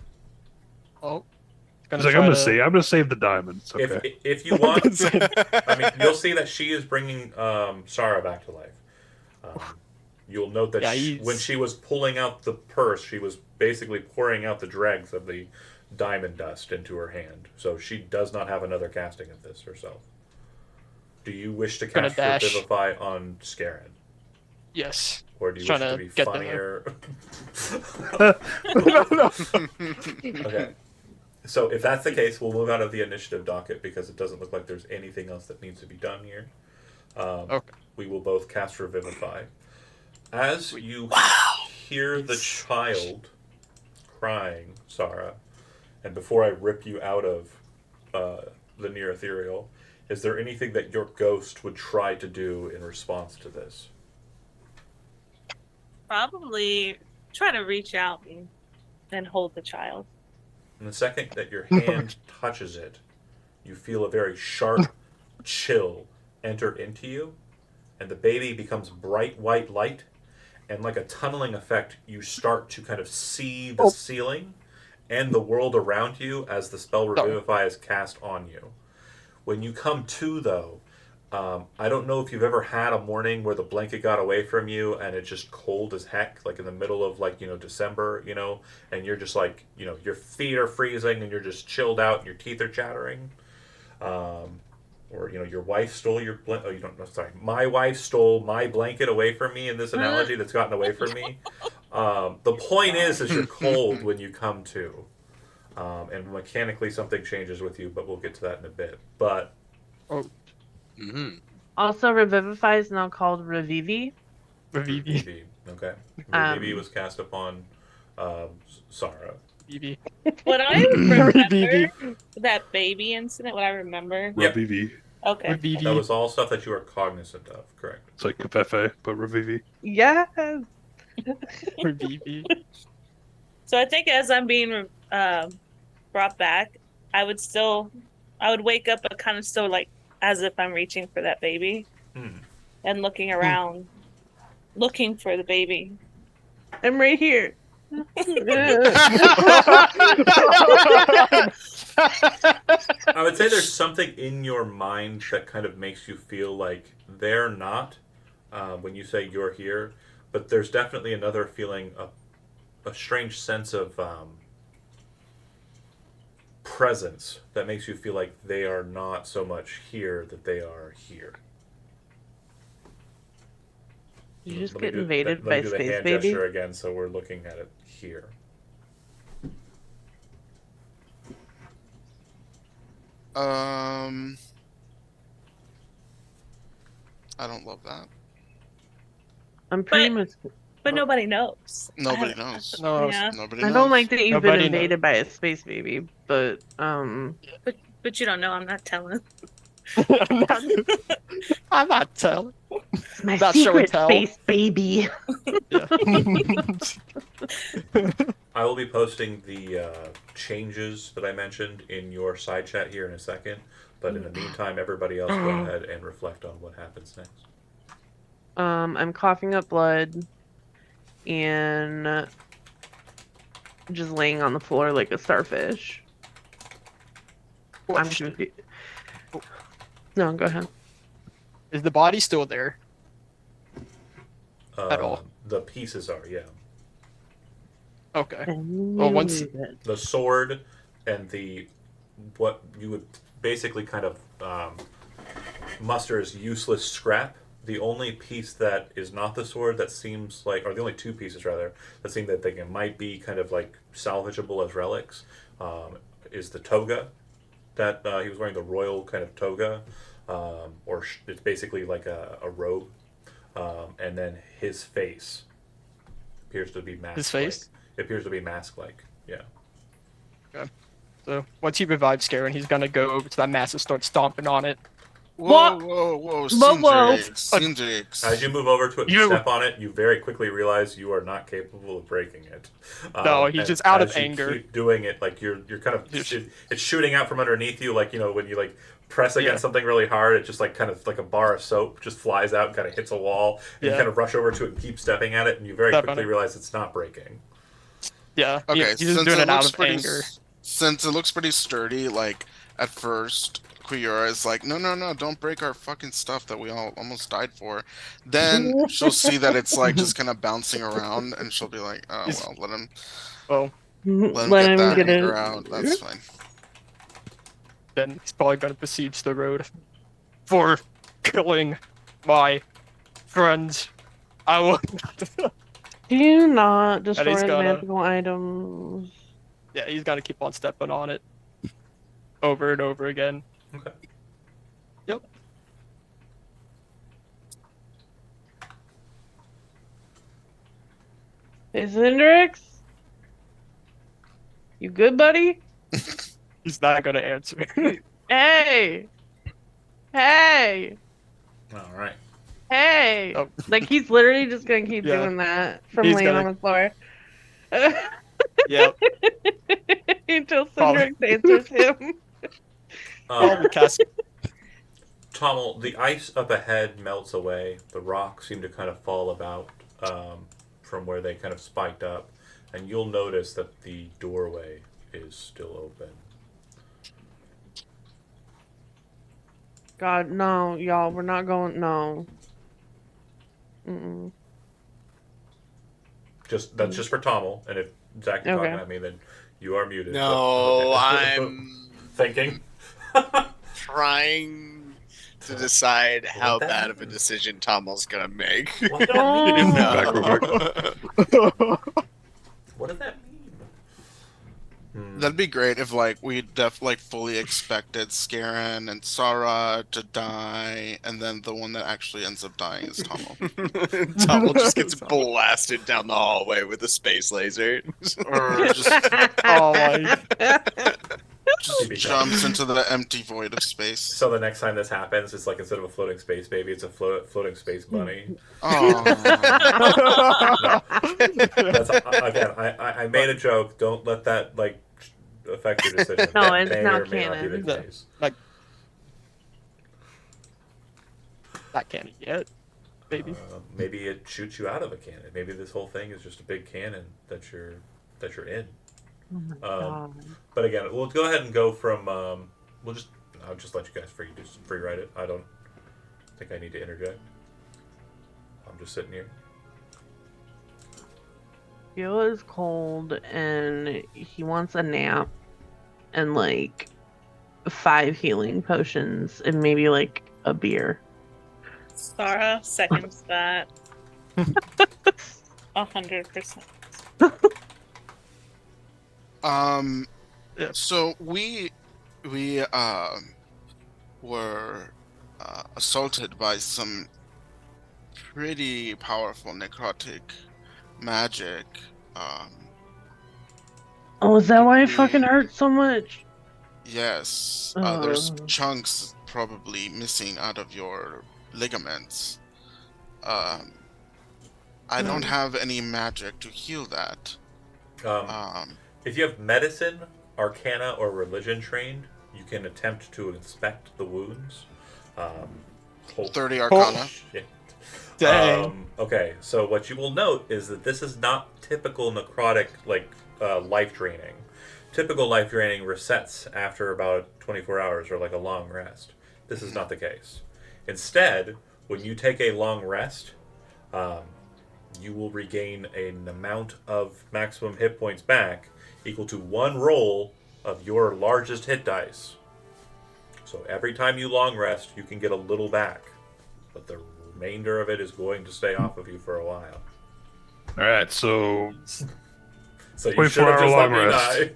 E: Oh.
G: He's like, I'm gonna save the diamonds. Okay.
A: If you want, I mean, you'll see that she is bringing Sarah back to life. You'll note that when she was pulling out the purse, she was basically pouring out the dregs of the diamond dust into her hand. So she does not have another casting of this herself. Do you wish to cast Revivify on Scarin?
E: Yes.
A: Or do you wish it to be funnier? Okay. So if that's the case, we'll move out of the initiative docket because it doesn't look like there's anything else that needs to be done here.
E: Okay.
A: We will both cast Revivify. As you hear the child crying, Sarah, and before I rip you out of the near ethereal, is there anything that your ghost would try to do in response to this?
C: Probably try to reach out and hold the child.
A: And the second that your hand touches it, you feel a very sharp chill enter into you, and the baby becomes bright white light, and like a tunneling effect, you start to kind of see the ceiling and the world around you as the spell Revivify is cast on you. When you come to, though, I don't know if you've ever had a morning where the blanket got away from you and it's just cold as heck, like in the middle of December, and you're just like, your feet are freezing and you're just chilled out and your teeth are chattering. Or, your wife stole your my wife stole my blanket away from me in this analogy that's gotten away from me. The point is you're cold when you come to. And mechanically something changes with you, but we'll get to that in a bit. But...
F: Also, Revivify is now called Revivi.
A: Revivi. Okay. Revivi was cast upon Sarah.
E: Revivi.
C: What I remember, that baby incident, what I remember.
G: Revivi.
C: Okay.
E: Revivi.
A: That was all stuff that you were cognizant of, correct?
G: It's like Covfefe, but Revivi.
F: Yes.
E: Revivi.
C: So I think as I'm being brought back, I would wake up but kind of still like as if I'm reaching for that baby and looking around, looking for the baby.
F: I'm right here.
A: I would say there's something in your mind that kind of makes you feel like they're not when you say you're here, but there's definitely another feeling, a strange sense of presence that makes you feel like they are not so much here, that they are here.
F: You just
A: Let me
F: get
A: do,
F: invaded
A: let
F: by
A: me do the
F: Space
A: hand
F: Baby?
A: gesture again, so we're looking at it here.
D: I don't love that.
F: I'm pretty
C: But
F: much.
C: but nobody knows.
D: Nobody knows.
E: No,
C: Yeah.
D: Nobody
F: I
D: knows.
F: don't like that you've been
E: Nobody
F: invaded by a space baby, but
C: But you don't know. I'm not telling.
E: I'm not telling.
F: it's my
E: Not show and
F: secret
E: tell.
F: space baby.
E: Yeah.
A: I will be posting the changes that I mentioned in your side chat here in a second, but in the meantime, everybody else go ahead and reflect on what happens next.
F: I'm coughing up blood and just laying on the floor like a starfish. I'm
E: Question.
F: confused. No, go ahead.
E: Is the body still there? At all.
A: The pieces are, yeah.
E: Okay.
F: And
E: Well,
F: you
E: once-
F: move it.
A: The sword and the what you would basically kind of muster as useless scrap. The only piece that is not the sword that seems like, or the only two pieces rather, that seem that they might be kind of like salvageable as relics, is the toga that he was wearing, the royal kind of toga, it's basically like a robe, and then his face appears to be mask.
E: His face?
A: It appears to be mask-like. Yeah.
E: So once he revives Garen, he's gonna go over to that mass and start stomping on it.
D: Whoa,
F: What?
D: whoa, whoa,
F: Whoa.
D: Cindrix.
A: As you move over to it and
E: You-
A: step on it, you very quickly realize you are not capable of breaking it.
E: No, he's
A: and
E: just out of
A: as you
E: anger.
A: Keep doing it, like you're kind of it's shooting out from underneath you, like when you like press against something really hard, it just like kind of like a bar of soap just flies out and kind of hits a wall, and you kind of rush over to it and keep stepping at it, and you very quickly realize it's not breaking.
E: Yeah.
D: Okay,
E: He's just doing it out of anger.
D: Since it looks pretty sturdy, like at first Quiora is like, no, don't break our fucking stuff that we all almost died for. Then she'll see that it's like just kind of bouncing around, and she'll be like, oh well, let him get that anger out. That's fine.
E: Then he's probably gonna besiege the road for killing my friends. I will.
F: Do not destroy
E: he's
F: the
E: gonna-
F: magical items.
E: Yeah, he's gonna keep on stepping on it over and over again.
A: Okay.
E: Yep.
F: Hey, Cindrix? You good, buddy?
E: He's not gonna answer.
F: Hey! Hey!
A: All right.
F: Hey!
E: Oh.
F: Like, he's literally just gonna keep
E: Yeah.
F: doing that from
E: He's
F: laying
E: gonna-
F: on the floor.
E: Yep.
F: Until
E: Probably.
F: Cindrix answers him.
E: Probably cast.
A: Tommel, the ice up ahead melts away. The rocks seem to kind of fall about from where they kind of spiked up, and you'll notice that the doorway is still open.
F: God, no, y'all, we're not going. No. Mm-mm.
A: That's just for Tommel, and if Zach is talking
F: Okay.
A: at me, then you are muted.
B: No,
A: but-
B: I'm
A: thinking.
B: trying to decide how
A: that
B: bad of a
A: mean?
B: decision Tommel's gonna make.
A: What does
F: Oh.
A: that mean?
G: Back real quick.
A: What does that mean?
D: That'd be great if like we fully expected Scaran and Sara to die, and then the one that actually ends up dying is Tommel.
B: Tommel just gets blasted down the hallway with a space laser.
D: Or just
E: Oh my.
D: jumps into the empty void of space.
A: So the next time this happens, it's like instead of a floating space baby, it's a floating space bunny.
D: Oh,
A: That's, again, I made a joke. Don't let that like affect your decision.
F: No,
A: That
F: it's
A: may
F: not
A: or may not be the
E: canon.
A: case.
E: Not cannon yet. Maybe.
A: Maybe it shoots you out of a cannon. Maybe this whole thing is just a big cannon that you're in.
F: Oh my God.
A: But again, we'll go ahead and go from. I'll just let you guys free write it. I don't think I need to interject. I'm just sitting here.
F: Gil is cold and he wants a nap and like 5 healing potions and maybe like a beer.
C: Sarah seconds that. 100%.
E: Yeah.
D: So we were assaulted by some pretty powerful necrotic magic.
F: Oh, is that why it
D: We-
F: fucking hurts so much?
D: Yes, there's chunks probably missing out of your ligaments. I don't have any magic to heal that.
A: If you have medicine, arcana, or religion trained, you can attempt to inspect the wounds.
D: 30 Arcana.
A: Shit.
E: Dang.
A: Okay, so what you will note is that this is not typical necrotic, life draining. Typical life draining resets after about 24 hours or like a long rest. This is not the case. Instead, when you take a long rest, you will regain an amount of maximum hit points back equal to 1 roll of your largest hit dice. So every time you long rest, you can get a little back, but the remainder of it is going to stay off of you for a while.
G: All right, so
A: So you
G: 24
A: should have
G: hour
A: just let
G: long
A: me
G: rest.
A: die.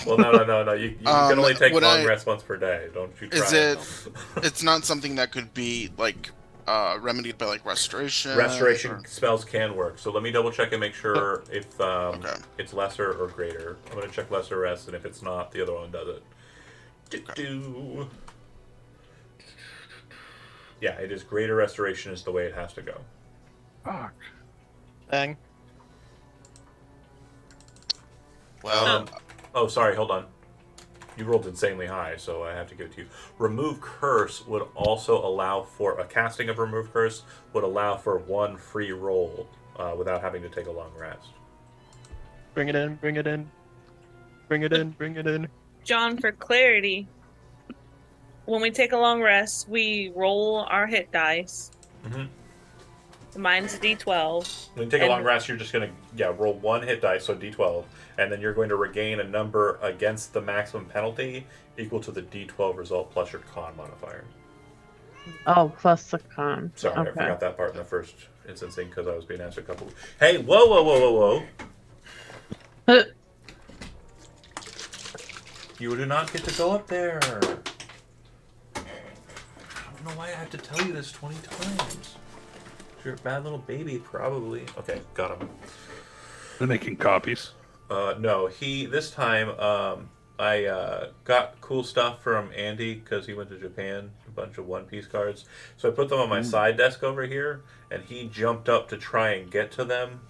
A: Well, no. You can only take
D: would
A: long
D: I-
A: rests once per day. Don't you try.
D: Is it? It's not something that could be like remedied by like restoration.
A: Restoration
D: or-
A: spells can work. So let me double check and make sure if
D: Okay.
A: it's lesser or greater. I'm going to check lesser rest, and if it's not, the other one does it. Do-do. Yeah, it is greater restoration is the way it has to go.
G: fuck.
E: Dang.
D: Well,
A: Oh, sorry, hold on. You rolled insanely high, so I have to give it to you. Remove Curse would also allow for a casting of Remove Curse would allow for 1 free roll without having to take a long rest.
E: Bring it in, bring it in. Bring it in, bring it in.
C: John, for clarity, when we take a long rest, we roll our hit dice.
A: Mhm.
C: Mine's a D12.
A: When you take a long rest, you're just going to roll 1 hit dice, so D12, and then you're going to regain a number against the maximum penalty equal to the D12 result plus your con modifier.
F: Oh, plus the con.
A: Sorry,
F: Okay.
A: I forgot that part in the first instancing because I was being asked a couple. Hey, whoa! You do not get to go up there. I don't know why I have to tell you this 20 times. You're a bad little baby, probably. Okay, got him.
G: They're making copies.
A: No, this time, I got cool stuff from Andy because he went to Japan, a bunch of One Piece cards. So I put them on my side desk over here, and he jumped up to try and get to them.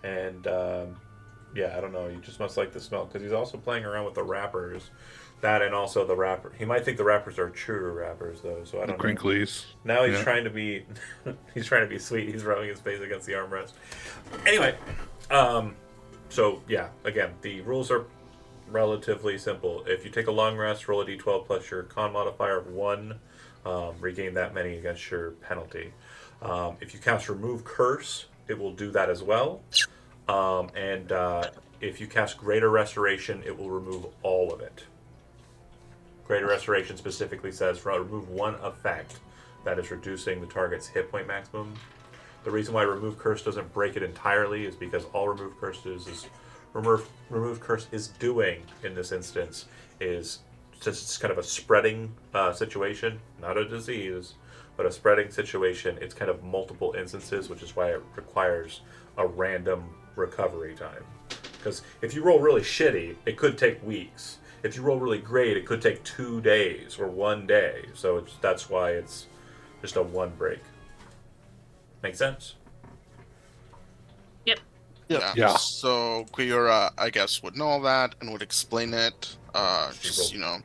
A: And, I don't know, he just must like the smell because he's also playing around with the wrappers. That and also the wrapper. He might think the wrappers are truer wrappers, though, so I
G: The
A: don't know.
G: crinklies.
A: Now he's
G: Yeah.
A: trying to be he's trying to be sweet. He's rubbing his face against the armrest. Anyway, so yeah, again, the rules are relatively simple. If you take a long rest, roll a d12 plus your con modifier of 1, regain that many against your penalty. If you cast Remove Curse, it will do that as well. And if you cast Greater Restoration, it will remove all of it. Greater Restoration specifically says remove 1 effect that is reducing the target's hit point maximum. The reason why Remove Curse doesn't break it entirely is because all Remove Curse is Remove Curse is doing in this instance is just kind of a spreading situation, not a disease, but a spreading situation. It's kind of multiple instances, which is why it requires a random recovery time. Because if you roll really shitty, it could take weeks. If you roll really great, it could take 2 days or 1 day. So that's why it's just a 1 break. Make sense?
C: Yep.
G: Yeah.
D: So Quiora, I guess, would know all that and would explain it.
A: She
D: Just
A: rolled.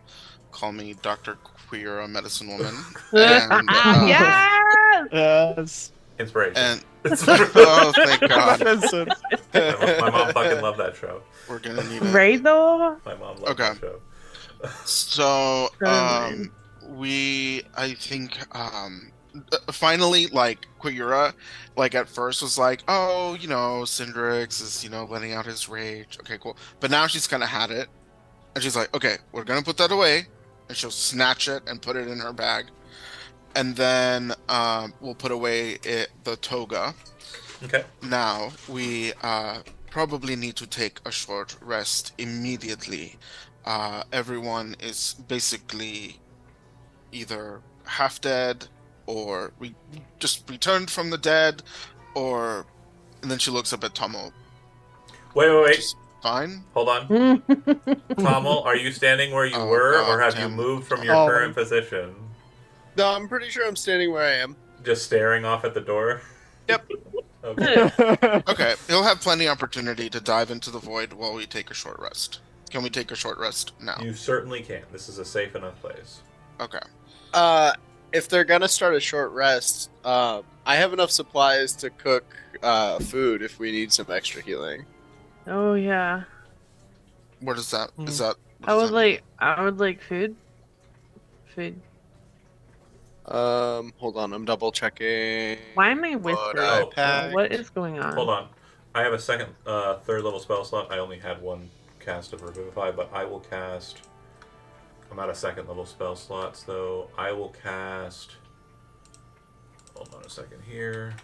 D: call me Dr. Quiora, medicine woman. And,
F: Yes!
E: Yes.
A: Inspiration.
D: and oh, thank God,
E: Medicine.
A: My mom fucking loved that show.
D: we're gonna need it.
F: Right though?
A: My mom loved
D: Okay.
A: that show.
D: So,
F: Never mind.
D: I think, finally, like Quira, like at first was like, oh, Cindrix is, letting out his rage. Okay, cool. But now she's kind of had it, and she's like, okay, we're gonna put that away, and she'll snatch it and put it in her bag, and then we'll put away the toga.
A: Okay.
D: Now we probably need to take a short rest immediately. Everyone is basically either half dead or we just returned from the dead, or and then she looks up at Tomo,
A: Wait.
D: just fine.
A: Hold on. Tommel, are you standing where you
D: Oh
A: were,
D: God,
A: or have you
D: damn.
A: moved from your
E: Oh,
A: current
E: man.
A: position?
B: No, I'm pretty sure I'm standing where I am.
A: Just staring off at the door?
B: Yep.
A: Okay.
D: Okay, he'll have plenty opportunity to dive into the void while we take a short rest. Can we take a short rest now?
A: You certainly can. This is a safe enough place.
D: Okay.
B: Uh, if they're gonna start a short rest, I have enough supplies to cook food if we need some extra healing.
F: Oh yeah.
D: What is that?
E: Hmm.
D: Is that? What
F: I
D: does
F: would
D: that mean?
F: like food. Food.
B: Hold on, I'm double checking.
F: Why am I
B: What
F: whispering?
B: I
A: Oh,
B: packed.
F: What is going
A: hold
F: on?
A: on. I have a second, third level spell slot. I only had one cast of Revivify, but I will cast. I'm out of second level spell slots, though. I will cast. Hold on a second here.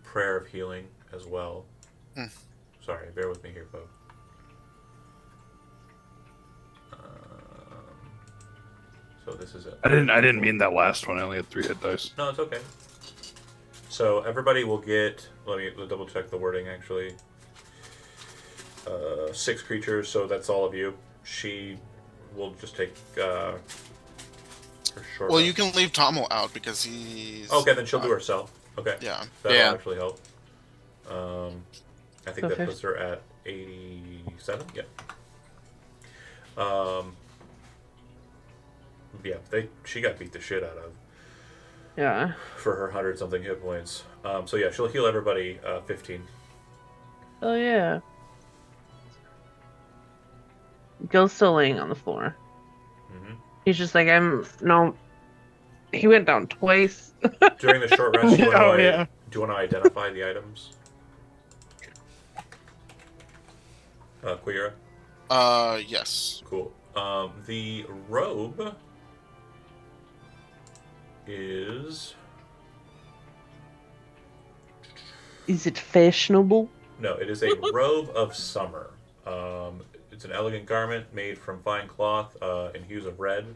A: Prayer of Healing as well.
D: Hmm.
A: Sorry, bear with me here, folks. So this is it.
G: I didn't mean that last one. I only had 3 hit dice.
A: No, it's okay. So everybody will get. Let me double check the wording actually. 6 creatures, so that's all of you. She will just take her short.
D: Well,
A: rest.
D: you can leave Tomo out because he's.
A: Okay, then she'll do herself. Okay.
D: Yeah.
A: That'll
B: Yeah.
A: actually help. I think
F: So
A: that
F: fif-
A: puts her at 87. Yep. Yeah, she got beat the shit out of
F: Yeah.
A: for her 100-something hit points. So yeah, she'll heal everybody 15.
F: Oh yeah. Gil's still laying on the floor.
A: Mm-hmm.
F: He's just like, no. He went down twice.
A: During the short rest, do you,
E: Oh, yeah.
A: do you want to identify the items? Queera?
D: Yes.
A: Cool. The robe is...
F: Is it fashionable?
A: No, it is a robe of summer. It's an elegant garment made from fine cloth in hues of red,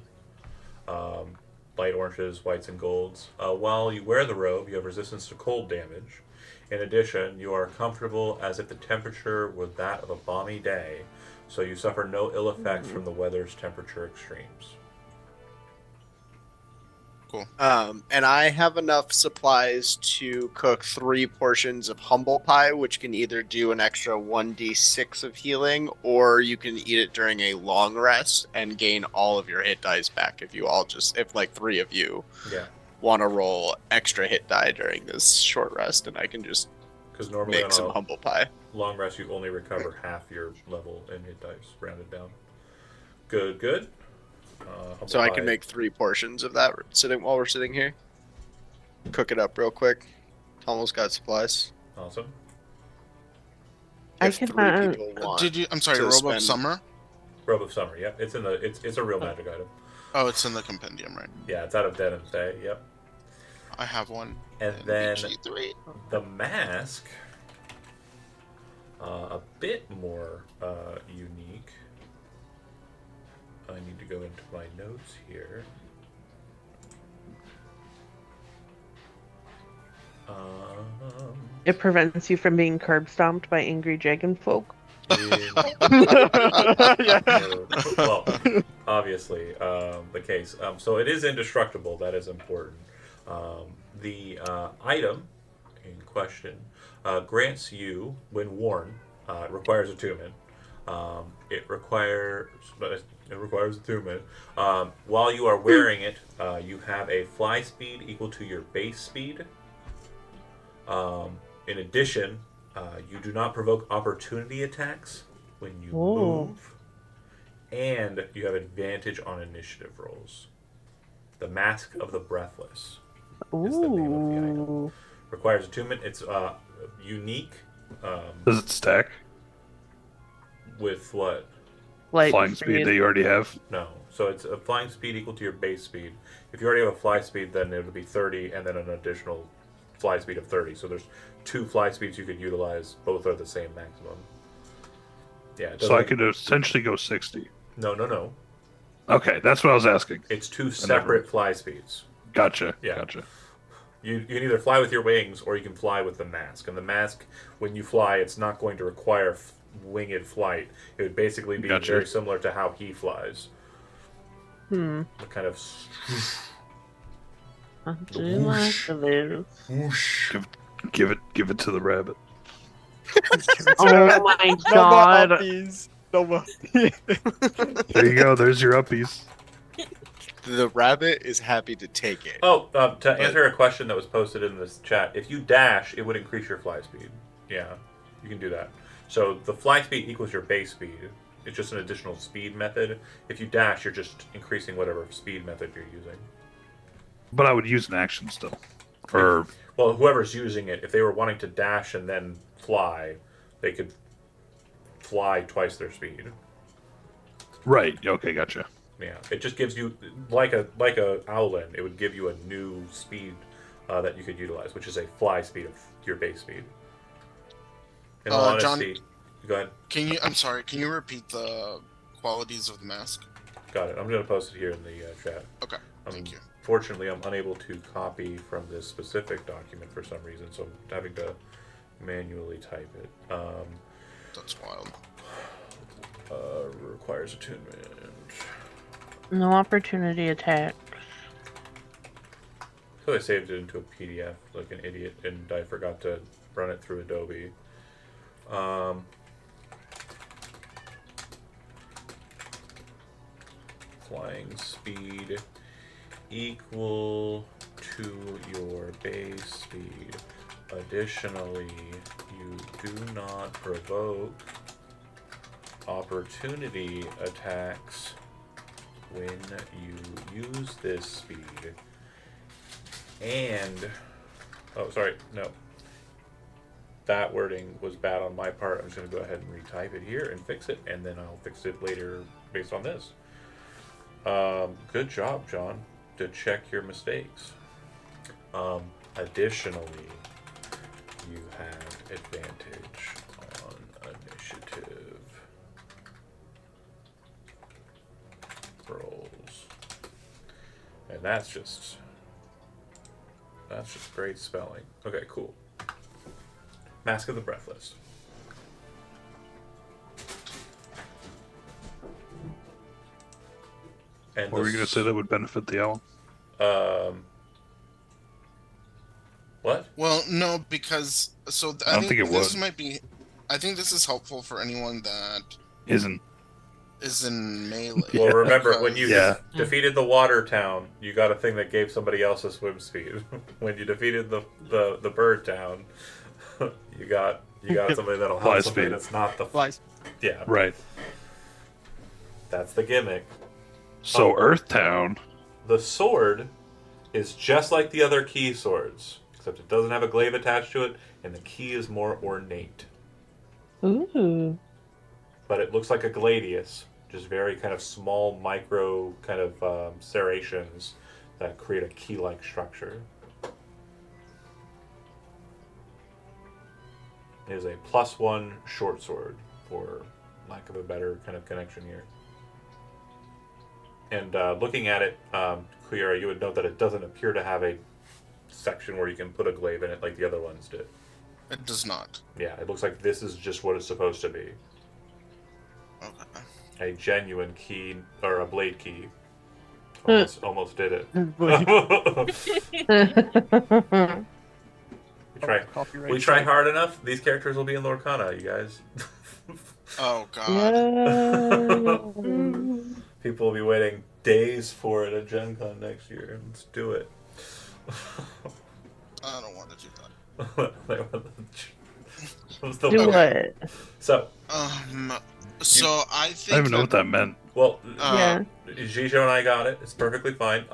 A: light oranges, whites, and golds. While you wear the robe, you have resistance to cold damage. In addition, you are comfortable as if the temperature were that of a balmy day, so you suffer no ill effects from the weather's temperature extremes.
D: Cool.
B: And I have enough supplies to cook 3 portions of humble pie, which can either do an extra 1d6 of healing, or you can eat it during a long rest and gain all of your hit dice back if like 3 of you
A: Yeah,
B: want to roll extra hit die during this short rest, and I can just
A: because normally
B: make
A: on
B: some
A: a
B: humble pie.
A: long rest you only recover half your level in hit dice, rounded down. Good.
B: So I
A: Humble
B: can
A: pie.
B: make 3 portions of that while we're sitting here. Cook it up real quick. Almost got supplies.
A: Awesome.
F: I
B: If 3
F: cannot-
B: people want.
D: Did you? I'm sorry.
B: to
D: Robe of
B: spend-
D: Summer.
A: Robe of Summer. Yep, it's in the. It's a real magic item.
D: Oh, it's in the compendium, right?
A: Yeah, it's out of Denham's Day. Yep.
D: I have one.
A: And
D: in
A: then
D: BG3.
A: the mask, a bit more unique. I need to go into my notes here.
F: It prevents you from being curb stomped by angry dragon folk.
E: Yeah.
A: Well, obviously, the case. So it is indestructible. That is important. The item in question grants you, when worn, it requires attunement. It requires attunement. While you are wearing it, you have a fly speed equal to your base speed. In addition, you do not provoke opportunity attacks when you
F: Ooh.
A: move, and you have advantage on initiative rolls. The Mask of the Breathless is the name of the item.
F: Ooh.
A: Requires attunement. It's unique.
G: Does it stack?
A: With what?
G: Flying speed that you already have?
A: No. So it's a flying speed equal to your base speed. If you already have a fly speed, then it would be 30 and then an additional fly speed of 30. So there's 2 fly speeds you could utilize. Both are the same maximum. Yeah.
G: So I could essentially go 60.
A: No.
G: Okay, that's what I was asking.
A: It's 2 separate fly speeds.
G: Gotcha.
A: Yeah.
G: Gotcha.
A: You can either fly with your wings or you can fly with the mask. And the mask, when you fly, it's not going to require winged flight. It would basically be very similar to how he flies. The kind of
G: whoosh. Give it to the rabbit.
F: Oh my god.
E: No more.
G: There you go. There's your uppies.
B: The rabbit is happy to take it.
A: Oh, to answer a question that was posted in this chat, if you dash, it would increase your fly speed. Yeah, you can do that. So the fly speed equals your base speed. It's just an additional speed method. If you dash, you're just increasing whatever speed method you're using.
G: But I would use an action still. Or
A: well, whoever's using it, if they were wanting to dash and then fly, they could fly twice their speed.
G: Right. Okay, gotcha.
A: Yeah, it just gives you like a Owlin. It would give you a new speed that you could utilize, which is a fly speed of your base speed. In all honesty,
D: John,
A: go ahead.
D: I'm sorry. Can you repeat the qualities of the mask?
A: Got it. I'm going to post it here in the chat.
D: Okay. Thank you.
A: Fortunately, I'm unable to copy from this specific document for some reason, so I'm having to manually type it.
D: That's wild.
A: Requires attunement.
F: No opportunity attacks.
A: So I saved it into a PDF like an idiot, and I forgot to run it through Adobe. Flying speed equal to your base speed. Additionally, you do not provoke opportunity attacks when you use this speed. And that wording was bad on my part. I'm just going to go ahead and retype it here and fix it, and then I'll fix it later based on this. Good job, John, to check your mistakes. Additionally, you have advantage on initiative rolls. And that's just great spelling. Okay, cool. Mask of the Breathless. And
G: what were you going to say that would benefit the owl?
A: What?
D: Well, no, because
G: I don't think it
D: this
G: would.
D: might be. I think this is helpful for anyone that
G: is in
D: melee.
A: Well, remember when you defeated the water town, you got a thing that gave somebody else a swim speed. When you defeated the bird town, you got somebody that'll help somebody that's not the
E: fly.
A: Yeah,
G: right.
A: That's the gimmick.
G: So Earth Town,
A: the sword is just like the other key swords, except it doesn't have a glaive attached to it, and the key is more ornate.
F: Ooh.
A: But it looks like a gladius, just very kind of small micro kind of serrations that create a key-like structure. It is a +1 short sword, for lack of a better kind of connection here. And looking at it, Cleara, you would note that it doesn't appear to have a section where you can put a glaive in it like the other ones did.
D: It does not.
A: Yeah, it looks like this is just what it's supposed to be.
D: Okay.
A: A genuine key, or a blade key. Almost did it. We try hard enough, these characters will be in Lorcana, you guys.
D: Oh, God.
F: Yeah.
A: People will be waiting days for it at Gen Con next year. Let's do it.
D: I don't want to do that.
F: Do it.
A: So,
D: So I
G: I
D: think
G: don't even know what that meant.
A: Well,
F: Yeah.
A: Gijo and I got it. It's perfectly fine.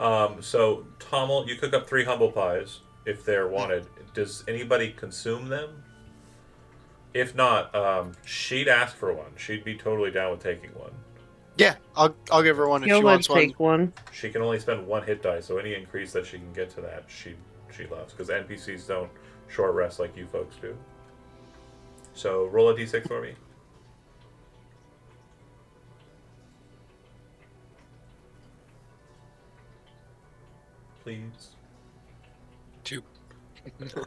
A: So Tommel, you cook up 3 humble pies if they're wanted. Does anybody consume them? If not, she'd ask for one. She'd be totally down with taking one.
B: Yeah, I'll give her one if
F: He'll
B: she wants one.
F: take one.
A: She can only spend 1 hit die, so any increase that she can get to that, she loves. Because NPCs don't short rest like you folks do. So roll a d6 for me. Please.
B: 2.
A: 13.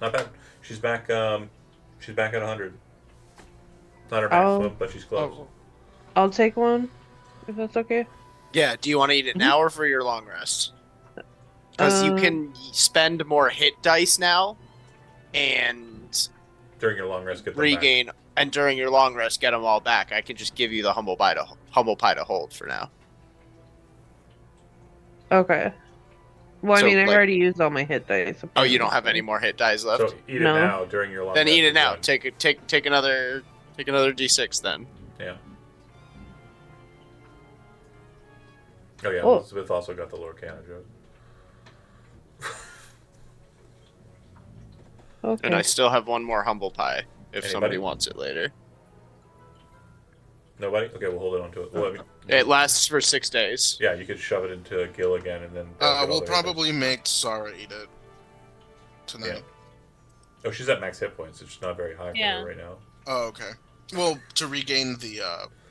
A: Not bad. She's back. She's back at 100. Not her maximum, but she's close.
E: Oh,
F: I'll take one, if that's okay.
B: Yeah, do you want to eat it now or for your long rest? Because you can spend more hit dice now, and
A: During your long rest, get them
B: regain, and during your long rest, get them all back. I can just give you the humble pie to hold for now.
F: Okay. Well,
B: So,
F: I mean, I
B: like-
F: already used all my hit dice.
B: Oh, you don't have any more hit dice
A: back.
B: left?
A: So eat it
F: No.
A: now during your long
B: Then
A: rest.
B: eat it
A: is
B: now.
A: done.
B: Take another d6 then.
A: Yeah. Oh yeah,
F: Oh.
A: Elizabeth also got the Lorcana joke.
F: Okay.
B: And I still have one more humble pie if
A: Anybody?
B: somebody wants it later.
A: Nobody? Okay, we'll hold it on to it. Well, I mean,
B: It lasts for 6 days.
A: yeah, you could shove it into Gil again, and then. they'll get all
D: we'll
A: the hit
D: probably make Sarah eat it tonight.
A: Yeah. dice. Oh, she's at max hit points. It's not very high for
C: Yeah.
A: her right now.
D: Oh, okay. Well, to regain the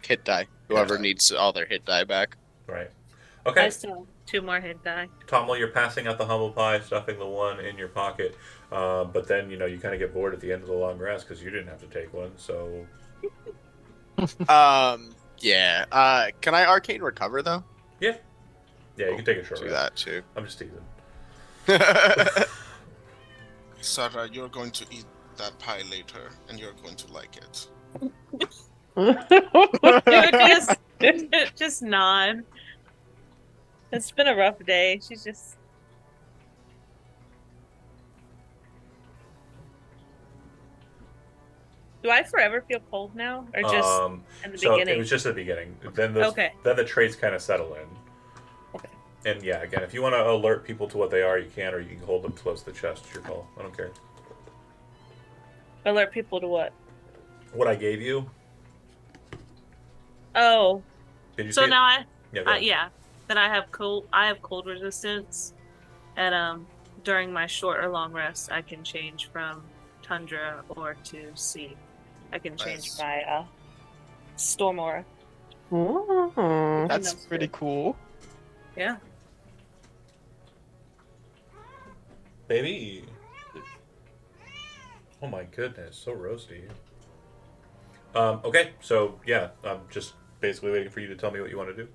B: Hit die. Whoever
D: die.
B: needs all their hit die back.
A: Right.
C: I
A: Okay.
C: still have 2 more hit die.
A: Tom, while you're passing out the humble pie, stuffing the one in your pocket, but then you kind of get bored at the end of the long rest because you didn't have to take one. So
B: Yeah. Can I arcane recover though?
A: yeah, you can take a short
B: Do
A: rest.
B: that too.
A: I'm just teasing.
D: Sarah, you're going to eat that pie later, and you're going to like it.
C: Just nod. It's been a rough day. She's just. Do I forever feel cold now, or just in the
A: So
C: beginning?
A: it was just the beginning. Then
C: Okay.
A: then the traits kind of settle in.
C: Okay.
A: And yeah, again, if you want to alert people to what they are, you can, or you can hold them close to the chest. It's your call. I don't care.
C: Alert people to what?
A: What I gave you.
C: Oh,
A: Did you
C: so
A: see
C: now
A: it? Yeah. Go ahead.
C: yeah. Then I have cold resistance, and during my short or long rest, I can change from tundra or to sea. I can change
D: Nice.
C: my storm aura.
F: Oh.
E: that's
C: That's
E: pretty
C: good.
E: cool.
C: Yeah.
A: Baby. Oh my goodness, so roasty. Okay, so yeah, I'm just basically waiting for you to tell me what you want to do.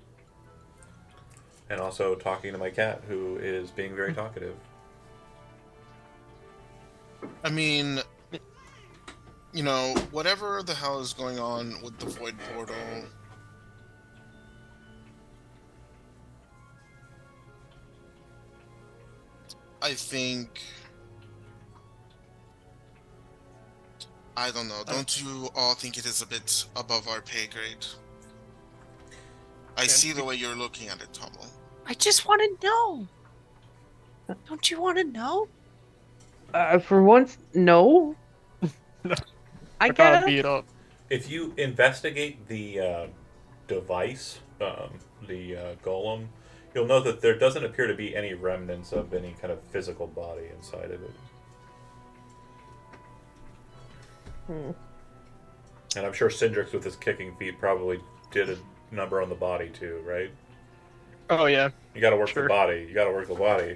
A: And also talking to my cat, who is being very talkative.
D: I mean, whatever the hell is going on with the Void Portal, I think, I don't know, don't you all think it is a bit above our pay grade? I see the way you're looking at it, Tommel.
B: I just want to know. Don't you want to know?
F: For once, no. I
E: I gotta
F: guess.
E: beat up.
A: If you investigate the device, the golem, you'll know that there doesn't appear to be any remnants of any kind of physical body inside of it. And I'm sure Syndrix with his kicking feet probably did a number on the body too, right?
E: Oh yeah.
A: You gotta work the
E: Sure.
A: body. You gotta work the body.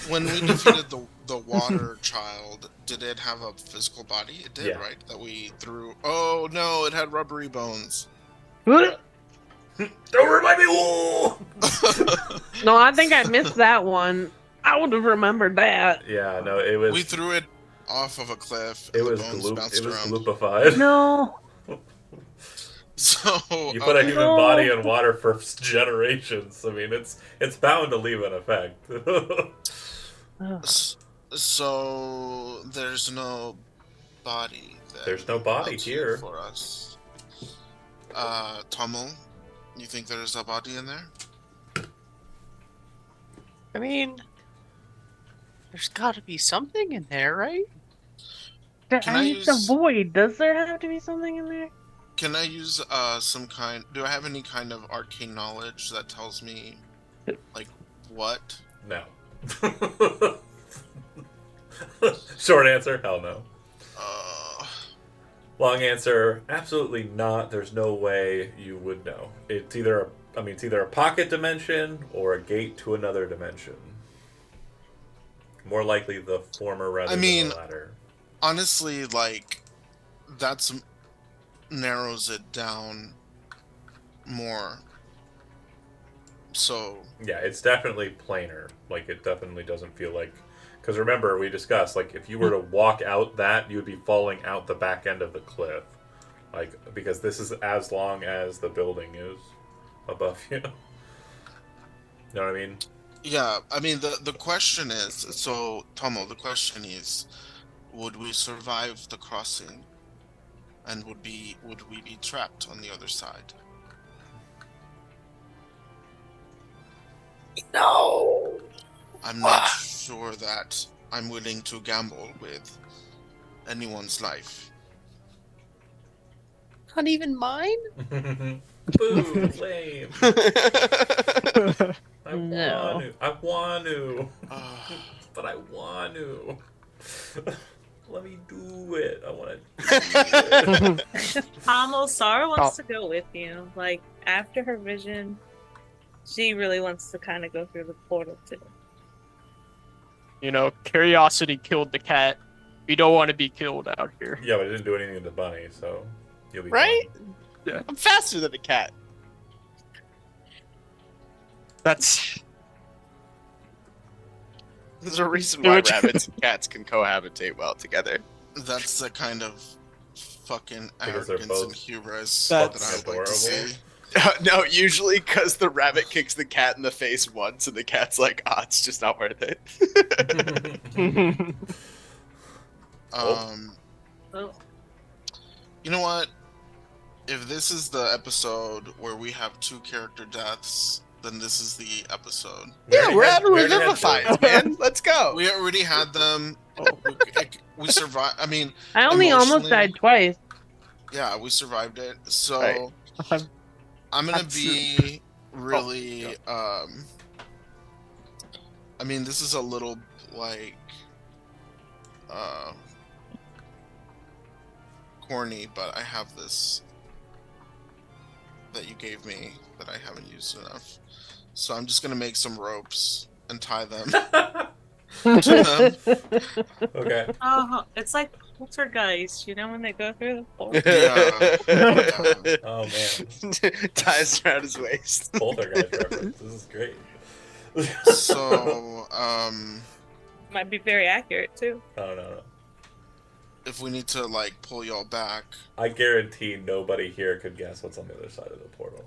D: When we defeated the water child, did it have a physical body? It did,
A: Yeah.
D: right? That we threw. Oh no, it had rubbery bones.
A: Don't remind me! Ooh!
F: No, I think I missed that one. I would have remembered that.
A: Yeah, no, it was.
D: We threw it off of a cliff.
A: It
D: And
A: was
D: the bones
A: gloop.
D: bounced
A: It was
D: around.
A: gloopified.
F: No.
D: So
A: You put a
D: okay.
A: human
F: No.
A: body in water for generations. I mean, it's bound to leave an effect.
D: So there's no body. Then
A: There's no body
D: out
A: here.
D: for us. Tommel, you think there's a body in there?
B: I mean, there's got to be something in there, right?
D: Can I
F: It's a
D: use-
F: void. Does there have to be something in there?
D: Can I use some kind? Do I have any kind of arcane knowledge that tells me, like, what?
A: No. Short answer, hell no. Long answer, absolutely not. There's no way you would know. It's either a pocket dimension or a gate to another dimension. More likely the former rather than the latter.
D: Honestly, like, that's narrows it down more. So
A: yeah, it's definitely planar. Like, it definitely doesn't feel like... Because remember, we discussed, like, if you were to walk out that, you would be falling out the back end of the cliff. Like, because this is as long as the building is above you. You know what I mean?
D: yeah, I mean the question is, so Tomo, the question is, would we survive the crossing? And would we be trapped on the other side?
B: No.
D: I'm not sure that I'm willing to gamble with anyone's life.
B: Not even mine?
A: Boo, lame.
F: No.
A: I want to. But I want to. Let me do it. I want to do it.
C: Almost Sarah wants to go with you. Like, after her vision, she really wants to kind of go through the portal too.
E: You know, curiosity killed the cat. We don't want to be killed out here.
A: Yeah, but it didn't do anything to the bunny, so you'll be
B: Right?
A: fine.
E: Yeah.
B: I'm faster than a cat.
E: That's
B: There's a reason
E: Do
B: why
E: it.
B: rabbits and cats can cohabitate well together.
D: That's the kind of fucking
A: Because they're
D: arrogance and
A: both
D: hubris
E: That's
D: that I would like to
A: adorable.
D: see.
B: No, usually because the rabbit kicks the cat in the face once, and the cat's like, "Ah, it's just not worth it."
D: Um,
C: Oh.
D: you know what? If this is the episode where we have 2 character deaths, then this is the episode.
B: Yeah, we're at
A: we already had
B: Revivified, man. Let's go.
D: We already had them. We survived. I mean,
F: I only almost
D: Emotionally-
F: died twice.
D: yeah, we survived it. So
B: Right.
D: I'm gonna
E: That's-
D: be really. I mean, this is a little like corny, but I have this that you gave me that I haven't used enough. So I'm just gonna make some ropes and tie them to them.
A: Okay.
C: Oh, it's like poltergeist, you know, when they go through the portal.
D: Yeah.
A: Oh man.
B: Ties around his waist.
A: Poltergeist reference. This is great.
D: So
C: Might be very accurate too.
A: Oh no.
D: if we need to like pull y'all back,
A: I guarantee nobody here could guess what's on the other side of the portal.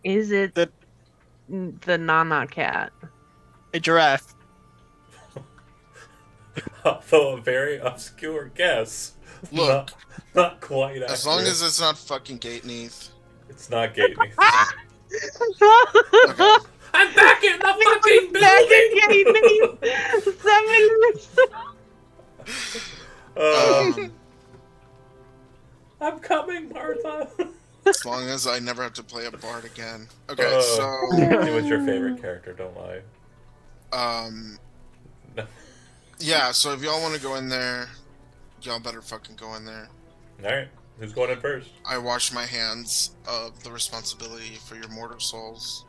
F: Is it
E: The-
F: the Nana cat?
E: a giraffe.
A: Although a very obscure guess.
D: Look.
A: Not quite accurate.
D: as long as it's not fucking Gate Neath.
A: It's not Gaten.
D: Okay.
A: I'm back in the fucking building! I'm coming, Martha.
D: As long as I never have to play a bard again. Okay,
A: What's your favorite character? Don't lie. No.
D: Yeah, so if y'all want to go in there, y'all better fucking go in there.
A: Alright, who's going in first?
D: I wash my hands of the responsibility for your mortal souls.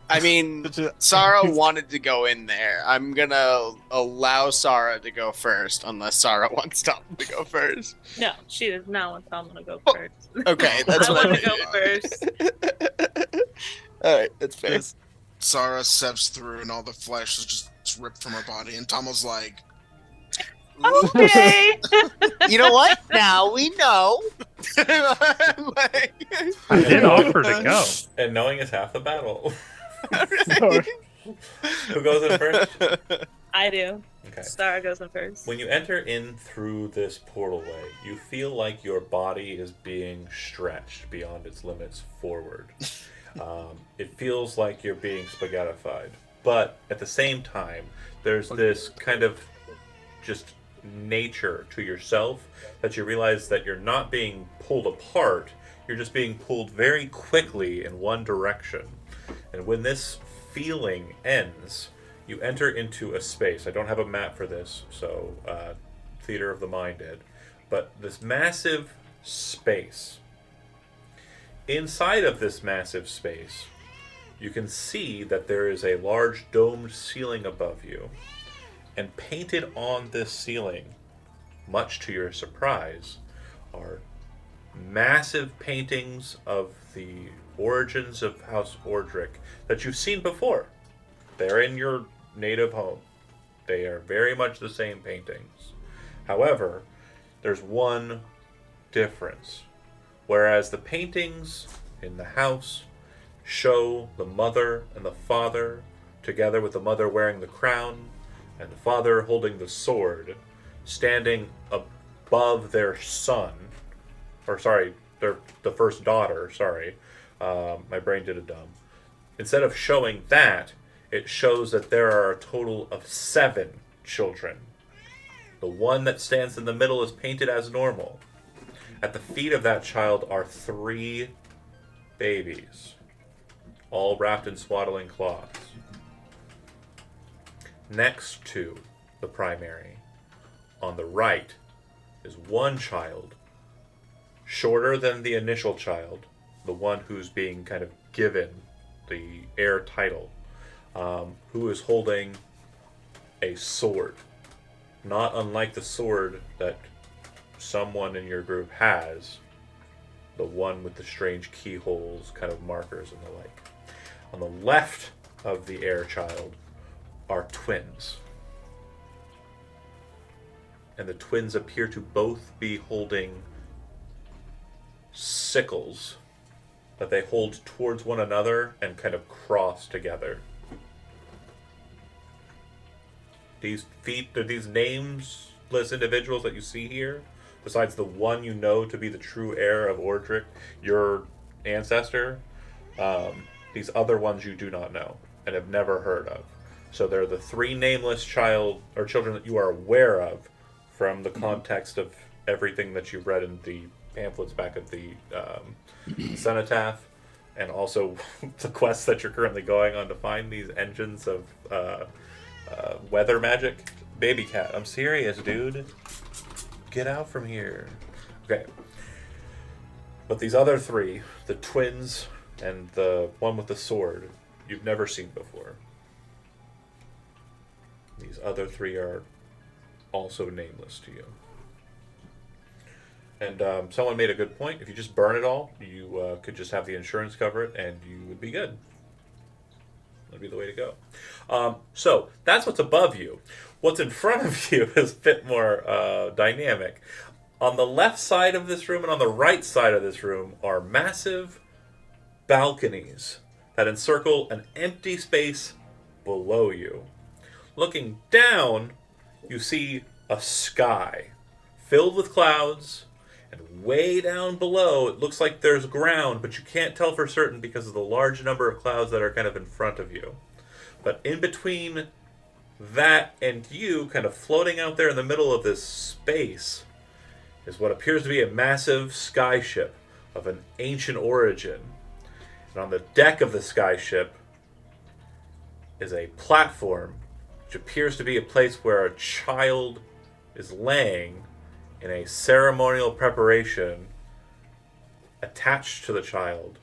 B: I mean, Sarah wanted to go in there. I'm gonna allow Sarah to go first, unless Sarah wants Tom to go first.
C: No, she does not want Tom to go first.
B: Okay, that's
C: I
B: what
C: want
B: I
C: to go
B: mean.
C: first.
B: All right, that's fair.
D: Sarah steps through and all the flesh is just ripped from her body, and Tomo's like,
F: Okay.
B: You know what? Now we know. Like,
G: I did offer to go.
A: And knowing is half the battle. Who goes in first?
C: I do.
A: Okay.
C: Star goes in first.
A: When you enter in through this portal way, you feel like your body is being stretched beyond its limits forward. It feels like you're being spaghettified. But at the same time, there's this kind of just nature to yourself that you realize that you're not being pulled apart, you're just being pulled very quickly in one direction. And when this feeling ends, you enter into a space. I don't have a map for this, so Theater of the Mind did. But this massive space. Inside of this massive space, you can see that there is a large domed ceiling above you. And painted on this ceiling, much to your surprise, are massive paintings of the origins of House Ordric that you've seen before. They're in your native home. They are very much the same paintings. However, there's one difference. Whereas the paintings in the house show the mother and the father, together with the mother wearing the crown, and the father holding the sword, standing above their son, or sorry, the first daughter, sorry. My brain did a dumb. Instead of showing that, it shows that there are a total of 7 children. The one that stands in the middle is painted as normal. At the feet of that child are 3 babies, all wrapped in swaddling cloths. Next to the primary, on the right, is one child, shorter than the initial child, the one who's being kind of given the heir title, who is holding a sword. Not unlike the sword that someone in your group has, the one with the strange keyholes, kind of markers and the like. On the left of the heir child are twins. And the twins appear to both be holding sickles that they hold towards one another and kind of cross together. These nameless individuals that you see here, besides the one you know to be the true heir of Ordric, your ancestor, these other ones you do not know and have never heard of. So they're the 3 nameless children that you are aware of from the context of everything that you've read in the pamphlets back at the Cenotaph, and also the quests that you're currently going on to find these engines of weather magic. Baby cat, I'm serious, dude. Get out from here. Okay. But these other 3, the twins and the one with the sword, you've never seen before. These other 3 are also nameless to you. And someone made a good point. If you just burn it all, you could just have the insurance cover it, and you would be good. That'd be the way to go. So that's what's above you. What's in front of you is a bit more dynamic. On the left side of this room and on the right side of this room are massive balconies that encircle an empty space below you. Looking down, you see a sky filled with clouds, and way down below it looks like there's ground, but you can't tell for certain because of the large number of clouds that are kind of in front of you. But in between that and you, kind of floating out there in the middle of this space, is what appears to be a massive skyship of an ancient origin. And on the deck of the skyship is a platform which appears to be a place where a child is laying in a ceremonial preparation. Attached to the child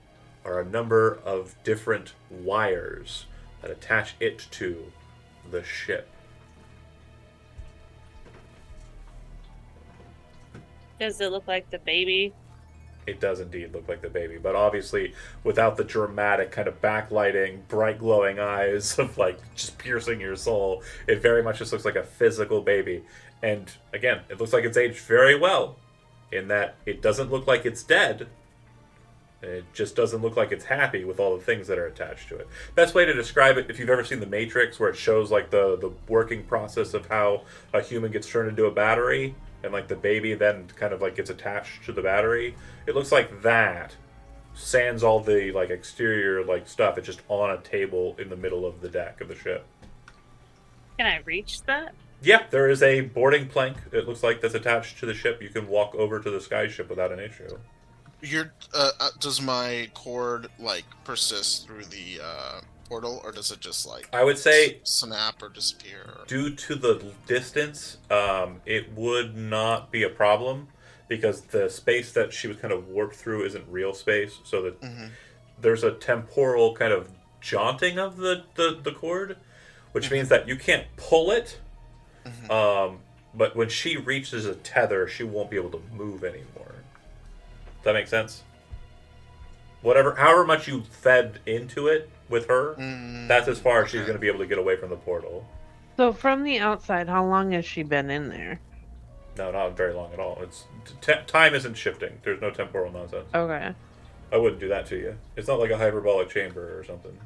A: are a number of different wires that attach it to the ship.
C: Does it look like the baby?
A: It does indeed look like the baby, but obviously without the dramatic kind of backlighting, bright glowing eyes of like just piercing your soul. It very much just looks like a physical baby. And again, it looks like it's aged very well in that it doesn't look like it's dead, It just doesn't look like it's happy with all the things that are attached to it. Best way to describe it, if you've ever seen The Matrix, where it shows like the working process of how a human gets turned into a battery, and like the baby then kind of like gets attached to the battery. It looks like that. Sans all the like exterior like stuff. It's just on a table in the middle of the deck of the ship.
C: Can I reach that?
A: Yeah, there is a boarding plank. It looks like that's attached to the ship. You can walk over to the sky ship without an issue.
D: Does my cord like persist through the portal, or does it just like
A: I would say
D: snap or disappear?
A: due to the distance, it would not be a problem because the space that she was kind of warped through isn't real space. So that there's a temporal kind of jaunting of the cord, which means that you can't pull it. But when she reaches a tether, she won't be able to move anymore. Does that make sense? However much you fed into it with her, that's as far as she's going to be able to get away from the portal.
F: So from the outside, how long has she been in there?
A: No, not very long at all. It's time isn't shifting. There's no temporal nonsense.
F: Okay.
A: I wouldn't do that to you. It's not like a hyperbolic chamber or something.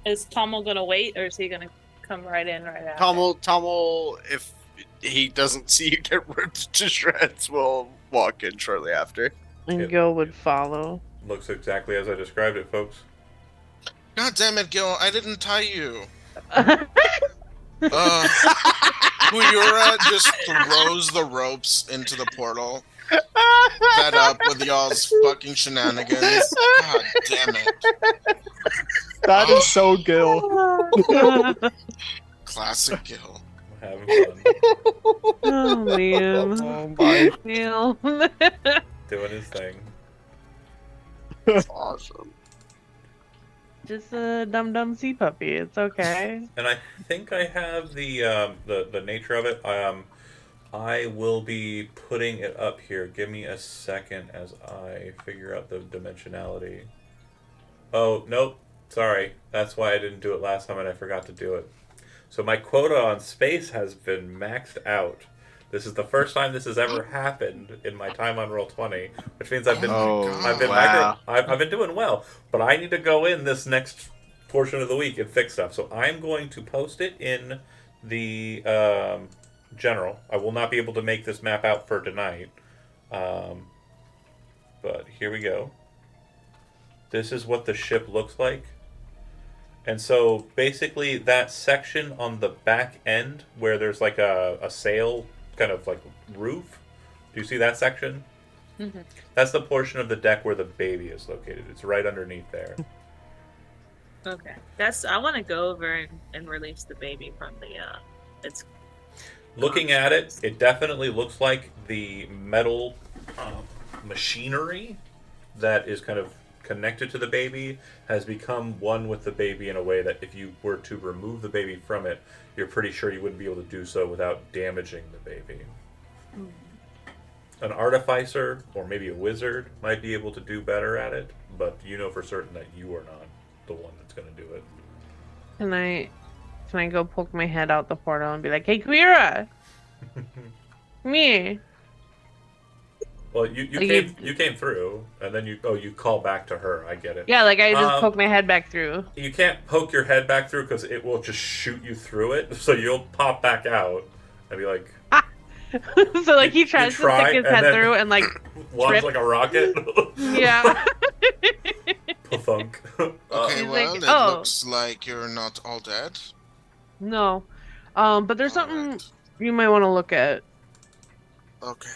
C: Is Tommel gonna wait, or is he gonna come right in right after?
B: Tommel, if he doesn't see you get ripped to shreds, will walk in shortly after.
F: And
A: Yep.
F: Gil would follow.
A: Looks exactly as I described it, folks.
D: God damn it, Gil! I didn't tie you. Kuyura just throws the ropes into the portal. Fed up with y'all's fucking shenanigans. God damn it.
E: That is so Gil.
D: Classic Gil.
A: I'm having fun.
F: Oh man.
E: Oh my.
F: Gil.
A: Doing his thing.
B: That's awesome.
F: Just a dumb sea puppy. It's okay.
A: And I think I have the nature of it. I will be putting it up here. Give me a second as I figure out the dimensionality. Oh, nope. Sorry. That's why I didn't do it last time and I forgot to do it. So my quota on space has been maxed out. This is the first time this has ever happened in my time on Roll20, which means I've been I've been doing well, but I need to go in this next portion of the week and fix stuff. So I'm going to post it in the general. I will not be able to make this map out for tonight, but here we go. This is what the ship looks like. And so basically that section on the back end where there's like a sail kind of like roof. Do you see that section?
C: Mm-hmm.
A: That's the portion of the deck where the baby is located. It's right underneath there.
C: Okay, I want to go over and release the baby from the its.
A: Looking at it, it definitely looks like the metal machinery that is kind of connected to the baby has become one with the baby in a way that if you were to remove the baby from it, you're pretty sure you wouldn't be able to do so without damaging the baby. An artificer or maybe a wizard might be able to do better at it, but you know for certain that you are not the one that's going to do it.
F: Can I go poke my head out the portal and be like, "Hey, Queera, me."
A: Well, you came through, and then you call back to her. I get it.
F: Yeah, like I just poke my head back through.
A: You can't poke your head back through because it will just shoot you through it. So you'll pop back out and be like.
F: So like he tries to stick his head through and like
A: launch like a rocket.
F: Yeah.
A: Thunk.
D: Okay,
F: He's
D: well,
F: like,
D: it
F: "Oh."
D: looks like you're not all dead.
F: No, but there's something you might want to look at.
D: Okay.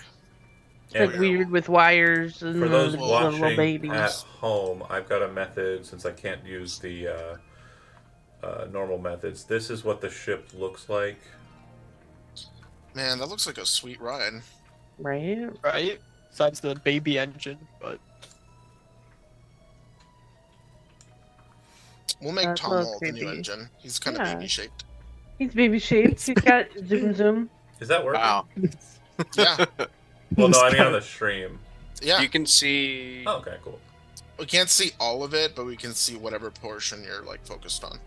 F: It's like weird with wires and
A: For those
F: little
A: watching
F: babies.
A: at home, I've got a method since I can't use the normal methods. This is what the ship looks like.
D: Man, that looks like a sweet ride.
F: Right?
E: Right? Besides the baby engine, but
D: We'll make
F: That's a
D: Tom
F: little
D: all the new
F: creepy.
D: engine. He's kind of
F: Yeah.
D: baby shaped.
F: He's baby shaped. He's got zoom.
A: Is that working?
B: Wow.
D: Yeah,
A: Well, no, I mean on the stream.
D: yeah.
B: You can see.
A: Oh, okay, cool.
D: We can't see all of it, but we can see whatever portion you're like focused on.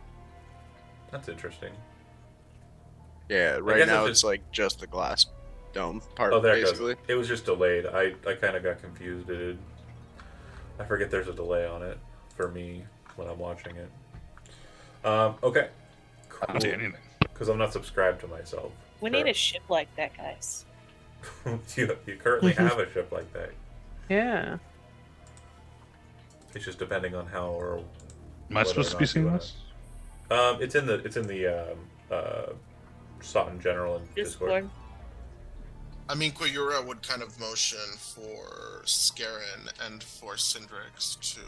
A: That's interesting.
B: Yeah,
A: I
B: right
A: guess
B: now
A: it's
B: it's like just the glass. dome part,
A: Oh, there it
B: basically.
A: goes. It was just delayed. I kind of got confused. I forget there's a delay on it for me when I'm watching it. Okay.
G: I don't see anything.
A: Because I'm not subscribed to myself.
C: We need a ship like that, guys.
A: you currently have a ship like that.
F: Yeah.
A: It's just depending on how or.
G: Am I supposed to be seeing this?
A: It's in the Sot in general and Discord.
C: Discord.
D: I mean, Koyura would kind of motion for Scarin and for Syndrix to,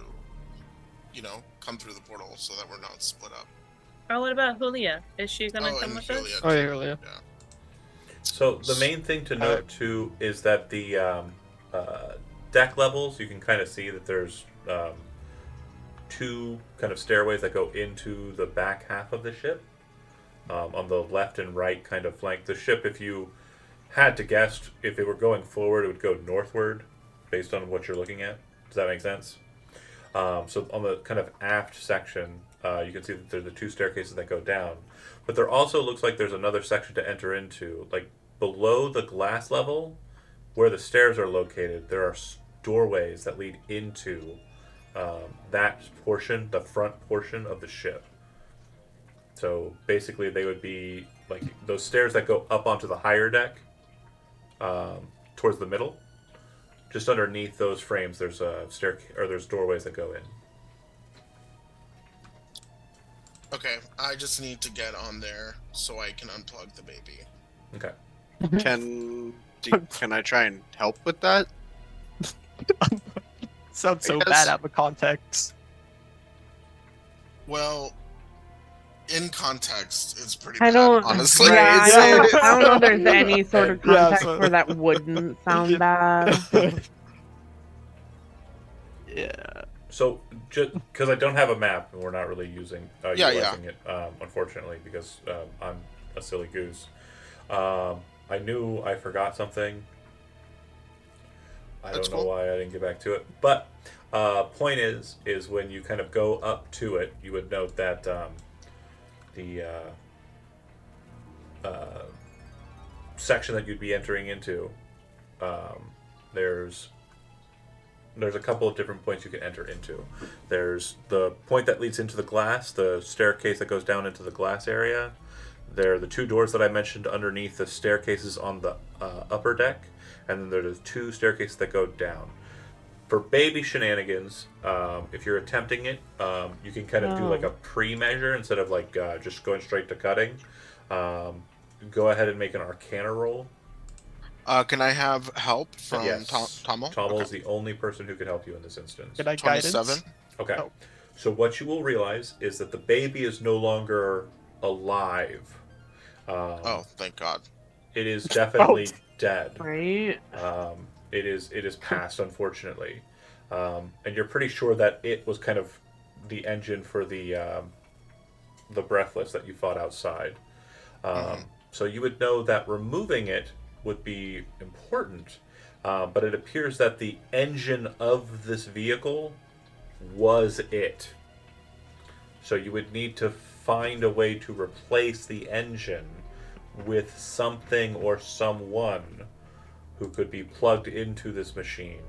D: come through the portal so that we're not split up.
C: Oh, what about Julia? Is she gonna come
D: and
C: with
D: Julia
C: us?
E: Oh, yeah, Julia.
D: Yeah.
A: So the main thing to note too is that the deck levels, you can kind of see that there's two kind of stairways that go into the back half of the ship. On the left and right kind of flank. The ship, if you had to guess, if it were going forward, it would go northward based on what you're looking at. Does that make sense? So on the kind of aft section, you can see that there's the two staircases that go down. But there also looks like there's another section to enter into. Like below the glass level, where the stairs are located, there are doorways that lead into that portion, the front portion of the ship. So basically, they would be like those stairs that go up onto the higher deck, towards the middle. Just underneath those frames, there's a there's doorways that go in.
D: Okay, I just need to get on there so I can unplug the baby.
A: Okay.
B: Can I try and help with that?
E: Sounds so
B: Because-
E: bad out of context.
D: Well, in context, it's pretty
F: I
D: bad,
F: don't.
D: honestly.
F: Yeah, I
B: Right,
F: don't know there's any sort of
E: Yeah,
F: context
E: so-
F: where that wouldn't sound bad.
E: Yeah.
A: So just because I don't have a map and we're not really utilizing it, unfortunately, because I'm a silly goose. I knew I forgot something. I
D: That's
A: don't know
D: cool.
A: why I didn't get back to it. But point is when you kind of go up to it, you would note that the section that you'd be entering into, there's a couple of different points you can enter into. There's the point that leads into the glass, the staircase that goes down into the glass area. There are the two doors that I mentioned underneath the staircases on the upper deck, and then there's two staircases that go down. For baby shenanigans, if you're attempting it, you can kind of do like a pre-measure instead of like just going straight to cutting. Go ahead and make an Arcana roll.
D: Can I have help from
A: Yes.
D: Tommel?
A: Tommel is the only person who can help you in this instance.
E: Can I guidance?
D: 27.
A: Okay.
E: Oh.
A: So what you will realize is that the baby is no longer alive.
D: Oh, thank God.
A: It is definitely dead.
F: Right?
A: It is past, unfortunately, and you're pretty sure that it was kind of the engine for the Breathless that you fought outside. So you would know that removing it would be important, but it appears that the engine of this vehicle was it. So you would need to find a way to replace the engine with something or someone who could be plugged into this machine.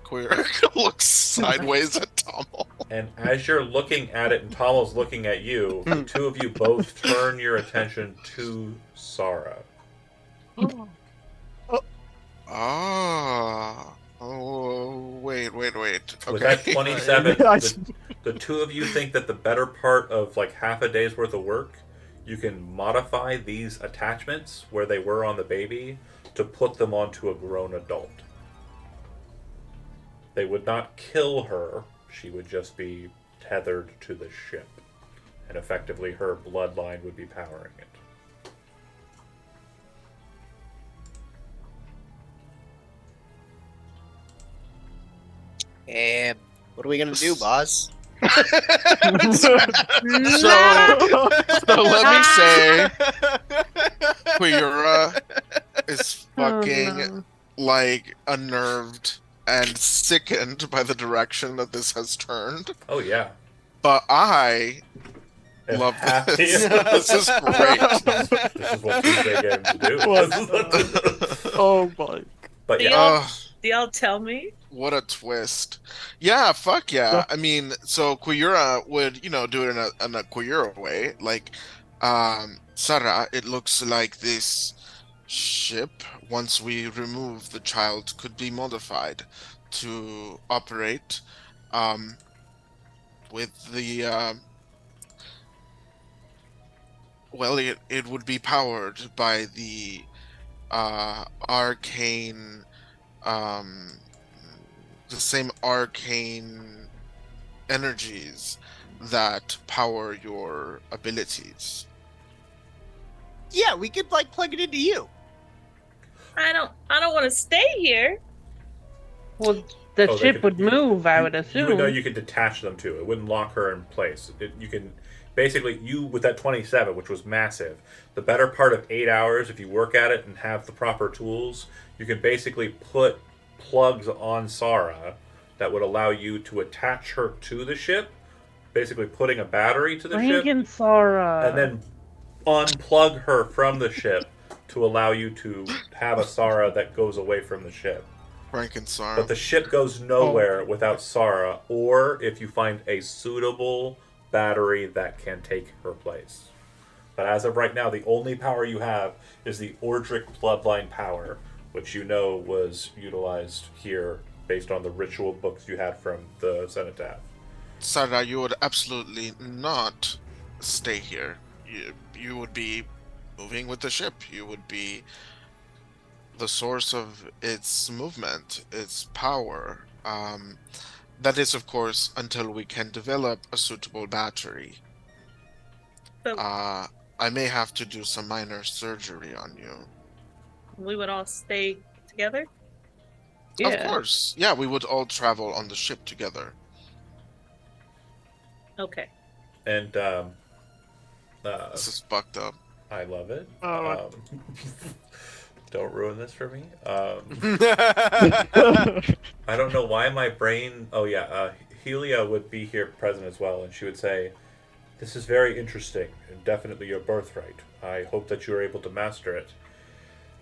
D: Queer looks sideways at Tommel.
A: And as you're looking at it and Tommel's looking at you, the two of you both turn your attention to Sarah.
D: Ah. Oh, wait.
A: With
D: Okay.
A: that 27,
E: Yeah,
A: the two of you think that the better part of like half a day's worth of work, you can modify these attachments where they were on the baby to put them onto a grown adult. They would not kill her. She would just be tethered to the ship. And effectively her bloodline would be powering it.
B: What are we gonna do, boss?
D: So let me say, Queera is fucking
F: Oh, no.
D: like unnerved and sickened by the direction that this has turned.
A: Oh yeah.
D: But I Love
A: happy.
D: this. This is great.
A: This is what Tuesday games do.
E: Oh my.
A: But
C: Do
A: yeah,
C: y'all,
D: Oh,
C: do y'all tell me?
D: what a twist. Yeah, fuck yeah. I mean, so Quayura would, do it in a Quayura way. Like, Sarah, it looks like this ship, once we remove the child, could be modified to operate with the well, it would be powered by the arcane um the same arcane energies that power your abilities.
B: Yeah, we could like plug it into you.
C: I don't want to stay here.
F: Well, the
A: they
F: ship
A: could-
F: would move, I would
A: you
F: assume.
A: would know you could detach them too. It wouldn't lock her in place. You can basically with that 27, which was massive. The better part of 8 hours, if you work at it and have the proper tools, you can basically put plugs on Sara that would allow you to attach her to the ship. Basically, putting a battery to the ship,
F: Franken Sara.
A: and then unplug her from the ship to allow you to have a Sara that goes away from the ship.
D: Frankenstein.
A: But the ship goes nowhere without Sara, or if you find a suitable battery that can take her place. But as of right now, the only power you have is the Ordric bloodline power, which you know was utilized here based on the ritual books you had from the Cenotaph.
D: Sarah, you would absolutely not stay here. You would be moving with the ship. You would be the source of its movement, its power. That is, of course, until we can develop a suitable battery.
C: So
D: I may have to do some minor surgery on you.
C: we would all stay together.
F: Yeah.
D: Of course. Yeah, we would all travel on the ship together.
C: Okay.
A: And
D: This is fucked up.
A: I love it.
E: Oh.
A: Don't ruin this for me. I don't know why my brain. Oh yeah, Helia would be here present as well, and she would say, "This is very interesting and definitely your birthright. I hope that you are able to master it.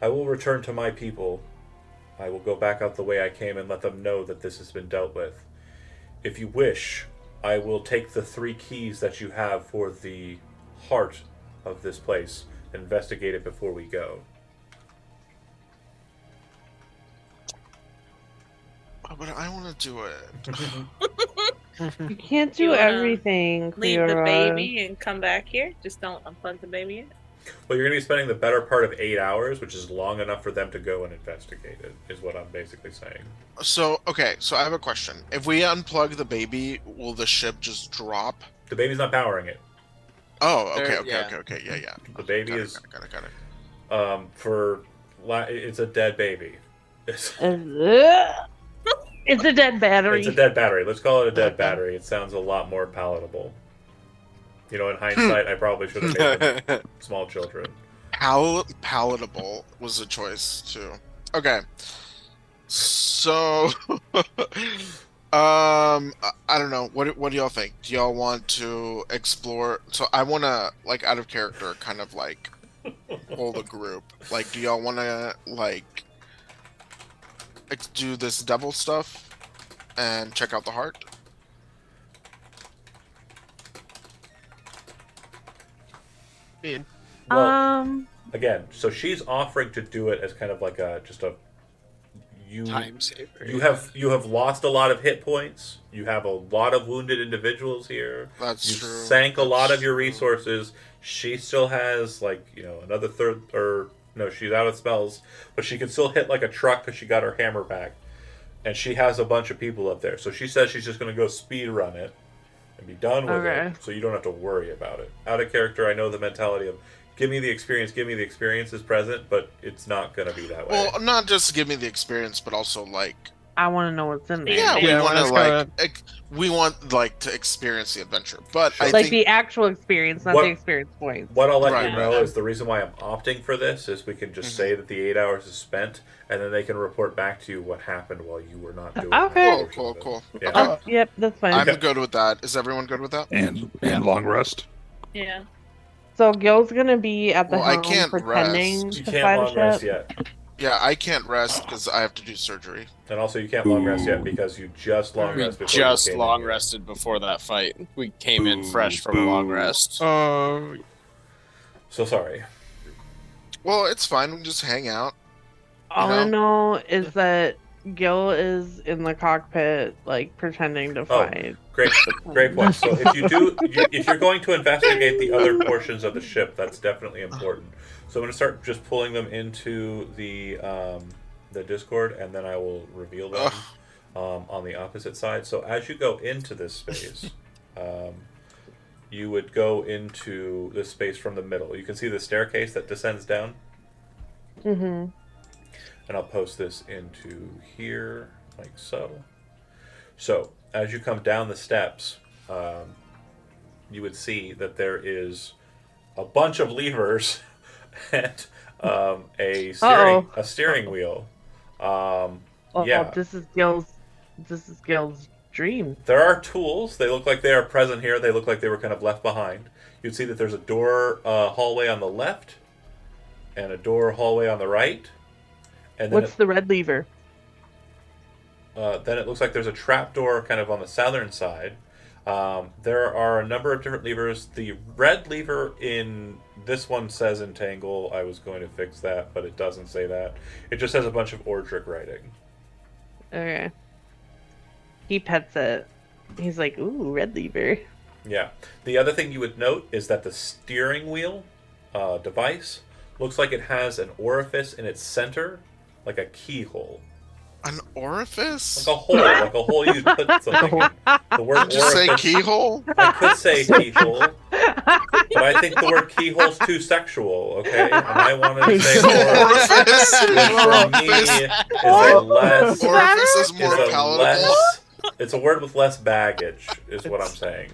A: I will return to my people. I will go back out the way I came and let them know that this has been dealt with. If you wish, I will take the 3 keys that you have for the heart of this place and investigate it before we go."
D: Oh, but I want to do it.
F: You can't do
C: You wanna
F: everything,
C: Leave the
F: Cleora.
C: baby and come back here. Just don't unplug the baby yet.
A: Well, you're going to be spending the better part of 8 hours, which is long enough for them to go and investigate it, is what I'm basically saying.
D: So, okay, so I have a question. If we unplug the baby, will the ship just drop?
A: The baby's not powering it.
D: Oh, okay,
B: There-
D: okay,
B: yeah.
D: okay, okay, yeah, yeah.
A: The baby
D: Got it,
A: is
D: got it, got it, got it.
A: it's a dead baby. It's
F: It's a dead battery.
A: a dead battery. Let's call it a dead battery. It sounds a lot more palatable. You know, in hindsight, I probably should have made them small children.
D: Palatable was a choice too. Okay, so I don't know. What do y'all think? Do y'all want to explore? So I want to, like, out of character, kind of like hold a group. Like, do y'all want to like do this devil stuff and check out the heart?
E: Mean.
A: Well, again, so she's offering to do it as kind of like you
B: Time saver.
A: you have lost a lot of hit points. You have a lot of wounded individuals here.
D: That's
A: You
D: true.
A: sank a lot
D: That's
A: of your
D: true.
A: resources. She still has another third, or no, she's out of spells, but she can still hit like a truck because she got her hammer back, and she has a bunch of people up there. So she says she's just going to go speed run it and be done with
F: Okay.
A: it, so you don't have to worry about it. Out of character, I know the mentality of give me the experience is present, but it's not going to be that way.
D: Well, not just give me the experience, but also like,
F: I want to know what's in there.
D: yeah, we
E: Yeah,
D: want to
E: that's
D: like, we want like to experience the adventure. But
A: Sure.
D: I
F: Like
D: think
F: the actual experience, not
A: What-
F: the experience points.
A: What I'll let
D: Right,
A: you
D: right.
A: know is the reason why I'm opting for this is we can just say that the 8 hours is spent, and then they can report back to you what happened while you were not doing that
F: Okay.
A: portion of it.
D: Cool.
A: Yeah.
D: Okay.
F: Yep, that's fine.
D: I'm good with that. Is everyone good with that?
G: And long rest.
C: Yeah.
F: So Gil's gonna be at the
D: Well, I
F: helm
D: can't
F: pretending
D: rest.
A: You
F: to
A: can't
F: fly the
A: long rest
F: ship.
A: yet.
D: Yeah, I can't rest because I have to do surgery.
A: And also, you can't long rest yet because you just long
B: We
A: rest before
B: just
A: you came
B: long
A: in here.
B: rested before that fight. We came in fresh from a long rest.
E: Oh,
A: So sorry.
D: Well, it's fine. We can just hang out.
F: All I know is that Gil is in the cockpit, like pretending to
A: Oh,
F: fly.
A: great point. So if you're going to investigate the other portions of the ship, that's definitely important. So I'm going to start just pulling them into the Discord, and then I will reveal them on the opposite side. So as you go into this space, you would go into the space from the middle. You can see the staircase that descends down.
F: Mm-hmm.
A: And I'll post this into here, like so. So, as you come down the steps, you would see that there is a bunch of levers and a steering wheel. Yeah.
F: This is Gil's dream.
A: There are tools. They look like they are present here. They look like they were kind of left behind. You'd see that there's a door hallway on the left and a door hallway on the right. And then
F: What's the red lever?
A: Then it looks like there's a trap door kind of on the southern side. There are a number of different levers. The red lever in this one says entangle. I was going to fix that, but it doesn't say that. It just has a bunch of Ordric writing.
F: Okay. He pets it. He's like, ooh, red lever.
A: Yeah. The other thing you would note is that the steering wheel device looks like it has an orifice in its center, like a keyhole.
D: An orifice?
A: Like a hole you put something in. The word
D: Did you say keyhole?
A: I could say keyhole, but I think the word keyhole's too sexual, okay? And I wanted to say orifice, which for me
D: orifice is more palatable.
A: It's a word with less baggage, is what I'm saying.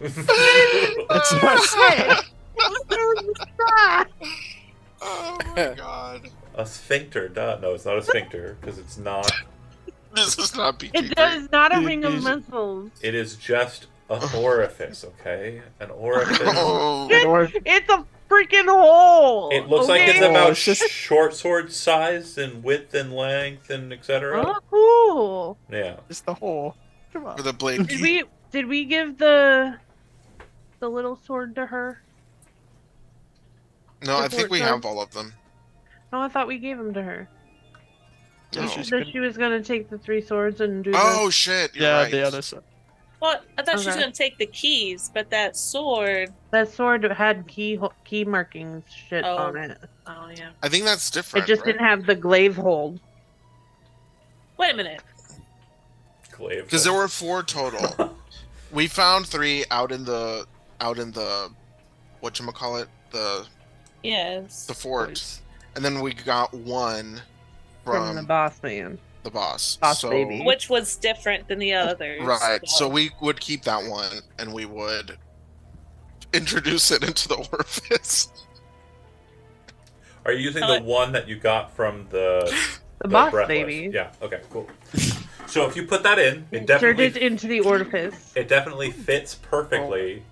D: Oh my god.
A: A sphincter, duh. No, it's not a sphincter, because it's not.
D: This is not PG.
F: It does not a ring of missiles.
A: It is just an orifice, okay? An orifice.
F: It's a freaking hole.
A: It looks like it's about short sword size and width and length and etc.
F: Oh, cool.
A: Yeah.
E: It's the hole. Come on.
D: For the blade.
F: Did we give the little sword to her?
D: No, I think we have all of them.
F: No, I thought we gave them to her.
D: No.
F: She was gonna take the 3 swords and do.
D: Oh shit! You're right.
E: The other side.
C: Well, I thought she was gonna take the keys, but that sword.
F: That sword had key markings shit on it.
C: Oh yeah.
D: I think that's different.
F: It just didn't have the glaive hold.
C: Wait a minute.
A: Glaive.
D: Because there were 4 total. We found 3 out in the whatchamacallit, the fort, and then we got 1
F: from the boss man.
D: The boss
F: baby.
C: Which was different than the others.
D: Right. So we would keep that one and we would introduce it into the orifice.
A: Are you using the one that you got from the
F: boss
A: Breathless?
F: baby?
A: Yeah, okay, cool. So if you put that in, it
F: Insert
A: definitely
F: it into the orifice.
A: It definitely fits perfectly,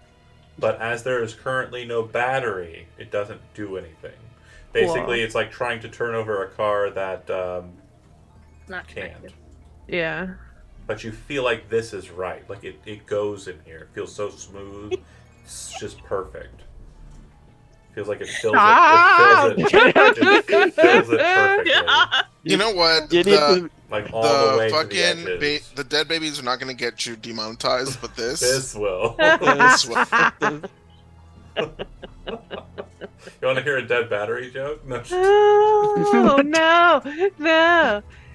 A: but as there is currently no battery, it doesn't do anything. Basically, it's like trying to turn over a car that
C: not
A: can't.
F: Yeah.
A: But you feel like this is right. Like it goes in here. It feels so smooth. It's just perfect. Feels like it fills it perfectly.
D: You know what?
A: Like all the way
D: fucking
A: to the edges.
D: the dead babies are not going to get you demonetized, but this
A: will.
D: This will.
A: You want to hear a dead battery joke? No.
F: Oh no.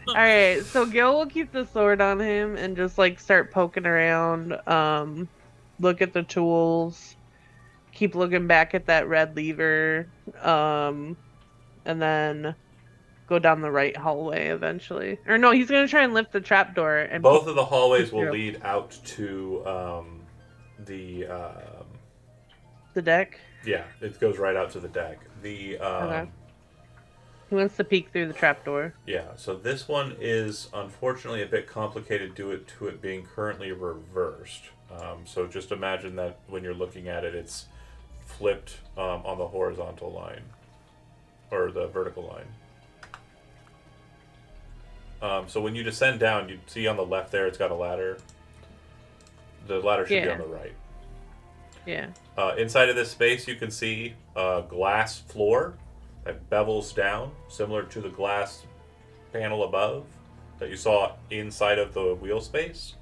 F: All right, so Gil will keep the sword on him and just like start poking around, look at the tools, keep looking back at that red lever, and then go down the right hallway eventually. Or no, he's gonna try and lift the trapdoor. And
A: both of the hallways will lead out to the
F: deck.
A: Yeah, it goes right out to the deck.
F: Okay. He wants to peek through the trapdoor.
A: Yeah, so this one is unfortunately a bit complicated due to it being currently reversed. So just imagine that when you're looking at it, it's flipped on the horizontal line or the vertical line. So when you descend down, you see on the left there, it's got a ladder. The ladder should be on the right.
F: Yeah.
A: Inside of this space, you can see a glass floor that bevels down, similar to the glass panel above that you saw inside of the wheel space.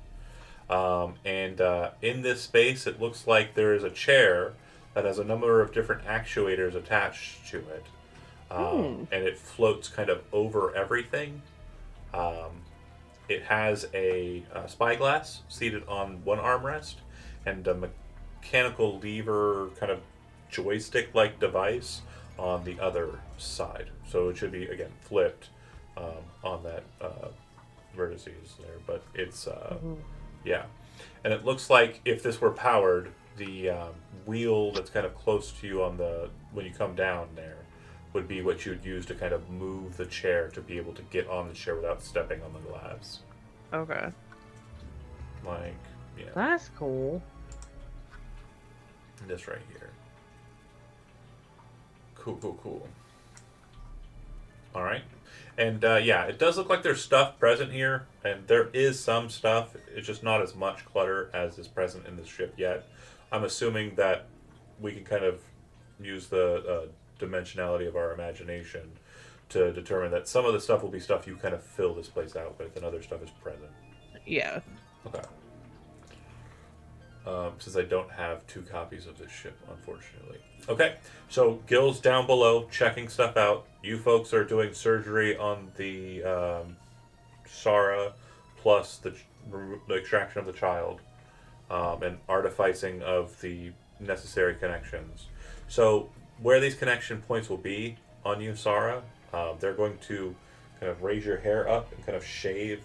A: And in this space, it looks like there is a chair that has a number of different actuators attached to it. And it floats kind of over everything. It has a spyglass seated on one armrest and a mechanical lever kind of joystick-like device on the other side. So it should be, again, flipped on that vertices there. But it's, yeah. And it looks like if this were powered, the wheel that's kind of close to you on the when you come down there would be what you'd use to kind of move the chair to be able to get on the chair without stepping on the glass.
F: Okay.
A: Like, yeah.
F: That's cool.
A: This right here. Cool. Alright. And yeah, it does look like there's stuff present here, and there is some stuff. It's just not as much clutter as is present in this ship yet. I'm assuming that we can kind of use the dimensionality of our imagination to determine that some of the stuff will be stuff you kind of fill this place out with, and other stuff is present.
F: Yeah.
A: Okay. Since I don't have 2 copies of this ship, unfortunately. Okay, so Gil's down below checking stuff out. You folks are doing surgery on the Sara, plus the extraction of the child, and artificing of the necessary connections. So where these connection points will be on you, Sara, they're going to kind of raise your hair up and kind of shave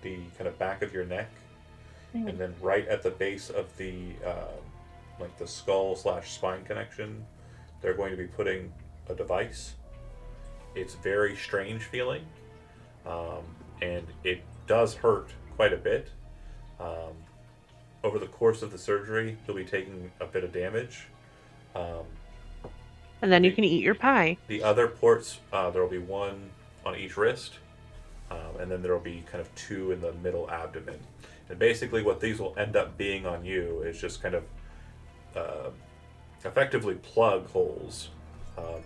A: the kind of back of your neck. And then right at the base of the like the skull/spine connection, they're going to be putting a device. It's very strange feeling, and it does hurt quite a bit. Over the course of the surgery, you'll be taking a bit of damage.
F: And then you can eat your pie.
A: The other ports, there will be 1 on each wrist, and then there will be kind of 2 in the middle abdomen. And basically what these will end up being on you is just kind of effectively plug holes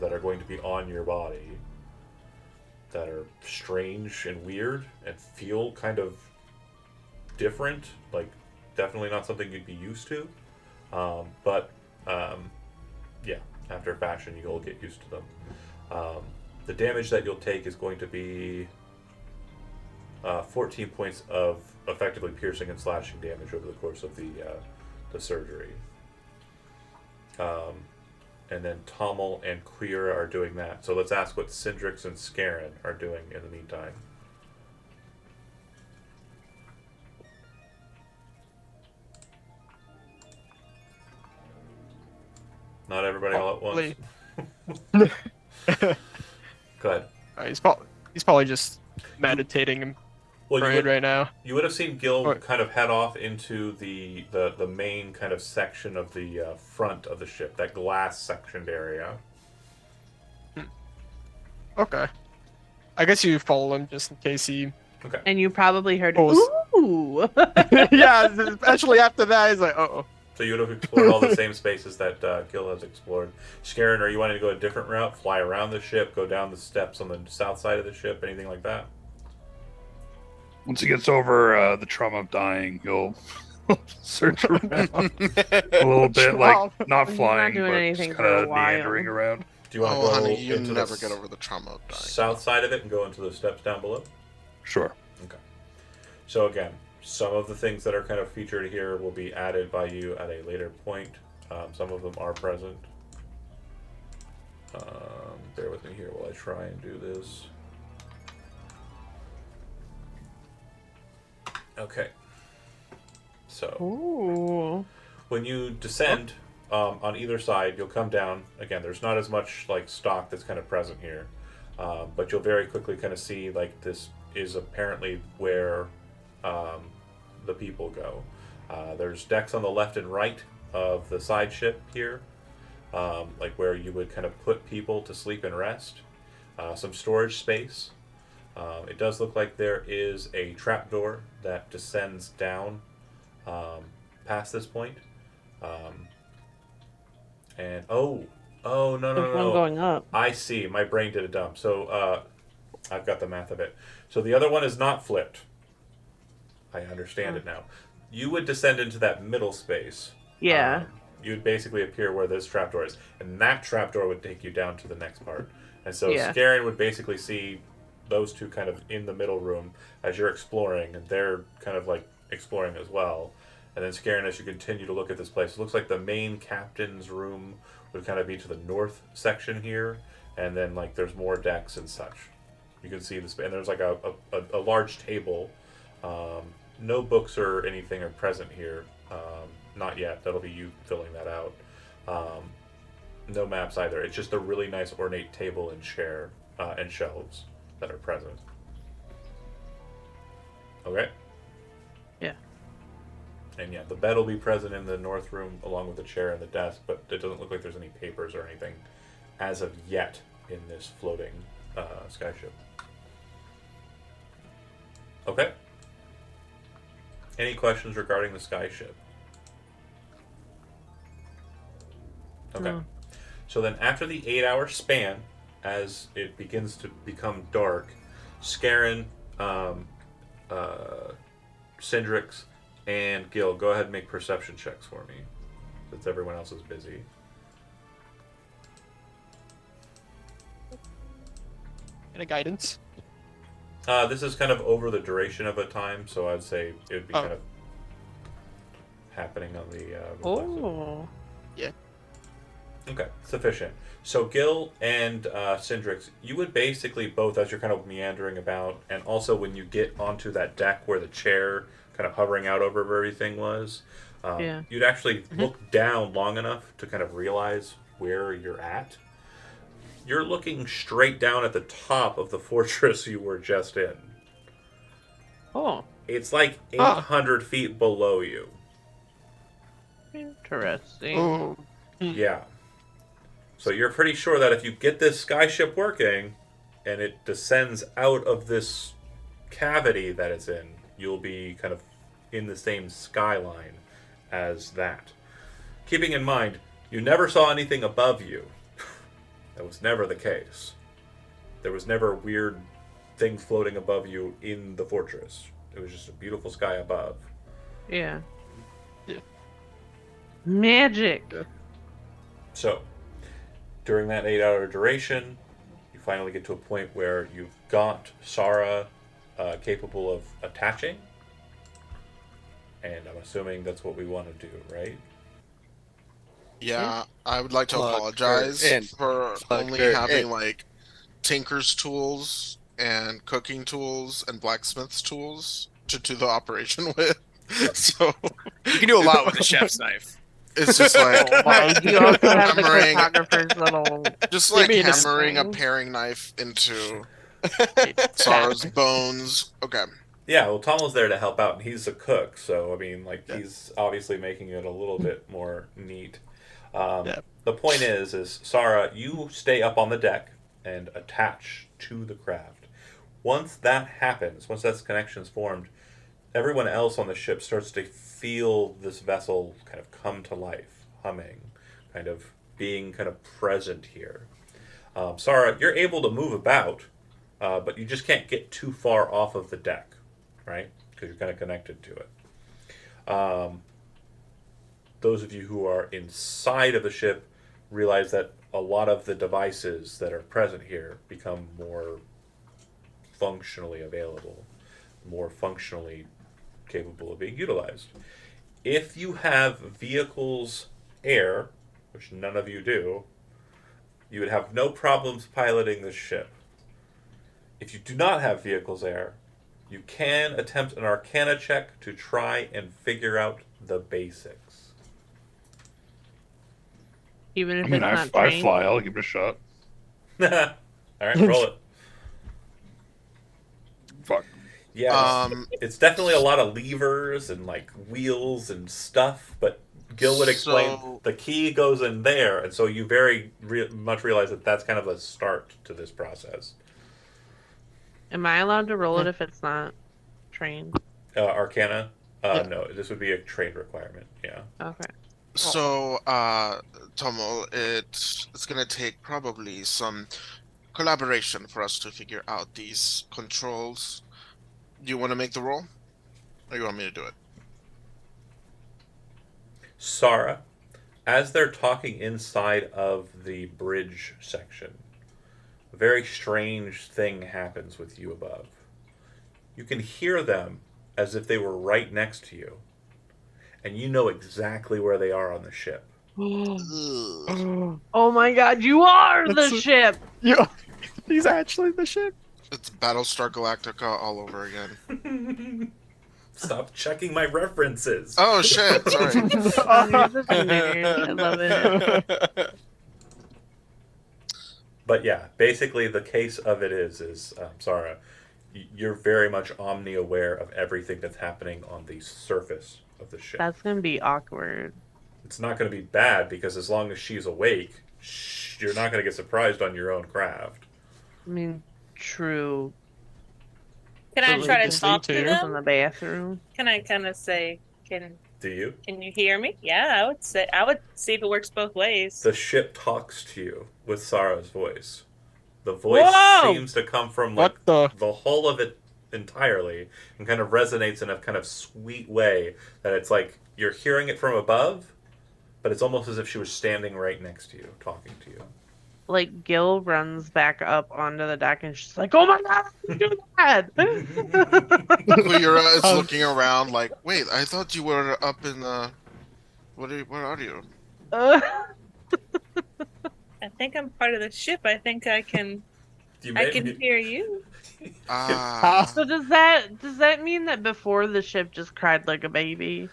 A: that are going to be on your body that are strange and weird and feel kind of different, like definitely not something you'd be used to. But yeah, after a fashion, you'll get used to them. The damage that you'll take is going to be 14 points of effectively piercing and slashing damage over the course of the surgery. And then Tommel and Queer are doing that. So let's ask what Cindrix and Scarin are doing in the meantime. Not everybody all at once. Go ahead.
E: He's probably just meditating and praying right now.
A: You would have seen Gil kind of head off into the main kind of section of the front of the ship, that glass sectioned area.
E: Okay. I guess you follow him just in case he...
A: Okay.
F: And you probably heard,
E: Oh.
F: ooh!
E: Yeah, especially after that, he's like, uh-oh.
A: So you would have explored all the same spaces that Gil has explored. Scarin, are you wanting to go a different route, fly around the ship, go down the steps on the south side of the ship, anything like that?
G: Once he gets over the trauma of dying, he'll search around a little bit, like not
F: He's
G: flying,
F: not doing
G: but
F: anything
G: just
F: for
G: kind
F: a
G: of
F: while.
G: meandering around.
A: Do you want to go
D: honey, you
A: into
D: never
A: the
D: get over the trauma of dying.
A: south side of it and go into the steps down below?
G: Sure.
A: Okay. So again, some of the things that are kind of featured here will be added by you at a later point. Some of them are present. Bear with me here while I try and do this. Okay. So
F: Ooh.
A: when you descend on either side, you'll come down. Again, there's not as much like stock that's kind of present here, but you'll very quickly kind of see like this is apparently where the people go. There's decks on the left and right of the side ship here. like where you would kind of put people to sleep and rest. Some storage space. It does look like there is a trapdoor that descends down past this point. Um, and oh no
F: There's
A: no
F: one
A: no!
F: going up.
A: I see. My brain did a dump. So I've got the math of it. So the other one is not flipped. I understand it now. You would descend into that middle space.
F: Yeah.
A: You would basically appear where this trapdoor is, and that trapdoor would take you down to the next part. And so
F: Yeah.
A: Scarian would basically see those two kind of in the middle room as you're exploring, and they're kind of like exploring as well. And then Scarian, as you continue to look at this place, it looks like the main captain's room would kind of be to the north section here, and then like there's more decks and such. You can see this, and there's like a large table. No books or anything are present here. Not yet. That'll be you filling that out. No maps either. It's just a really nice ornate table and chair and shelves that are present. Okay?
F: Yeah.
A: And yeah, the bed will be present in the north room along with the chair and the desk, but it doesn't look like there's any papers or anything as of yet in this floating skyship. Okay. Any questions regarding the skyship? Okay.
F: No.
A: So then after the 8-hour span, as it begins to become dark, Scarin, Syndrix, and Gil, go ahead and make perception checks for me, since everyone else is busy.
E: And a guidance.
A: This is kind of over the duration of a time, so I'd say it would be kind of happening on the reflexive.
F: Oh.
A: Okay, sufficient. So Gil and Syndrix, you would basically both, as you're kind of meandering about, and also when you get onto that deck where the chair kind of hovering out over everything was, you'd actually look down long enough to kind of realize where you're at. You're looking straight down at the top of the fortress you were just in.
F: Oh.
A: It's like 800 feet below you.
F: Interesting.
E: Oh.
A: Yeah. So you're pretty sure that if you get this skyship working and it descends out of this cavity that it's in, you'll be kind of in the same skyline as that. Keeping in mind, you never saw anything above you. That was never the case. There was never weird things floating above you in the fortress. It was just a beautiful sky above.
F: Yeah.
E: Yeah.
F: Magic.
A: So, during that 8-hour duration, you finally get to a point where you've got Sara capable of attaching. And I'm assuming that's what we want to do, right?
D: Yeah, I would like to
B: Plug
D: apologize
B: her in.
D: for
B: Plug
D: only
B: her
D: having
B: in.
D: like tinker's tools and cooking tools and blacksmith's tools to do the operation with. So
B: You can do a lot with a chef's knife.
D: it's just like
F: Oh my, you also have the
D: hammering,
F: cartographer's little.
D: just
E: Give
D: like
E: me an
D: hammering a
F: thing.
D: paring knife into Sara's bones. Okay.
A: Yeah, well, Tom was there to help out, and he's a cook, so, I mean, like, he's obviously making it a little bit more neat. The point is Sara, you stay up on the deck and attach to the craft. Once that happens, once that connection's formed, everyone else on the ship starts to feel this vessel kind of come to life, humming, kind of being kind of present here. Sara, you're able to move about, but you just can't get too far off of the deck, right? Because you're kind of connected to it. Those of you who are inside of the ship realize that a lot of the devices that are present here become more functionally available, more functionally capable of being utilized. If you have vehicles air, which none of you do, you would have no problems piloting this ship. If you do not have vehicles air, you can attempt an Arcana check to try and figure out the basics.
F: Even if
G: I mean,
F: it's
G: I
F: not
G: fly.
F: trained.
G: I'll give it a shot.
A: All right, roll it.
G: Fuck.
A: Yeah, it's definitely a lot of levers and like wheels and stuff, but Gil would explain
D: So-
A: the key goes in there, and so you very much realize that that's kind of a start to this process.
F: Am I allowed to roll it if it's not trained?
A: Arcana?
E: Yeah.
A: No, this would be a trade requirement. Yeah.
F: Okay.
D: So, Tomo, it's gonna take probably some collaboration for us to figure out these controls. Do you want to make the roll, or you want me to do it?
A: Sarah, as they're talking inside of the bridge section, a very strange thing happens with you above. You can hear them as if they were right next to you, and you know exactly where they are on the ship.
D: Ugh.
F: Oh my god, you are the
E: That's-
F: ship!
E: Yeah, he's actually the ship.
D: It's Battlestar Galactica all over again.
A: Stop checking my references.
D: Oh shit! Sorry.
F: Oh, you're such a nerd. I love it.
A: But yeah, basically the case of it is Sarah, you're very much omni-aware of everything that's happening on the surface of the ship.
F: That's gonna be awkward.
A: It's not going to be bad because as long as she's awake, you're not going to get surprised on your own craft.
F: I mean, true.
C: Can I
F: But
C: try
F: we
C: to
F: can
C: talk to
F: in
C: them?
F: the bathroom.
C: Can I kind of say, can
A: Do you?
C: you hear me? Yeah, I would see if it works both ways.
A: The ship talks to you with Sarah's voice. The voice
F: Whoa!
A: seems to come from like
E: What the?
A: the whole of it entirely and kind of resonates in a kind of sweet way that it's like you're hearing it from above, but it's almost as if she was standing right next to you, talking to you.
F: Like, Gil runs back up onto the deck and she's like, oh my god, you do that!
D: Kuyura is looking around like, wait, I thought you were up in the. Where are you?
C: I think I'm part of the ship. I think I can
A: You
C: I
A: may
C: can
A: be-
C: hear you.
D: Ah.
F: So does that mean that before the ship just cried like a baby?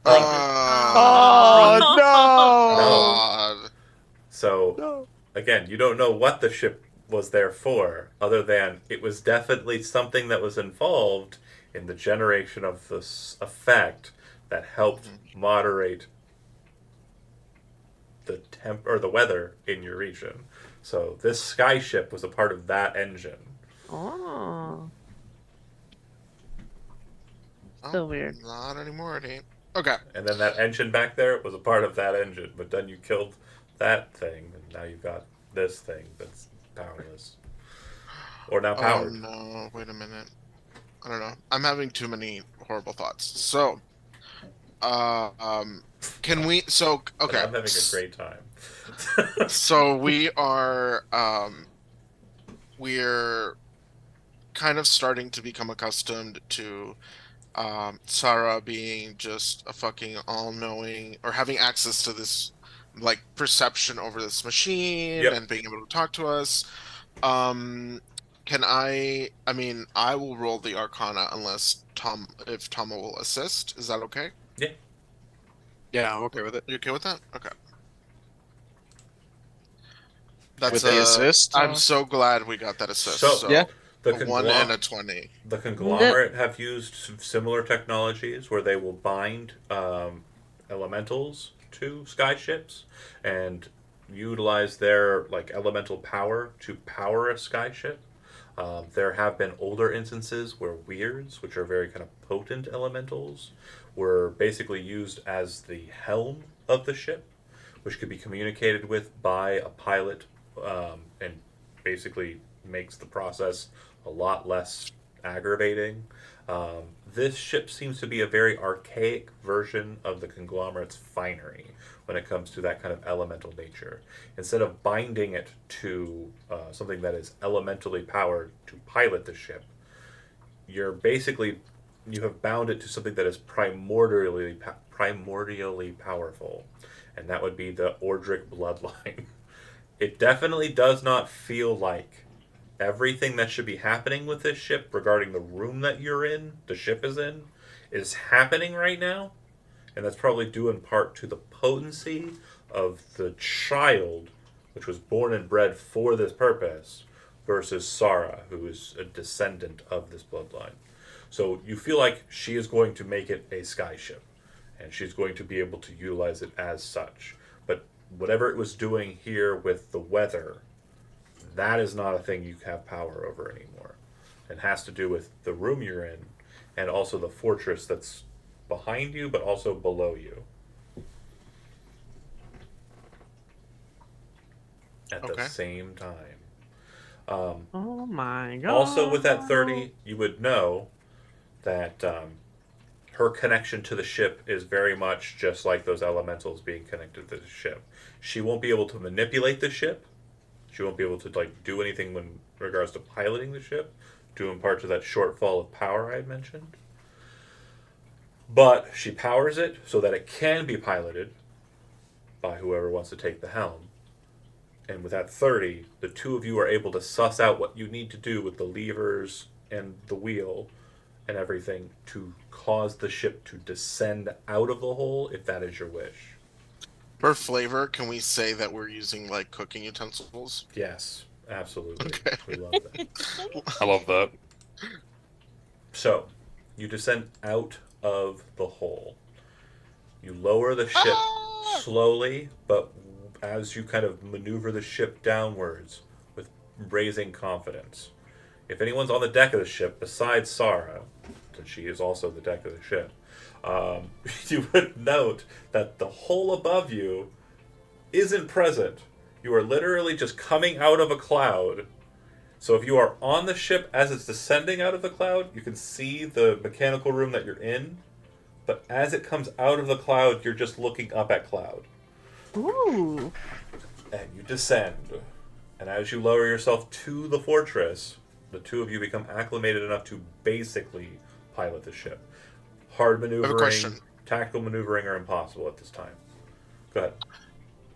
E: Oh no!
D: God.
A: So
E: No.
A: again, you don't know what the ship was there for, other than it was definitely something that was involved in the generation of this effect that helped moderate the temp or the weather in your region. So this sky ship was a part of that engine.
F: Oh.
D: Oh,
F: Still weird.
D: Not anymore, it ain't. Okay.
A: And then that engine back there was a part of that engine, but then you killed that thing, and now you've got this thing that's powerless. Or now
D: Oh
A: powered.
D: no, wait a minute. I don't know. I'm having too many horrible thoughts. So, can we? So,
A: But
D: okay.
A: I'm having a great time.
D: So we are, we're kind of starting to become accustomed to Sarah being just a fucking all-knowing, or having access to this like perception over this machine
A: Yep.
D: and being able to talk to us. Can I mean, I will roll the Arcana unless if Tama will assist. Is that okay?
B: Yeah, I'm okay with it.
D: You okay with that? Okay. That's
B: With the assist?
D: I'm so glad we got that assist.
A: So,
B: Yeah.
A: the
D: a 1 and a 20.
A: The conglomerate have used some similar technologies where they will bind elementals to skyships and utilize their like elemental power to power a skyship. There have been older instances where weirds, which are very kind of potent elementals, were basically used as the helm of the ship, which could be communicated with by a pilot, and basically makes the process a lot less aggravating. This ship seems to be a very archaic version of the conglomerate's finery when it comes to that kind of elemental nature. Instead of binding it to something that is elementally powered to pilot the ship, you have bound it to something that is primordially powerful, and that would be the Ordric bloodline. It definitely does not feel like everything that should be happening with this ship regarding the room that you're in, the ship is happening right now. And that's probably due in part to the potency of the child, which was born and bred for this purpose, versus Sarah, who is a descendant of this bloodline. So you feel like she is going to make it a sky ship. and she's going to be able to utilize it as such. But whatever it was doing here with the weather, that is not a thing you have power over anymore. It has to do with the room you're in, and also the fortress that's behind you, but also below you. At the
D: Okay.
A: same time.
F: Oh my god.
A: Also, with that 30, you would know that her connection to the ship is very much just like those elementals being connected to the ship. She won't be able to manipulate the ship. She won't be able to like do anything in regards to piloting the ship, due in part to that shortfall of power I had mentioned. But she powers it so that it can be piloted by whoever wants to take the helm. And with that 30, the two of you are able to suss out what you need to do with the levers and the wheel and everything to cause the ship to descend out of the hole if that is your wish.
D: For flavor, can we say that we're using like cooking utensils?
A: Yes, absolutely.
D: Okay.
A: We love that.
G: I love that.
A: So, you descend out of the hole. You lower the ship
D: Ah!
A: slowly, but as you kind of maneuver the ship downwards with raising confidence. If anyone's on the deck of the ship besides Sarah, since she is also the deck of the ship, you would note that the hole above you isn't present. You are literally just coming out of a cloud. So if you are on the ship as it's descending out of the cloud, you can see the mechanical room that you're in. But as it comes out of the cloud, you're just looking up at cloud.
F: Ooh.
A: And you descend. And as you lower yourself to the fortress, the two of you become acclimated enough to basically pilot the ship. Hard maneuvering,
D: question.
A: tactical maneuvering are impossible at this time. Go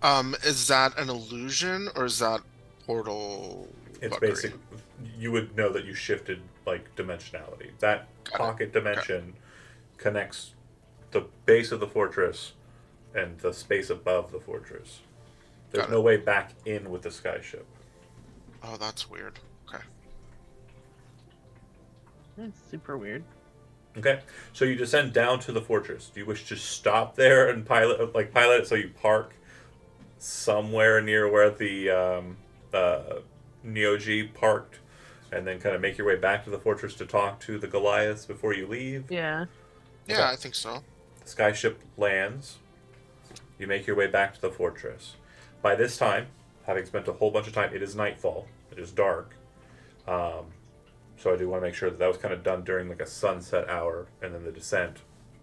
A: ahead.
D: Is that an illusion or is that portal?
A: It's
D: fuckery?
A: basic. You would know that you shifted like dimensionality. That pocket dimension connects the base of the fortress and the space above the fortress. There's
D: Got
A: no
D: it.
A: way back in with the skyship.
D: Oh, that's weird. Okay.
F: That's super weird.
A: Okay, so you descend down to the fortress. Do you wish to stop there and pilot it so you park somewhere near where the Neoji parked, and then kind of make your way back to the fortress to talk to the Goliaths before you leave?
F: Yeah.
D: Yeah,
A: Okay.
D: I think so.
A: The skyship lands. You make your way back to the fortress. By this time, having spent a whole bunch of time, it is nightfall. It is dark. So I do want to make sure that that was kind of done during like a sunset hour, and then the descent,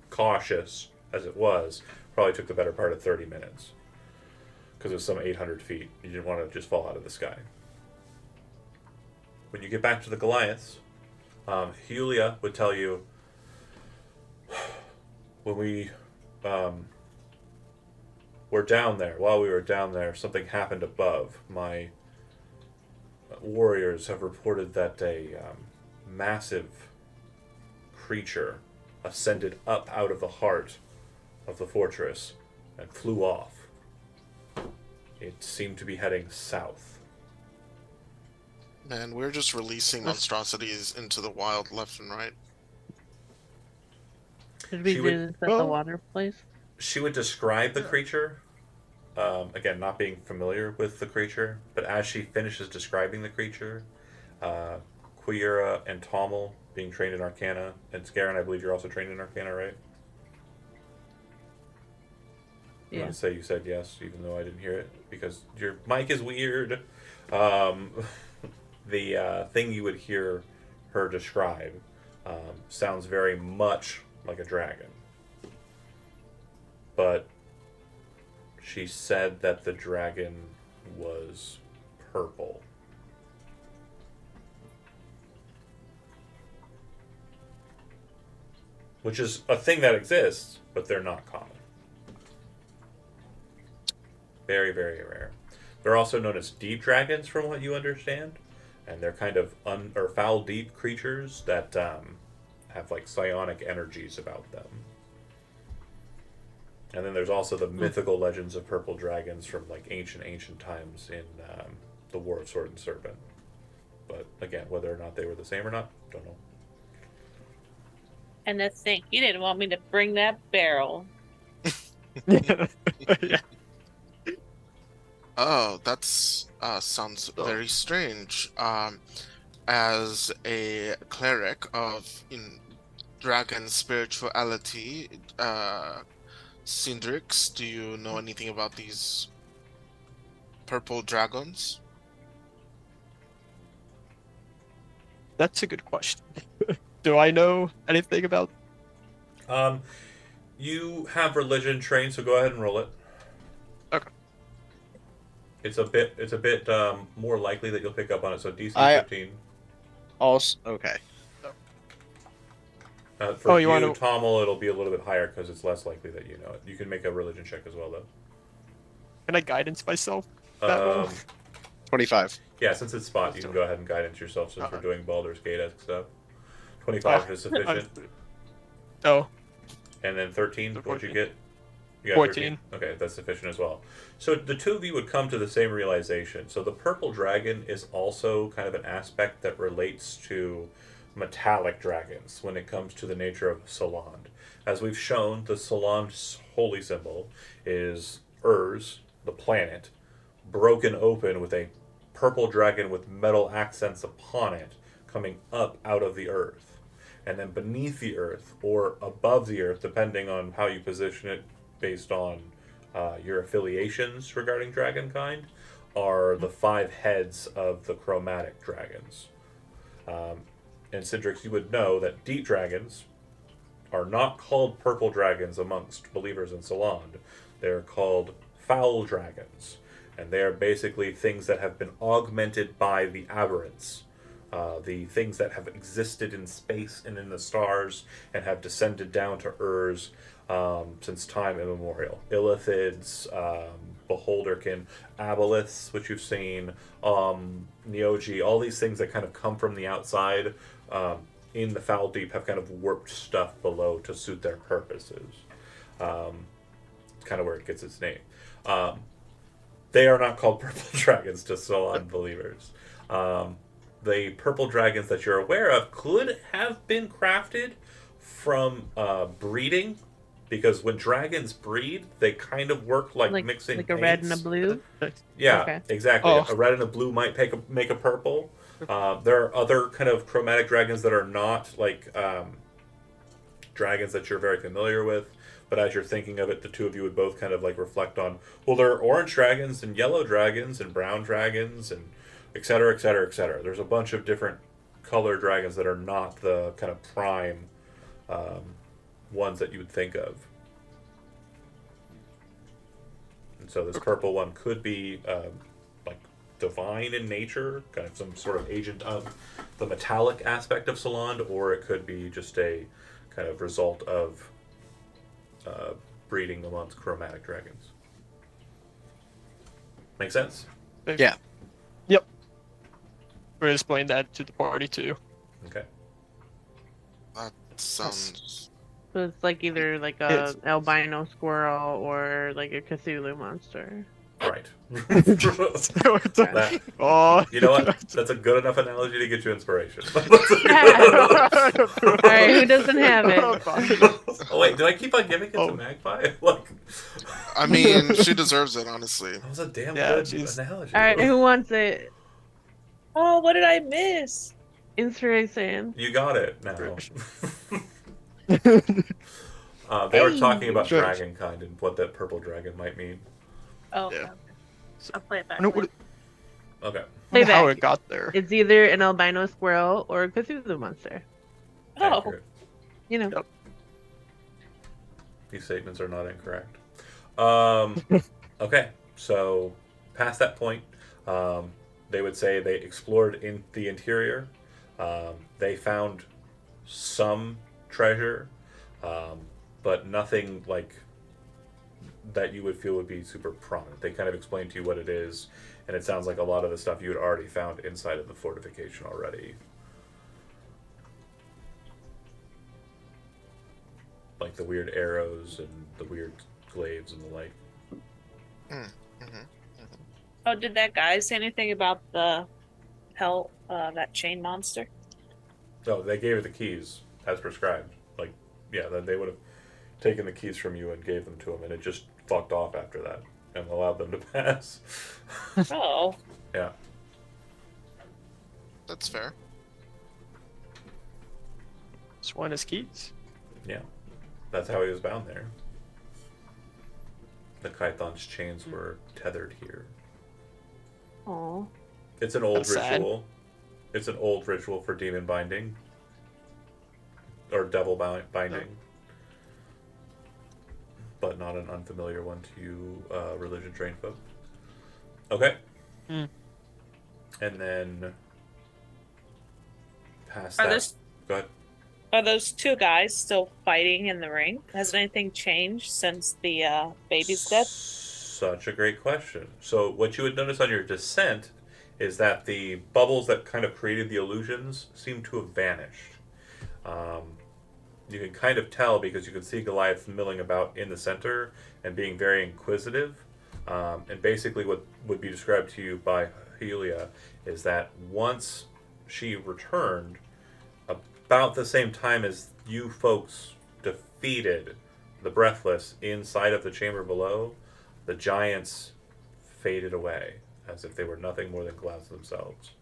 A: cautious as it was, probably took the better part of 30 minutes. Because it was some 800 feet. You didn't want to just fall out of the sky. When you get back to the Goliaths, Julia would tell you, when we were down there, while we were down there, something happened above. My warriors have reported that a massive creature ascended up out of the heart of the fortress and flew off. It seemed to be heading south.
D: Man, we're just releasing monstrosities into the wild left and right.
F: Did we
A: She
F: do
A: would-
F: this at the water place?
A: She would describe the creature, again, not being familiar with the creature, but as she finishes describing the creature, Quiura and Tommel being trained in Arcana, and Scarin, I believe you're also trained in Arcana, right? I'm
F: Yeah.
A: going to say you said yes, even though I didn't hear it, because your mic is weird. The thing you would hear her describe sounds very much like a dragon. But she said that the dragon was purple. Which is a thing that exists, but they're not common. Very, very rare. They're also known as deep dragons, from what you understand, and they're kind of foul deep creatures that have like psionic energies about them. And then there's also the mythical legends of purple dragons from like ancient times in the War of Sword and Serpent. But again, whether or not they were the same or not, don't know.
C: And to think, you didn't want me to bring that barrel.
E: Yeah.
D: Oh, that's sounds
E: So-
D: very strange. As a cleric of dragon spirituality, Cindrix, do you know anything about these purple dragons?
E: That's a good question. Do I know anything about?
A: You have religion trained, so go ahead and roll it.
E: Okay.
A: It's a bit more likely that you'll pick up on it. So DC
B: I
A: 15.
B: also okay.
A: For
E: Oh,
A: you,
E: you wanna-
A: Tommel, it'll be a little bit higher because it's less likely that you know it. You can make a religion check as well, though.
E: Can I guidance myself? That roll?
B: 25.
A: Yeah, since it's spot, you can go ahead and guidance yourself since we're
E: Okay.
A: doing Baldur's Gate-esque stuff. 25 is sufficient.
E: Oh,
A: And then 13, what'd you
E: 14.
A: get? You got
E: 14.
A: Okay, that's sufficient as well. So the two of you would come to the same realization. So the purple dragon is also kind of an aspect that relates to metallic dragons when it comes to the nature of Soland. As we've shown, the Soland holy symbol is Urs, the planet, broken open with a purple dragon with metal accents upon it coming up out of the earth. And then beneath the earth or above the earth, depending on how you position it based on your affiliations regarding dragonkind, are the 5 heads of the chromatic dragons. And Cindrix, you would know that deep dragons are not called purple dragons amongst believers in Soland. They're called foul dragons. And they are basically things that have been augmented by the aberrants. The things that have existed in space and in the stars and have descended down to Urs since time immemorial. Illithids, Beholderkin, Aboliths, which you've seen, Neogi, all these things that kind of come from the outside in the foul deep have kind of warped stuff below to suit their purposes. It's kind of where it gets its name. They are not called purple dragons to Solon believers. The purple dragons that you're aware of could have been crafted from breeding, because when dragons breed, they kind of work like mixing
F: like a red and a
A: paints.
F: blue.
A: Yeah,
F: Okay.
A: exactly.
E: Oh.
A: A red and a blue might make a purple. There are other kind of chromatic dragons that are not like dragons that you're very familiar with. But as you're thinking of it, the two of you would both kind of like reflect on, well, there are orange dragons and yellow dragons and brown dragons and et cetera, et cetera, et cetera. There's a bunch of different color dragons that are not the kind of prime ones that you would think of. And so this purple one could be like divine in nature, kind of some sort of agent of the metallic aspect of Soland, or it could be just a kind of result of breeding amongst chromatic dragons. Make sense?
B: Yeah.
E: Yep. We're explaining that to the party too.
A: Okay.
D: That sounds.
F: So it's like either like a
E: It's-
F: albino squirrel or like a Cthulhu monster.
A: Right.
F: That-
E: Oh,
A: You know what? That's a good enough analogy to get you inspiration.
F: All right, who doesn't have it?
A: Oh wait, did I keep on giving it
E: Oh.
A: to Magpie? Like,
D: I mean, she deserves it, honestly.
A: that was a damn
E: Yeah,
A: good
E: she's-
A: analogy.
F: All right, who wants it?
C: Oh, what did I miss?
F: Inspiration.
A: You got it now. They were talking about
E: Sure.
A: dragonkind and what that purple dragon might mean.
C: Oh,
E: Yeah.
C: okay. I'll play it back.
E: I don't know what,
A: Okay.
E: I don't know how
F: Playback.
E: it got there.
F: It's either an albino squirrel or a Cthulhu monster.
C: Oh,
A: Accurate.
F: You know.
E: Yep.
A: These statements are not incorrect. Okay, so past that point, they would say they explored in the interior. They found some treasure, but nothing like that you would feel would be super prominent. They kind of explained to you what it is, and it sounds like a lot of the stuff you had already found inside of the fortification already. Like the weird arrows and the weird glaives and the like.
C: oh, did that guy say anything about the hell, that chain monster?
A: No, they gave her the keys as prescribed. Like, yeah, they would have. taken the keys from you and gave them to him, and it just fucked off after that and allowed them to pass.
C: Oh.
A: Yeah.
D: That's fair.
E: Sworn his keys.
A: Yeah. That's how he was bound there. The Kython's chains were tethered here.
C: Oh.
A: It's an old
E: That's sad.
A: ritual. It's an old ritual for demon binding. Or devil binding. But not an unfamiliar one to you religion trained folk. Okay.
E: Hmm.
A: And then past
C: Are
A: that.
C: those
A: Go ahead.
C: are those two guys still fighting in the ring? Has anything changed since the baby's death?
A: Such a great question. So what you would notice on your descent is that the bubbles that kind of created the illusions seem to have vanished. You can kind of tell because you can see Goliath milling about in the center and being very inquisitive. And basically what would be described to you by Helia is that once she returned, about the same time as you folks defeated the Breathless inside of the chamber below, the giants faded away as if they were nothing more than clouds themselves.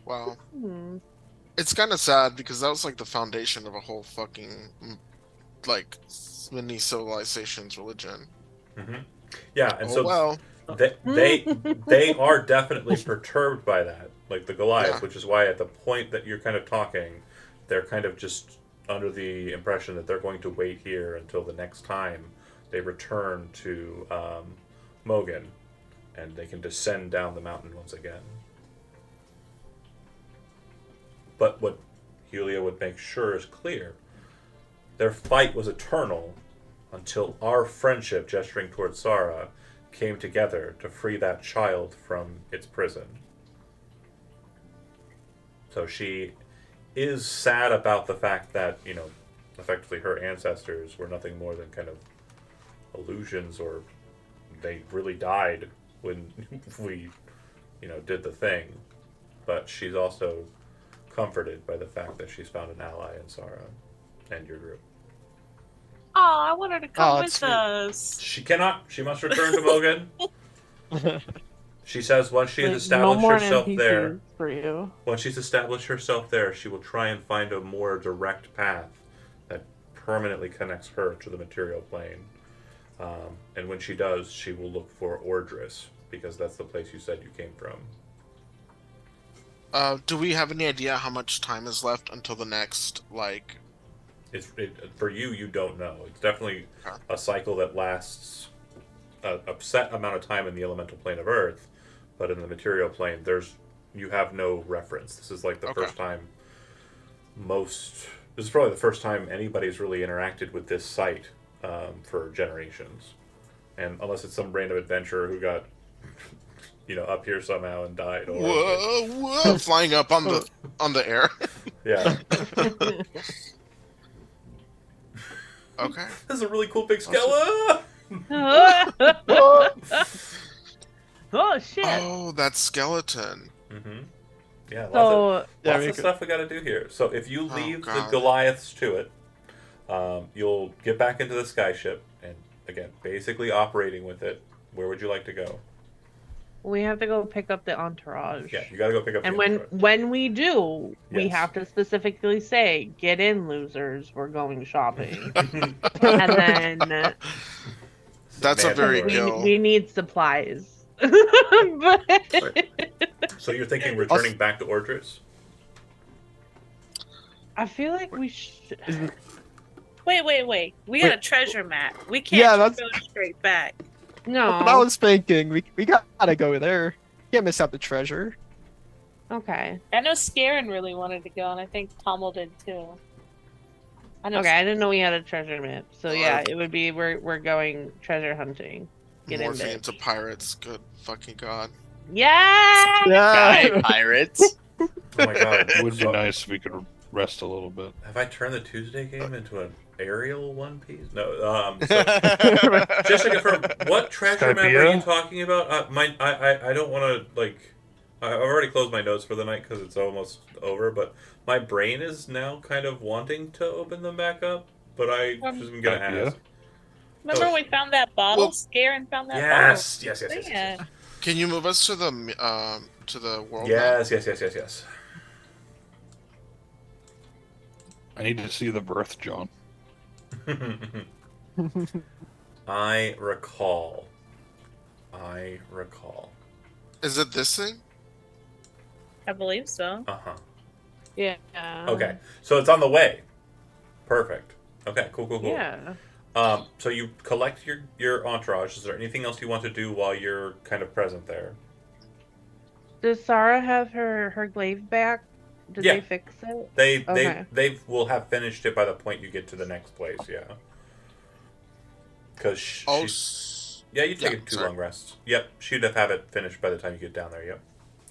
D: Wow.
F: Hmm.
D: It's kind of sad because that was like the foundation of a whole fucking like mini civilization's religion.
A: Mm-hmm. Yeah, and
D: Oh
A: so
D: well.
A: they are definitely perturbed by that, like the Goliath,
D: Yeah.
A: which is why at the point that you're kind of talking, they're kind of just under the impression that they're going to wait here until the next time they return to Mogan, and they can descend down the mountain once again. But what Helia would make sure is clear, their fight was eternal until our friendship, gesturing towards Sarah, came together to free that child from its prison. So she is sad about the fact that, effectively her ancestors were nothing more than kind of illusions, or they really died when we, did the thing. But she's also comforted by the fact that she's found an ally in Sarah and your group.
C: Oh, I want her to come
E: Oh,
C: with
E: sweet.
C: us.
A: She cannot. She must return to Mogan. She says once she has
F: There's
A: established
F: more
A: herself
F: NPCs
A: there,
F: for you.
A: once she's established herself there, she will try and find a more direct path that permanently connects her to the material plane. And when she does, she will look for Ordris, because that's the place you said you came from.
D: Do we have any idea how much time is left until the next, like...
A: For you, you don't know. It's definitely
D: Okay.
A: a cycle that lasts a set amount of time in the elemental plane of Earth, but in the material plane, you have no reference. This is like the
D: Okay.
A: first time this is probably the first time anybody's really interacted with this site for generations. And unless it's some random adventurer who got, up here somehow and died. Or
D: Whoa, flying up on the air.
A: Yeah.
D: Okay.
A: This is a really cool big skeleton.
F: Oh shit!
D: Oh, that skeleton.
A: Mm-hmm. Yeah,
F: So
A: lots of stuff we got to do here. So if you
D: Oh,
A: leave the
D: God.
A: Goliaths to it, you'll get back into the skyship, and again, basically operating with it. Where would you like to go?
F: we have to go pick up the entourage.
A: Yeah, you got to go pick up.
F: And
A: the
F: when we do, we
A: Yes.
F: have to specifically say, "Get in, losers. We're going shopping."
A: entourage.
F: And then
D: That's a very
A: Mandatory.
D: Gil.
F: we need supplies. But
A: So you're thinking returning back to Ordris?
F: I feel like we should.
C: Wait. We got a treasure map. We can't
E: Yeah,
C: just
E: that's-
C: go straight back.
F: No.
E: But I was thinking, we gotta go there. Can't miss out the treasure.
F: Okay.
C: I know Scarin really wanted to go, and I think Tommel did too. I know.
F: Okay, I didn't know we had a treasure map. So
D: Oh,
F: yeah,
D: I've-
F: it would be we're going treasure hunting. Get in
D: Morphing
F: there.
D: into pirates. Good fucking god.
F: Yeah.
B: Guy pirates.
A: Oh my god!
G: It would be
A: So,
G: nice if we could rest a little bit.
A: have I turned the Tuesday game into an aerial One Piece? No. So, just to confirm, what treasure map are you
G: Skypea?
A: talking about? I don't want to I've already closed my notes for the night because it's almost over, but my brain is now kind of wanting to open them back up, but I just am gonna
G: Idea.
A: ask.
C: Remember when we found that bottle?
D: Well,
C: Scared found that
A: Yes, yes, yes,
C: bottle.
A: yes, yes,
C: Yeah.
A: yes.
D: Can you move us to the world?
A: Yes, yes, yes, yes, yes.
G: I need to see the birth, John.
A: I recall.
D: Is it this thing?
C: I believe so.
A: Uh-huh.
F: Yeah.
A: Okay, so it's on the way. Perfect. Okay, cool.
F: Yeah.
A: So you collect your entourage. Is there anything else you want to do while you're kind of present there?
F: Does Sarah have her glaive back? Did
A: Yeah.
F: they fix it?
A: They
F: Okay.
A: they will have finished it by the point you get to the next place. Yeah. Because yeah, you take two long rests. Yep, she'd have it finished by the time you get down there. Yep.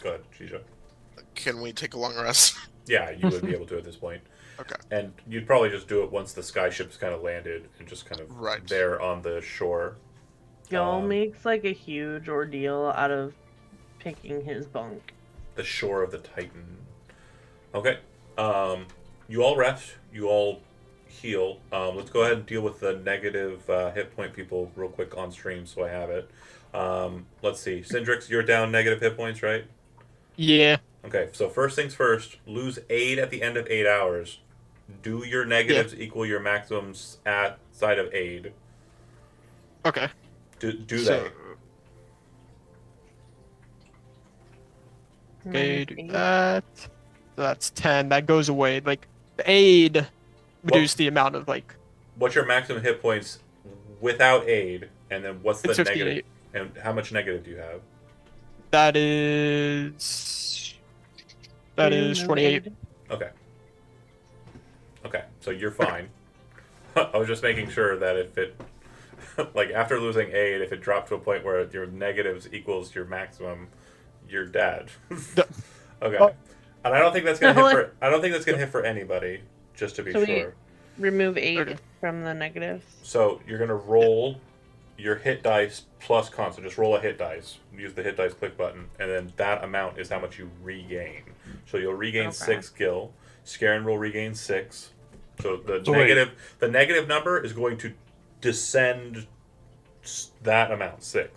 A: Go ahead, Shisha.
D: Can we take a long rest?
A: Yeah, you would be able to at this point.
D: Okay.
A: And you'd probably just do it once the skyship's kind of landed and just kind of there on the shore.
F: Y'all makes like a huge ordeal out of picking his bunk.
A: The shore of the Titan. Okay. You all rest. You all heal. Let's go ahead and deal with the negative hit point people real quick on stream so I have it. Let's see. Syndrix, you're down negative hit points, right?
E: Yeah.
A: Okay, so first things first, lose 8 at the end of 8 hours. Do your negatives equal your maximums at side of aid?
E: Okay.
A: Do they?
E: Okay, do that. So that's 10. That goes away. Like, the aid reduced the amount of, like...
A: What's your maximum hit points without aid? And then what's the
E: It's 58.
A: negative? And how much negative do you have?
E: That is... That is 28.
A: Okay. Okay, so you're fine. I was just making sure that if it... like, after losing aid, if it dropped to a point where your negatives equals your maximum, you're dead. Okay. And I don't think that's gonna hit for... I don't think that's gonna hit for anybody, just to be sure.
F: Remove 8 from the negatives.
A: So you're gonna roll your hit dice plus con. So just roll a hit dice. Use the hit dice click button, and then that amount is how much you regain. So you'll regain 6 gil. Scarin will regain 6. So the negative number is going to descend that amount 6.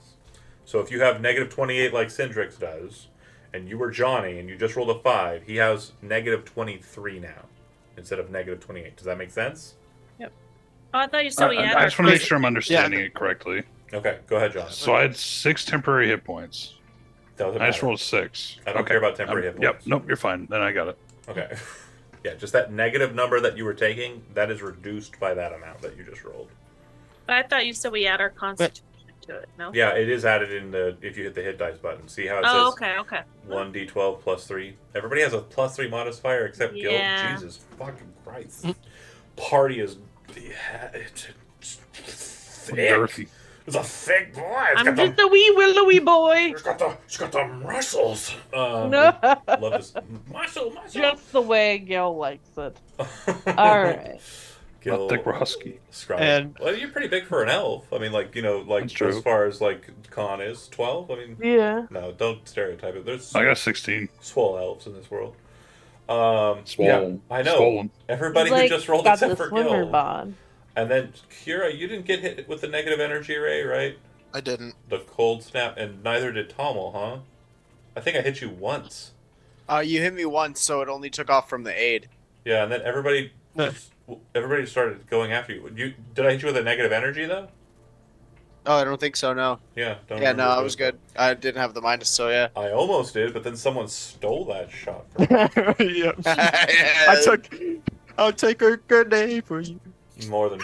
A: So if you have negative 28 like Syndrix does, and you were Johnny and you just rolled a 5, he has negative 23 now instead of negative 28. Does that make sense?
C: Yep. Oh, I thought you said we had.
G: I just want to make sure I'm understanding it correctly.
A: Okay, go ahead, John.
G: So I had 6 temporary hit points.
A: I
G: just rolled 6.
A: I don't care about temporary hit points.
G: Yep, nope, you're fine. Then I got it.
A: Okay. Yeah, just that negative number that you were taking, that is reduced by that amount that you just rolled.
C: But I thought you said we add our constitution to it, no?
A: Yeah, it is added in the if you hit the hit dice button. See how it says
C: okay.
A: 1d12 plus 3? Everybody has a plus 3 modifier except Gil.
C: Yeah.
A: Jesus fucking Christ. Party is thick.
G: Girthy.
A: It's a thick boy.
F: I'm just a wee willowy boy.
A: It's got the muscles.
F: No.
A: Love this muscle.
F: Just the way Gil likes it. All right.
A: Gil,
G: Thick Roski.
E: And
A: well, you're pretty big for an elf. I mean, like, as far as like con is 12. I mean,
F: yeah.
A: No, don't stereotype it. There's
G: I got 16.
A: swole elves in this world.
G: Swollen.
A: Yeah, I know.
G: Swollen.
A: Everybody
F: He's
A: who just rolled
F: got
A: except
F: the
A: for
F: swimmer
A: Gil.
F: bod.
A: And then Kira, you didn't get hit with the negative energy ray, right?
D: I didn't.
A: The cold snap, and neither did Tommel, huh? I think I hit you once.
B: You hit me once, so it only took off from the aid.
A: Yeah, and then everybody started going after you. Did I hit you with a negative energy though?
B: Oh, I don't think so. No.
A: Yeah.
B: Yeah, no, I was good. I didn't have the minus, so yeah.
A: I almost did, but then someone stole that shot from me.
E: yeah. I'll take a good day for you.
A: More than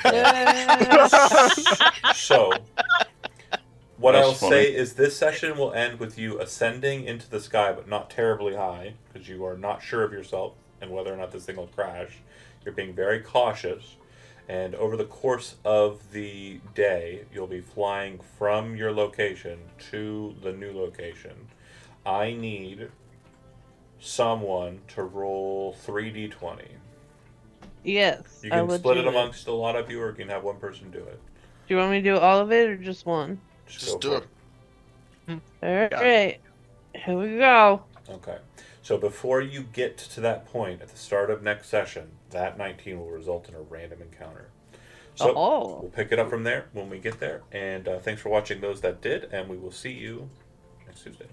A: So, what I'll say is this session will end with you ascending into the sky, but not terribly high, because you are not sure of yourself and whether or not this thing will crash. You're being very cautious, and over the course of the day, you'll be flying from your location to the new location. I need someone to roll 3d20.
F: Yes.
A: You can split it amongst a lot of you, or you can have one person do it.
F: Do you want me to do all of it or just one?
A: Just
D: do it.
F: All right. Here we go.
A: Okay. So before you get to that point at the start of next session, that 19 will result in a random encounter. So
F: Oh.
A: we'll pick it up from there when we get there. And thanks for watching those that did, and we will see you next Tuesday.